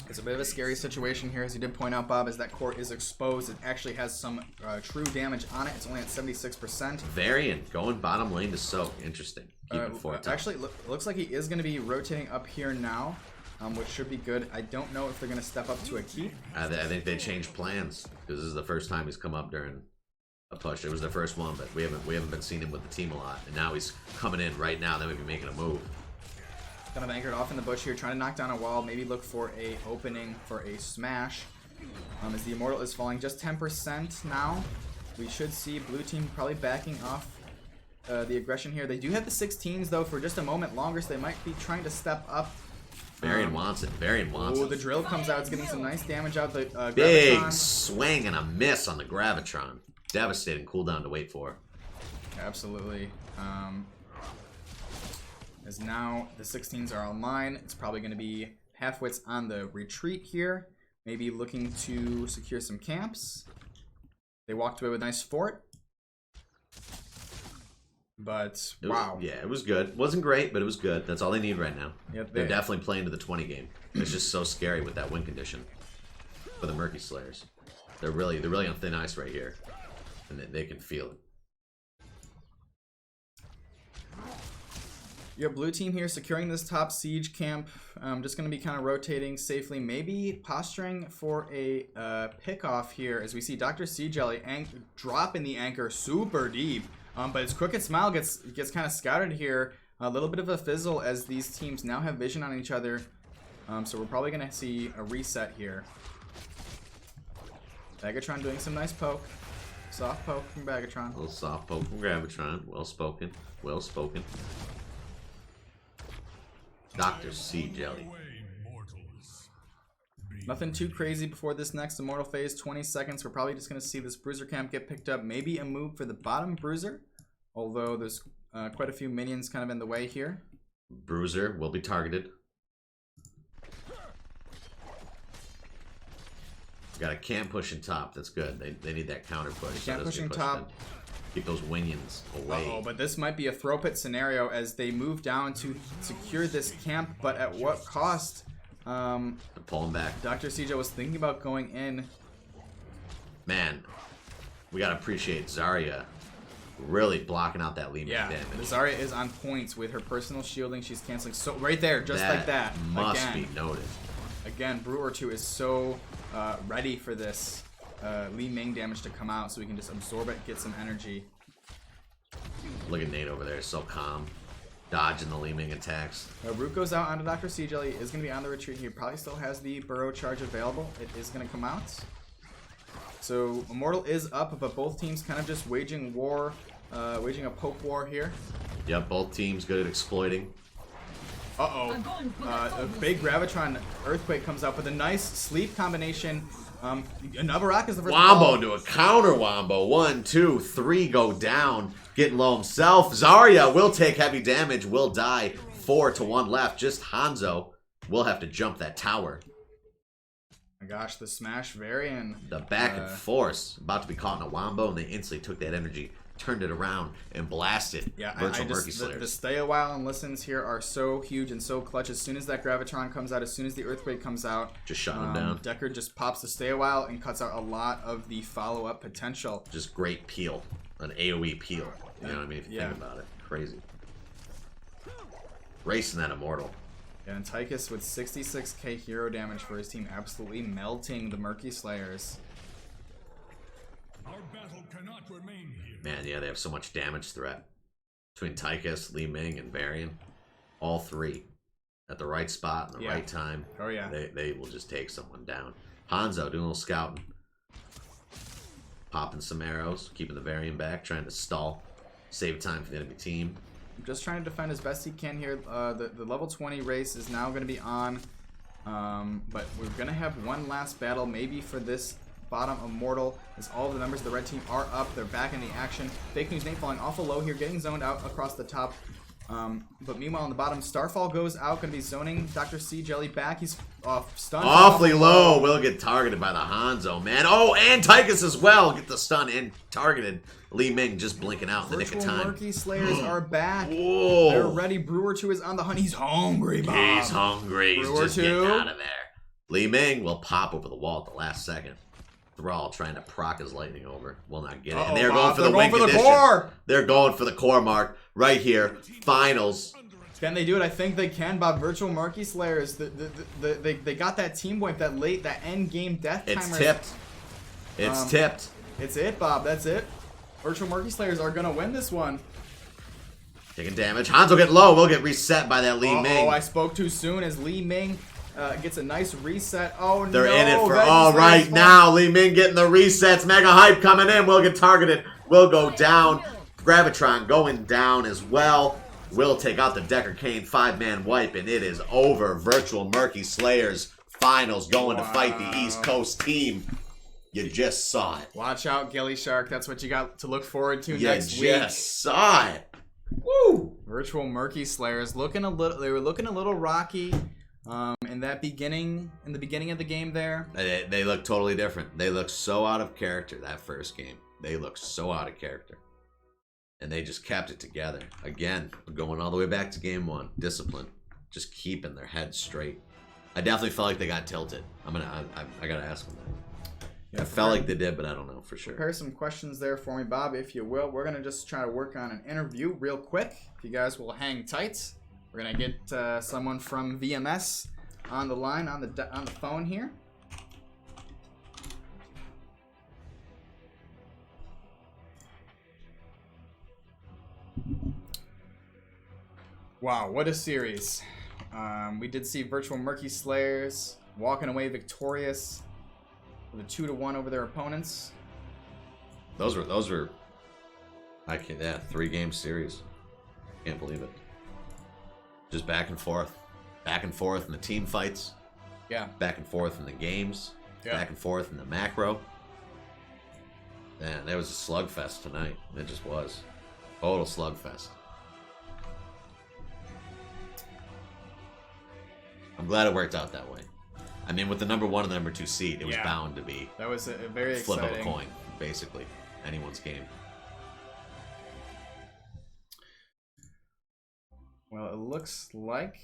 [SPEAKER 1] It's a bit of a scary situation here, as you did point out, Bob, as that core is exposed. It actually has some true damage on it. It's only at 76%.
[SPEAKER 2] Variant going bottom lane to soak. Interesting. Keeping 4 top.
[SPEAKER 1] Actually, looks like he is going to be rotating up here now, which should be good. I don't know if they're going to step up to a keep.
[SPEAKER 2] I think they changed plans because this is the first time he's come up during a push. It was the first one, but we haven't been seeing him with the team a lot, and now he's coming in right now. They may be making a move.
[SPEAKER 1] Kind of anchored off in the bush here, trying to knock down a wall, maybe look for a opening for a smash. As the Immortal is falling just 10% now, we should see blue team probably backing off the aggression here. They do have the 16s though for just a moment longer, so they might be trying to step up.
[SPEAKER 2] Varian wants it. Varian wants
[SPEAKER 1] Oh,
[SPEAKER 2] it.
[SPEAKER 1] the drill comes out. It's getting some nice damage out. The
[SPEAKER 2] Big
[SPEAKER 1] Gravitron.
[SPEAKER 2] swing and a miss on the Gravitron. Devastating cooldown to wait for.
[SPEAKER 1] Absolutely. As now the 16s are online, it's probably going to be Halfwits on the retreat here. Maybe looking to secure some camps. They walked away with a nice fort. But, wow.
[SPEAKER 2] Yeah, it was good. Wasn't great, but it was good. That's all they need right now.
[SPEAKER 1] Yep,
[SPEAKER 2] They're definitely playing to the 20 game. It's just so scary with that win condition for the Murky Slayers. They're really on thin ice right here, and they can feel it.
[SPEAKER 1] You have blue team here securing this top siege camp. Just going to be kind of rotating safely. Maybe posturing for a pick-off here as we see Dr. Sea Jelly drop in the anchor super deep. But his Crooked Smile gets kind of scouted here. A little bit of a fizzle as these teams now have vision on each other. So we're probably going to see a reset here. Bagatron doing some nice poke. Soft poke from Bagatron.
[SPEAKER 2] A little soft poke from Gravitron. Well spoken. Well spoken. Dr. Sea Jelly.
[SPEAKER 1] Nothing too crazy before this next Immortal phase. 20 seconds. We're probably just going to see this Bruiser camp get picked up. Maybe a move for the bottom Bruiser. Although there's quite a few minions kind of in the way here.
[SPEAKER 2] Bruiser will be targeted. Got a camp pushing top. That's good. They need that counter push.
[SPEAKER 1] Camp pushing top.
[SPEAKER 2] Keep those winions away.
[SPEAKER 1] Uh-oh, but this might be a throw pit scenario as they move down to secure this camp, but at what cost?
[SPEAKER 2] They're pulling back.
[SPEAKER 1] Dr. CJ was thinking about going in.
[SPEAKER 2] Man, we gotta appreciate Zarya really blocking out that Li Ming damage.
[SPEAKER 1] Zarya is on points with her personal shielding. She's canceling so right there, just like that.
[SPEAKER 2] Must be noted.
[SPEAKER 1] Again, Brewer 2 is so ready for this Li Ming damage to come out so we can just absorb it, get some energy.
[SPEAKER 2] Look at Nate over there, so calm. Dodging the Li Ming attacks.
[SPEAKER 1] Root goes out onto Dr. C Jelly. Is going to be on the retreat. He probably still has the burrow charge available. It is going to come out. So Immortal is up, but both teams kind of just waging war, waging a poke war here.
[SPEAKER 2] Yep, both teams good at exploiting.
[SPEAKER 1] Uh-oh. A big Gravitron Earthquake comes out with a nice sleep combination. Another rock is the first
[SPEAKER 2] Wombo to a counter wombo. 1, 2, 3 go down. Getting low himself. Zarya will take heavy damage, will die. 4 to 1 left. Just Hanzo will have to jump that tower.
[SPEAKER 1] My gosh, the Smash variant.
[SPEAKER 2] The back and forth. About to be caught in a wombo, and they instantly took that energy, turned it around, and blasted Virtual Murky Slayers.
[SPEAKER 1] The stay a while and listens here are so huge and so clutch. As soon as that Gravitron comes out, as soon as the Earthquake comes out,
[SPEAKER 2] just shutting them down.
[SPEAKER 1] Decker just pops the stay a while and cuts out a lot of the follow-up potential.
[SPEAKER 2] Just great peel. An AoE peel. You know what I mean? If you think about it. Crazy. Racing that Immortal.
[SPEAKER 1] Yeah, and Tychus with 66k hero damage for his team, absolutely melting the Murky Slayers.
[SPEAKER 4] Our battle cannot remain here.
[SPEAKER 2] Man, yeah, they have so much damage threat. Between Tychus, Li Ming, and Varian. All three. At the right spot, in the right time.
[SPEAKER 1] Oh, yeah.
[SPEAKER 2] They will just take someone down. Hanzo doing a little scouting. Popping some arrows, keeping the Varian back, trying to stall. Save time for the enemy team.
[SPEAKER 1] Just trying to defend as best he can here. The level 20 race is now going to be on. But we're going to have one last battle, maybe for this bottom Immortal, as all of the members of the red team are up. They're back in the action. Fake News Nate falling awful low here, getting zoned out across the top. But meanwhile, on the bottom, Starfall goes out, going to be zoning Dr. C Jelly back. He's stunned.
[SPEAKER 2] Awfully low. Will get targeted by the Hanzo, man. Oh, and Tychus as well. Get the stun and targeted. Li Ming just blinking out in the nick of time.
[SPEAKER 1] Murky Slayers are back.
[SPEAKER 2] Whoa.
[SPEAKER 1] They're ready. Brewer 2 is on the hunt. He's hungry, Bob.
[SPEAKER 2] He's hungry. He's
[SPEAKER 1] Brewer
[SPEAKER 2] just
[SPEAKER 1] 2.
[SPEAKER 2] getting out of there. Li Ming will pop over the wall at the last second. Thrall trying to proc his lightning over. Will not get it. And they're going for the win condition.
[SPEAKER 1] Core.
[SPEAKER 2] They're going for the core mark right here. Finals.
[SPEAKER 1] Can they do it? I think they can, Bob. Virtual Murky Slayers. They got that team wipe, that end game death timer.
[SPEAKER 2] It's tipped. It's tipped.
[SPEAKER 1] It's it, Bob. That's it. Virtual Murky Slayers are gonna win this one.
[SPEAKER 2] Taking damage. Hanzo get low. Will get reset by that Li Ming.
[SPEAKER 1] Oh, I spoke too soon as Li Ming gets a nice reset. Oh,
[SPEAKER 2] They're
[SPEAKER 1] no.
[SPEAKER 2] in it for all right now. Li Ming getting the resets. Mega hype coming in. Will get targeted. Will go down. Gravitron going down as well. Will take out the Decker Kane 5-man wipe, and it is over. Virtual Murky Slayers finals going to fight the East Coast team. You just saw it.
[SPEAKER 1] Watch out, Gilly Shark. That's what you got to look forward to
[SPEAKER 2] You
[SPEAKER 1] next week.
[SPEAKER 2] just saw it. Woo!
[SPEAKER 1] Virtual Murky Slayers looking a little. They were looking a little rocky in the beginning of the game there.
[SPEAKER 2] They look totally different. They look so out of character that first game. They look so out of character. And they just kept it together. Again, going all the way back to game 1. Discipline. Just keeping their heads straight. I definitely felt like they got tilted. I gotta ask them that.
[SPEAKER 1] Yeah,
[SPEAKER 2] I felt like they did, but I don't know for sure.
[SPEAKER 1] Prepare some questions there for me, Bob, if you will. We're going to just try to work on an interview real quick. If you guys will hang tight. We're going to get someone from VMS on the line, on the phone here. Wow, what a series. We did see Virtual Murky Slayers walking away victorious with a 2-1 over their opponents.
[SPEAKER 2] Those were 3-game series. Can't believe it. Just back and forth in the team fights.
[SPEAKER 1] Yeah.
[SPEAKER 2] Back and forth in the games.
[SPEAKER 1] Yeah.
[SPEAKER 2] Back and forth in the macro. Man, there was a slugfest tonight. It just was. Total slugfest. I'm glad it worked out that way. I mean, with the number 1 and the number 2 seed, it was bound to be.
[SPEAKER 1] That was a very
[SPEAKER 2] flip
[SPEAKER 1] exciting.
[SPEAKER 2] of a coin, basically. Anyone's game.
[SPEAKER 1] Well, it looks like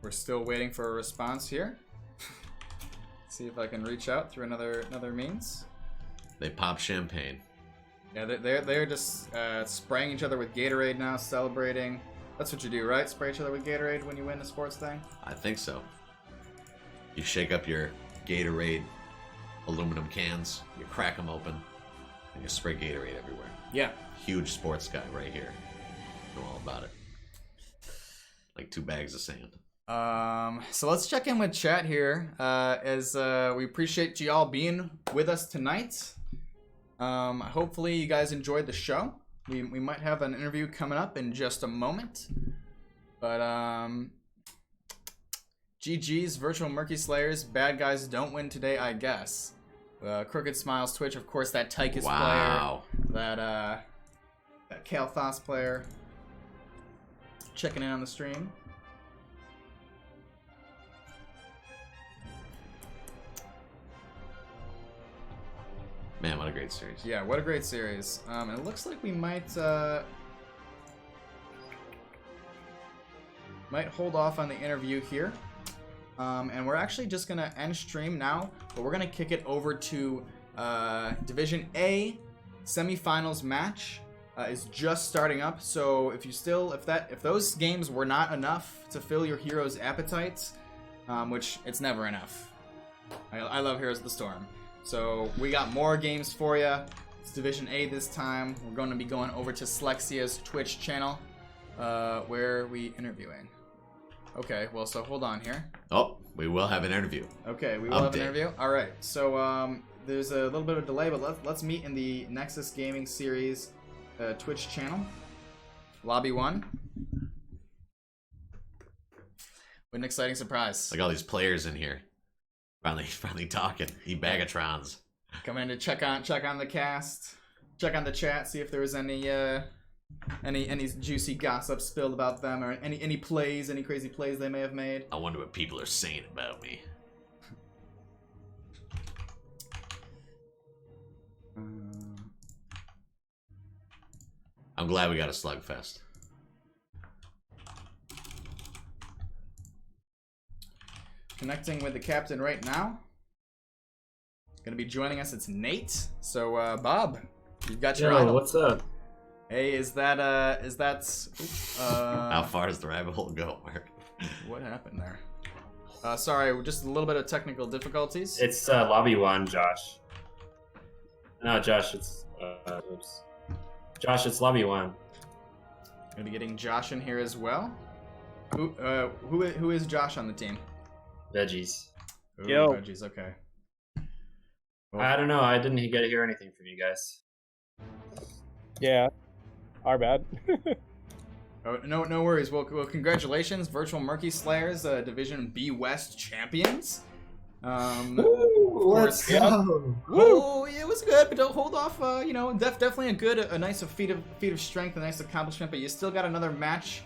[SPEAKER 1] we're still waiting for a response here. See if I can reach out through another means.
[SPEAKER 2] They pop champagne.
[SPEAKER 1] Yeah, they're just spraying each other with Gatorade now, celebrating. That's what you do, right? Spray each other with Gatorade when you win a sports thing?
[SPEAKER 2] I think so. You shake up your Gatorade aluminum cans, you crack them open, and you spray Gatorade everywhere.
[SPEAKER 1] Yeah.
[SPEAKER 2] Huge sports guy right here. Know all about it. Like 2 bags of sand.
[SPEAKER 1] So let's check in with chat here, as we appreciate y'all being with us tonight. Hopefully you guys enjoyed the show. We might have an interview coming up in just a moment. But GG's Virtual Murky Slayers. Bad guys don't win today, I guess. Crooked Smiles Twitch, of course, that Tychus player. That Kalthos player. Checking in on the stream.
[SPEAKER 2] Man, what a great series.
[SPEAKER 1] Yeah, what a great series. And it looks like we might hold off on the interview here. And we're actually just going to end stream now, but we're going to kick it over to Division A semifinals match. Is just starting up, so if those games were not enough to fill your hero's appetites, which it's never enough. I love Heroes of the Storm. So we got more games for you. It's Division A this time. We're going to be going over to Slexia's Twitch channel, where we interviewing. Okay, well, so hold on here.
[SPEAKER 2] Oh, we will have an interview.
[SPEAKER 1] Okay, we will have an interview. All right, so there's a little bit of a delay, but let's meet in the Nexus Gaming Series Twitch channel. Lobby 1. What an exciting surprise.
[SPEAKER 2] Like all these players in here. Finally talking. Bagatrons.
[SPEAKER 1] Coming in to check on the cast. Check on the chat, see if there was any juicy gossip spilled about them, or any plays, any crazy plays they may have made.
[SPEAKER 2] I wonder what people are saying about me. I'm glad we got a slugfest.
[SPEAKER 1] Connecting with the captain right now. Gonna be joining us. It's Nate. So Bob, you've got your idol.
[SPEAKER 6] What's up?
[SPEAKER 1] Hey, is that
[SPEAKER 2] how far does the rabbit hole go, Mark?
[SPEAKER 1] What happened there? Sorry, just a little bit of technical difficulties.
[SPEAKER 6] It's lobby 1, Josh. No, Josh, it's oops. Josh, it's lobby 1.
[SPEAKER 1] Gonna be getting Josh in here as well. Who is Josh on the team?
[SPEAKER 6] Veggies.
[SPEAKER 1] Ooh,
[SPEAKER 7] Yo.
[SPEAKER 1] Veggies, okay. Well,
[SPEAKER 6] I don't know. I didn't get to hear anything from you guys.
[SPEAKER 7] Yeah, our bad.
[SPEAKER 1] oh, no worries. Well, congratulations, Virtual Murky Slayers, Division B West champions.
[SPEAKER 6] Let's go.
[SPEAKER 1] Woo! It was good, but don't hold off. Definitely a nice feat of strength, a nice accomplishment. But you still got another match,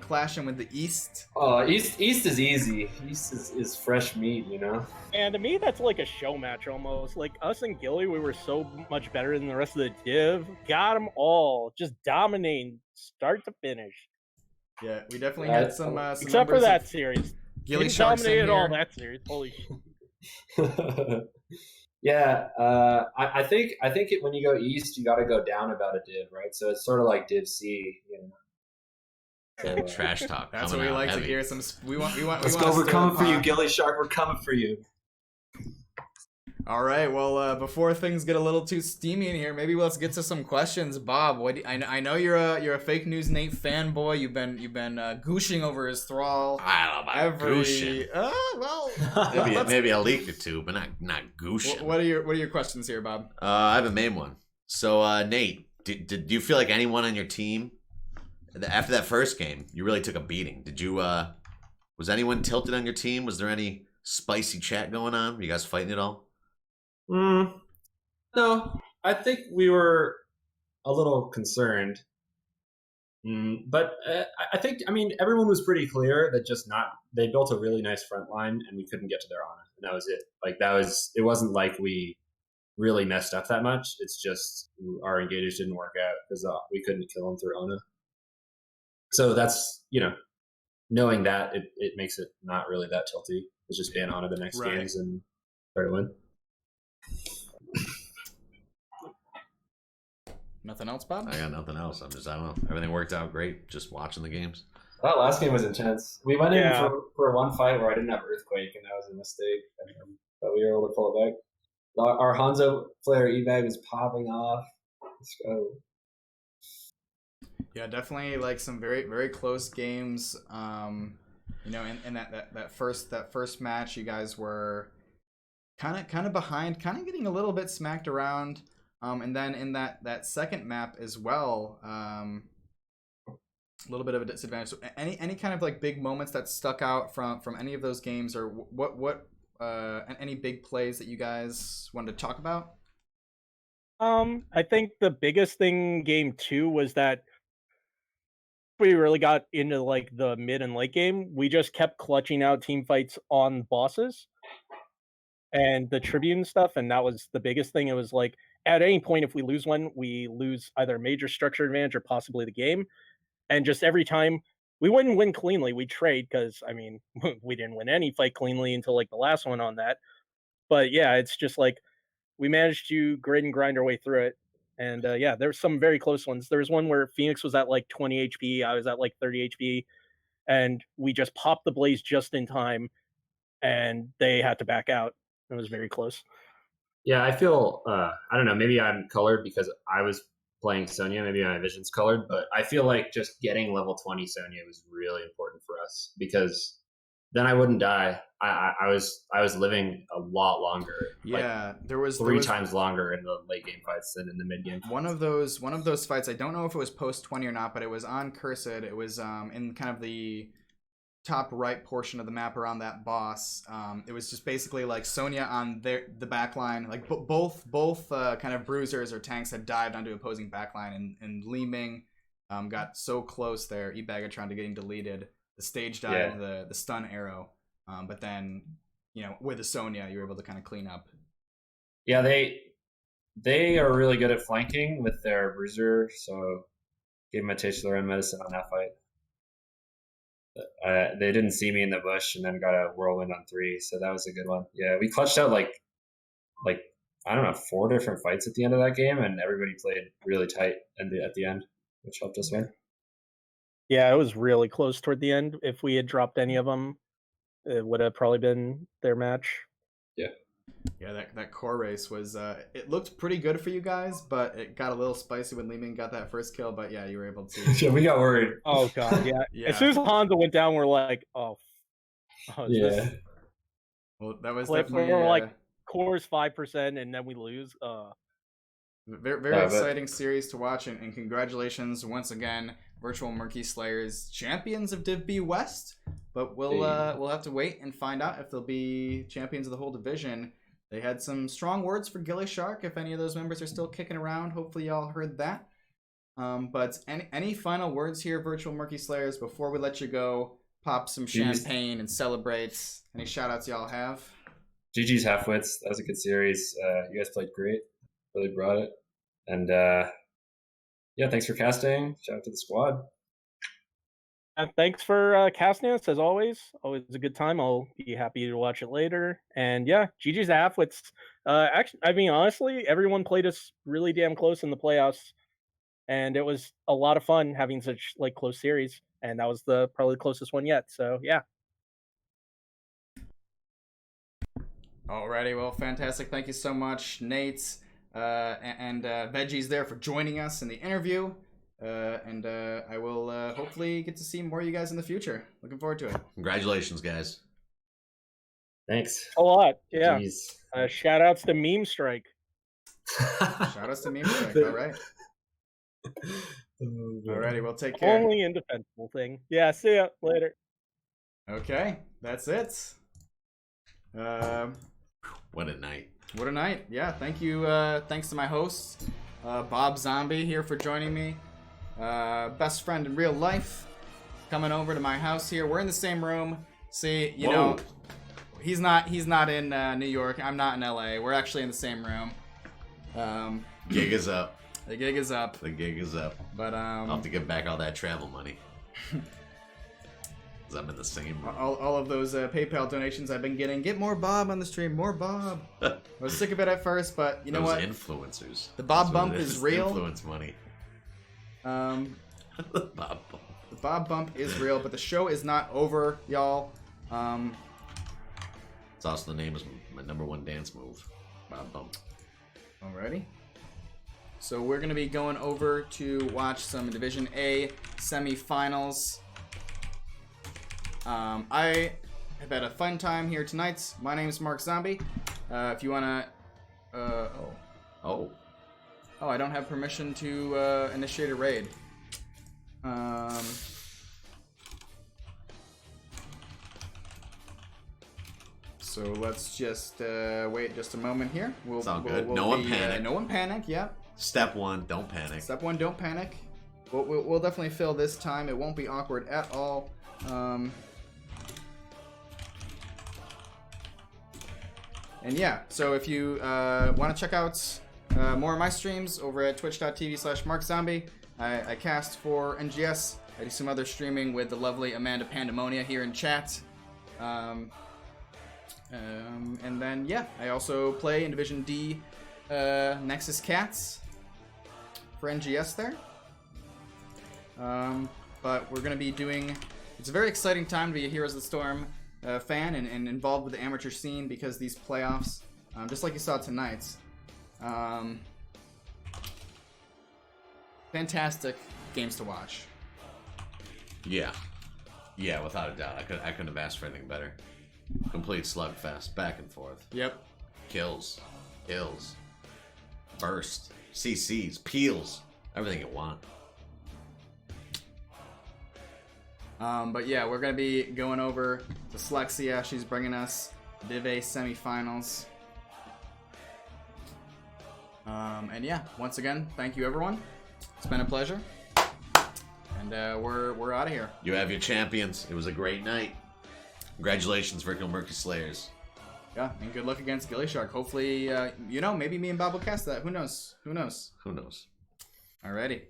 [SPEAKER 1] clashing with the East.
[SPEAKER 6] Oh, East is easy. East is fresh meat, you know.
[SPEAKER 7] And to me, that's like a show match almost. Like us and Gilly, we were so much better than the rest of the div. Got them all, just dominating start to finish.
[SPEAKER 1] Yeah, we definitely had some
[SPEAKER 7] except for that series.
[SPEAKER 1] Gilly
[SPEAKER 7] Didn't
[SPEAKER 1] Sharks
[SPEAKER 7] dominated all that series. Holy shit.
[SPEAKER 6] Yeah, I think when you go East, you got to go down about a div, right? So it's sort of like Div C, you know. So,
[SPEAKER 2] Trash talk.
[SPEAKER 1] That's what we like to hear. We want.
[SPEAKER 6] Let's go. We're coming for you, Gilly Shark. We're coming for you.
[SPEAKER 1] All right. Well, before things get a little too steamy in here, maybe let's get to some questions. Bob, I know you're a fake news Nate fanboy. You've been gooshing over his thrall.
[SPEAKER 2] I don't know about gooshing.
[SPEAKER 1] Well,
[SPEAKER 2] maybe a leak or two, but not gooshing.
[SPEAKER 1] What are your questions here, Bob?
[SPEAKER 2] I have a main one. So, Nate, did you feel like anyone on your team after that first game, you really took a beating? Did you? Was anyone tilted on your team? Was there any spicy chat going on? Were you guys fighting at all?
[SPEAKER 6] No, I think we were a little concerned. But I think, everyone was pretty clear that they built a really nice front line and we couldn't get to their Ana. And that was it. It wasn't like we really messed up that much. It's just our engagers didn't work out because we couldn't kill them through Ana. So that's, knowing that, it makes it not really that tilty. It's just ban Ana the next games and try to win.
[SPEAKER 1] Nothing else, Bob?
[SPEAKER 2] I got nothing else. I don't know. Everything worked out great. Just watching the games.
[SPEAKER 6] That last game was intense. We went in for one fight where I didn't have Earthquake, and that was a mistake. But we were able to pull it back. Our Hanzo player E-Bag was popping off. Let's go.
[SPEAKER 1] Yeah, definitely like some very very close games. You know, in that first match, you guys were kind of behind, kind of getting a little bit smacked around. And then in that second map as well, a little bit of a disadvantage. So any kind of like big moments that stuck out from any of those games, or what any big plays that you guys wanted to talk about?
[SPEAKER 7] I think the biggest thing game 2 was that we really got into like the mid and late game. We just kept clutching out team fights on bosses and the tribune stuff, and that was the biggest thing. It was like at any point if we lose one, we lose either a major structure advantage or possibly the game. And just every time we wouldn't win cleanly, we trade because I mean we didn't win any fight cleanly until like the last one on that. But yeah, it's just like we managed to grit and grind our way through it. And yeah, there's some very close ones. There was one where Phoenix was at like 20 HP, I was at like 30 HP, and we just popped the blaze just in time, and they had to back out. It was very close.
[SPEAKER 6] Yeah, I feel I don't know. Maybe I'm colored because I was playing Sonya. Maybe my vision's colored, but I feel like just getting level 20 Sonya was really important for us because then I wouldn't die. I was living a lot longer.
[SPEAKER 1] Yeah,
[SPEAKER 6] like
[SPEAKER 1] there was
[SPEAKER 6] three times longer in the late game fights than in the mid game.
[SPEAKER 1] One of those fights. I don't know if it was post 20 or not, but it was on Cursed. It was in kind of the top right portion of the map around that boss. It was just basically like Sonya on the back line. Like both kind of bruisers or tanks had dived onto opposing backline, and Li Ming got so close there. E-Bagatron to getting deleted. The stage dive, the stun arrow, but then with the Sonya, you were able to kind of clean up.
[SPEAKER 6] Yeah, they are really good at flanking with their bruiser, so gave them a taste of their own medicine on that fight. They didn't see me in the bush and then got a whirlwind on 3, so that was a good one. Yeah, we clutched out like I don't know 4 different fights at the end of that game, and everybody played really tight at the end, which helped us win.
[SPEAKER 7] Yeah, it was really close toward the end. If we had dropped any of them, it would have probably been their match.
[SPEAKER 1] Yeah, that core race was it looked pretty good for you guys, but it got a little spicy when Li Ming got that first kill. But yeah, you were able to.
[SPEAKER 6] Yeah, we got worried.
[SPEAKER 7] Oh god, yeah.
[SPEAKER 1] Yeah.
[SPEAKER 7] As soon as Hanzo went down, we're like, oh
[SPEAKER 6] Yeah.
[SPEAKER 1] Well, that was
[SPEAKER 7] like
[SPEAKER 1] definitely
[SPEAKER 7] we're like core's 5%, and then we lose.
[SPEAKER 1] Very very exciting series to watch, and congratulations once again, Virtual Murky Slayers, champions of Div B West. But we'll have to wait and find out if they'll be champions of the whole division. They had some strong words for Gilly Shark. If any of those members are still kicking around, hopefully y'all heard that. But any final words here, Virtual Murky Slayers, before we let you go? Pop some champagne and celebrate. Any shout outs y'all have?
[SPEAKER 6] GG's Halfwits. That was a good series. You guys played great. Really brought it. And yeah, thanks for casting. Shout out to the squad.
[SPEAKER 7] Thanks for casting us, as always. Always a good time. I'll be happy to watch it later. And yeah, GG's Halfwits. Actually, I mean, honestly, everyone played us really damn close in the playoffs. And it was a lot of fun having such like close series. And that was probably the closest one yet. So yeah.
[SPEAKER 1] Alrighty, well, fantastic. Thank you so much, Nate and Veggies there for joining us in the interview. And I will hopefully get to see more of you guys in the future. Looking forward to it.
[SPEAKER 2] Congratulations, guys.
[SPEAKER 6] Thanks.
[SPEAKER 7] A lot. Yeah.
[SPEAKER 6] Jeez.
[SPEAKER 7] Shout outs to Meme Strike.
[SPEAKER 1] Shout outs to Meme Strike. All right. Alrighty, well, take care.
[SPEAKER 7] Only indefensible thing. Yeah, see ya later.
[SPEAKER 1] Okay, that's it.
[SPEAKER 2] What a night.
[SPEAKER 1] What a night. Yeah, thank you. Thanks to my hosts, Bob Zombie here for joining me. Best friend in real life, coming over to my house here. We're in the same room. See, you know, he's not in New York. I'm not in LA. We're actually in the same room.
[SPEAKER 2] Gig is up.
[SPEAKER 1] The gig is up.
[SPEAKER 2] The gig is up.
[SPEAKER 1] But
[SPEAKER 2] I'll have to get back all that travel money. Because I'm in the same room.
[SPEAKER 1] All of those PayPal donations I've been getting. Get more Bob on the stream. More Bob. I was sick of it at first, but you know what?
[SPEAKER 2] Influencers.
[SPEAKER 1] The Bob bump is real.
[SPEAKER 2] Influence money.
[SPEAKER 1] The
[SPEAKER 2] Bob bump.
[SPEAKER 1] The Bob bump is real, but the show is not over, y'all.
[SPEAKER 2] It's also the name of my #1 dance move. Bob bump.
[SPEAKER 1] Alrighty. So we're going to be going over to watch some Division A semifinals. I have had a fun time here tonight. My name is Mark Zombie. If you want to... Oh, I don't have permission to initiate a raid. So let's just wait just a moment here.
[SPEAKER 2] It's all good. No one panic.
[SPEAKER 1] No one panic, yeah.
[SPEAKER 2] Step 1, don't panic.
[SPEAKER 1] Step 1, don't panic. We'll definitely fill this time. It won't be awkward at all. And yeah, so if you want to check out more of my streams over at twitch.tv/MarkZombie, I cast for NGS. I do some other streaming with the lovely Amanda Pandemonia here in chat. And then, yeah, I also play in Division D Nexus Cats for NGS there. But we're going to be doing... It's a very exciting time to be a Heroes of the Storm fan and involved with the amateur scene because these playoffs, just like you saw tonight, fantastic games to watch.
[SPEAKER 2] Yeah, without a doubt. I couldn't have asked for anything better. Complete slugfest, back and forth.
[SPEAKER 1] Yep.
[SPEAKER 2] Kills, burst, CCs, peels, everything you want.
[SPEAKER 1] But yeah, we're going to be going over to Slexia. She's bringing us Div A semifinals. And yeah, once again, thank you everyone. It's been a pleasure. And we're out of here.
[SPEAKER 2] You have your champions. It was a great night. Congratulations, Virtual Murky Slayers.
[SPEAKER 1] Yeah, and good luck against Gilly Shark. Hopefully, maybe me and Bob will cast that. Who knows?
[SPEAKER 2] Who knows?
[SPEAKER 1] Alrighty.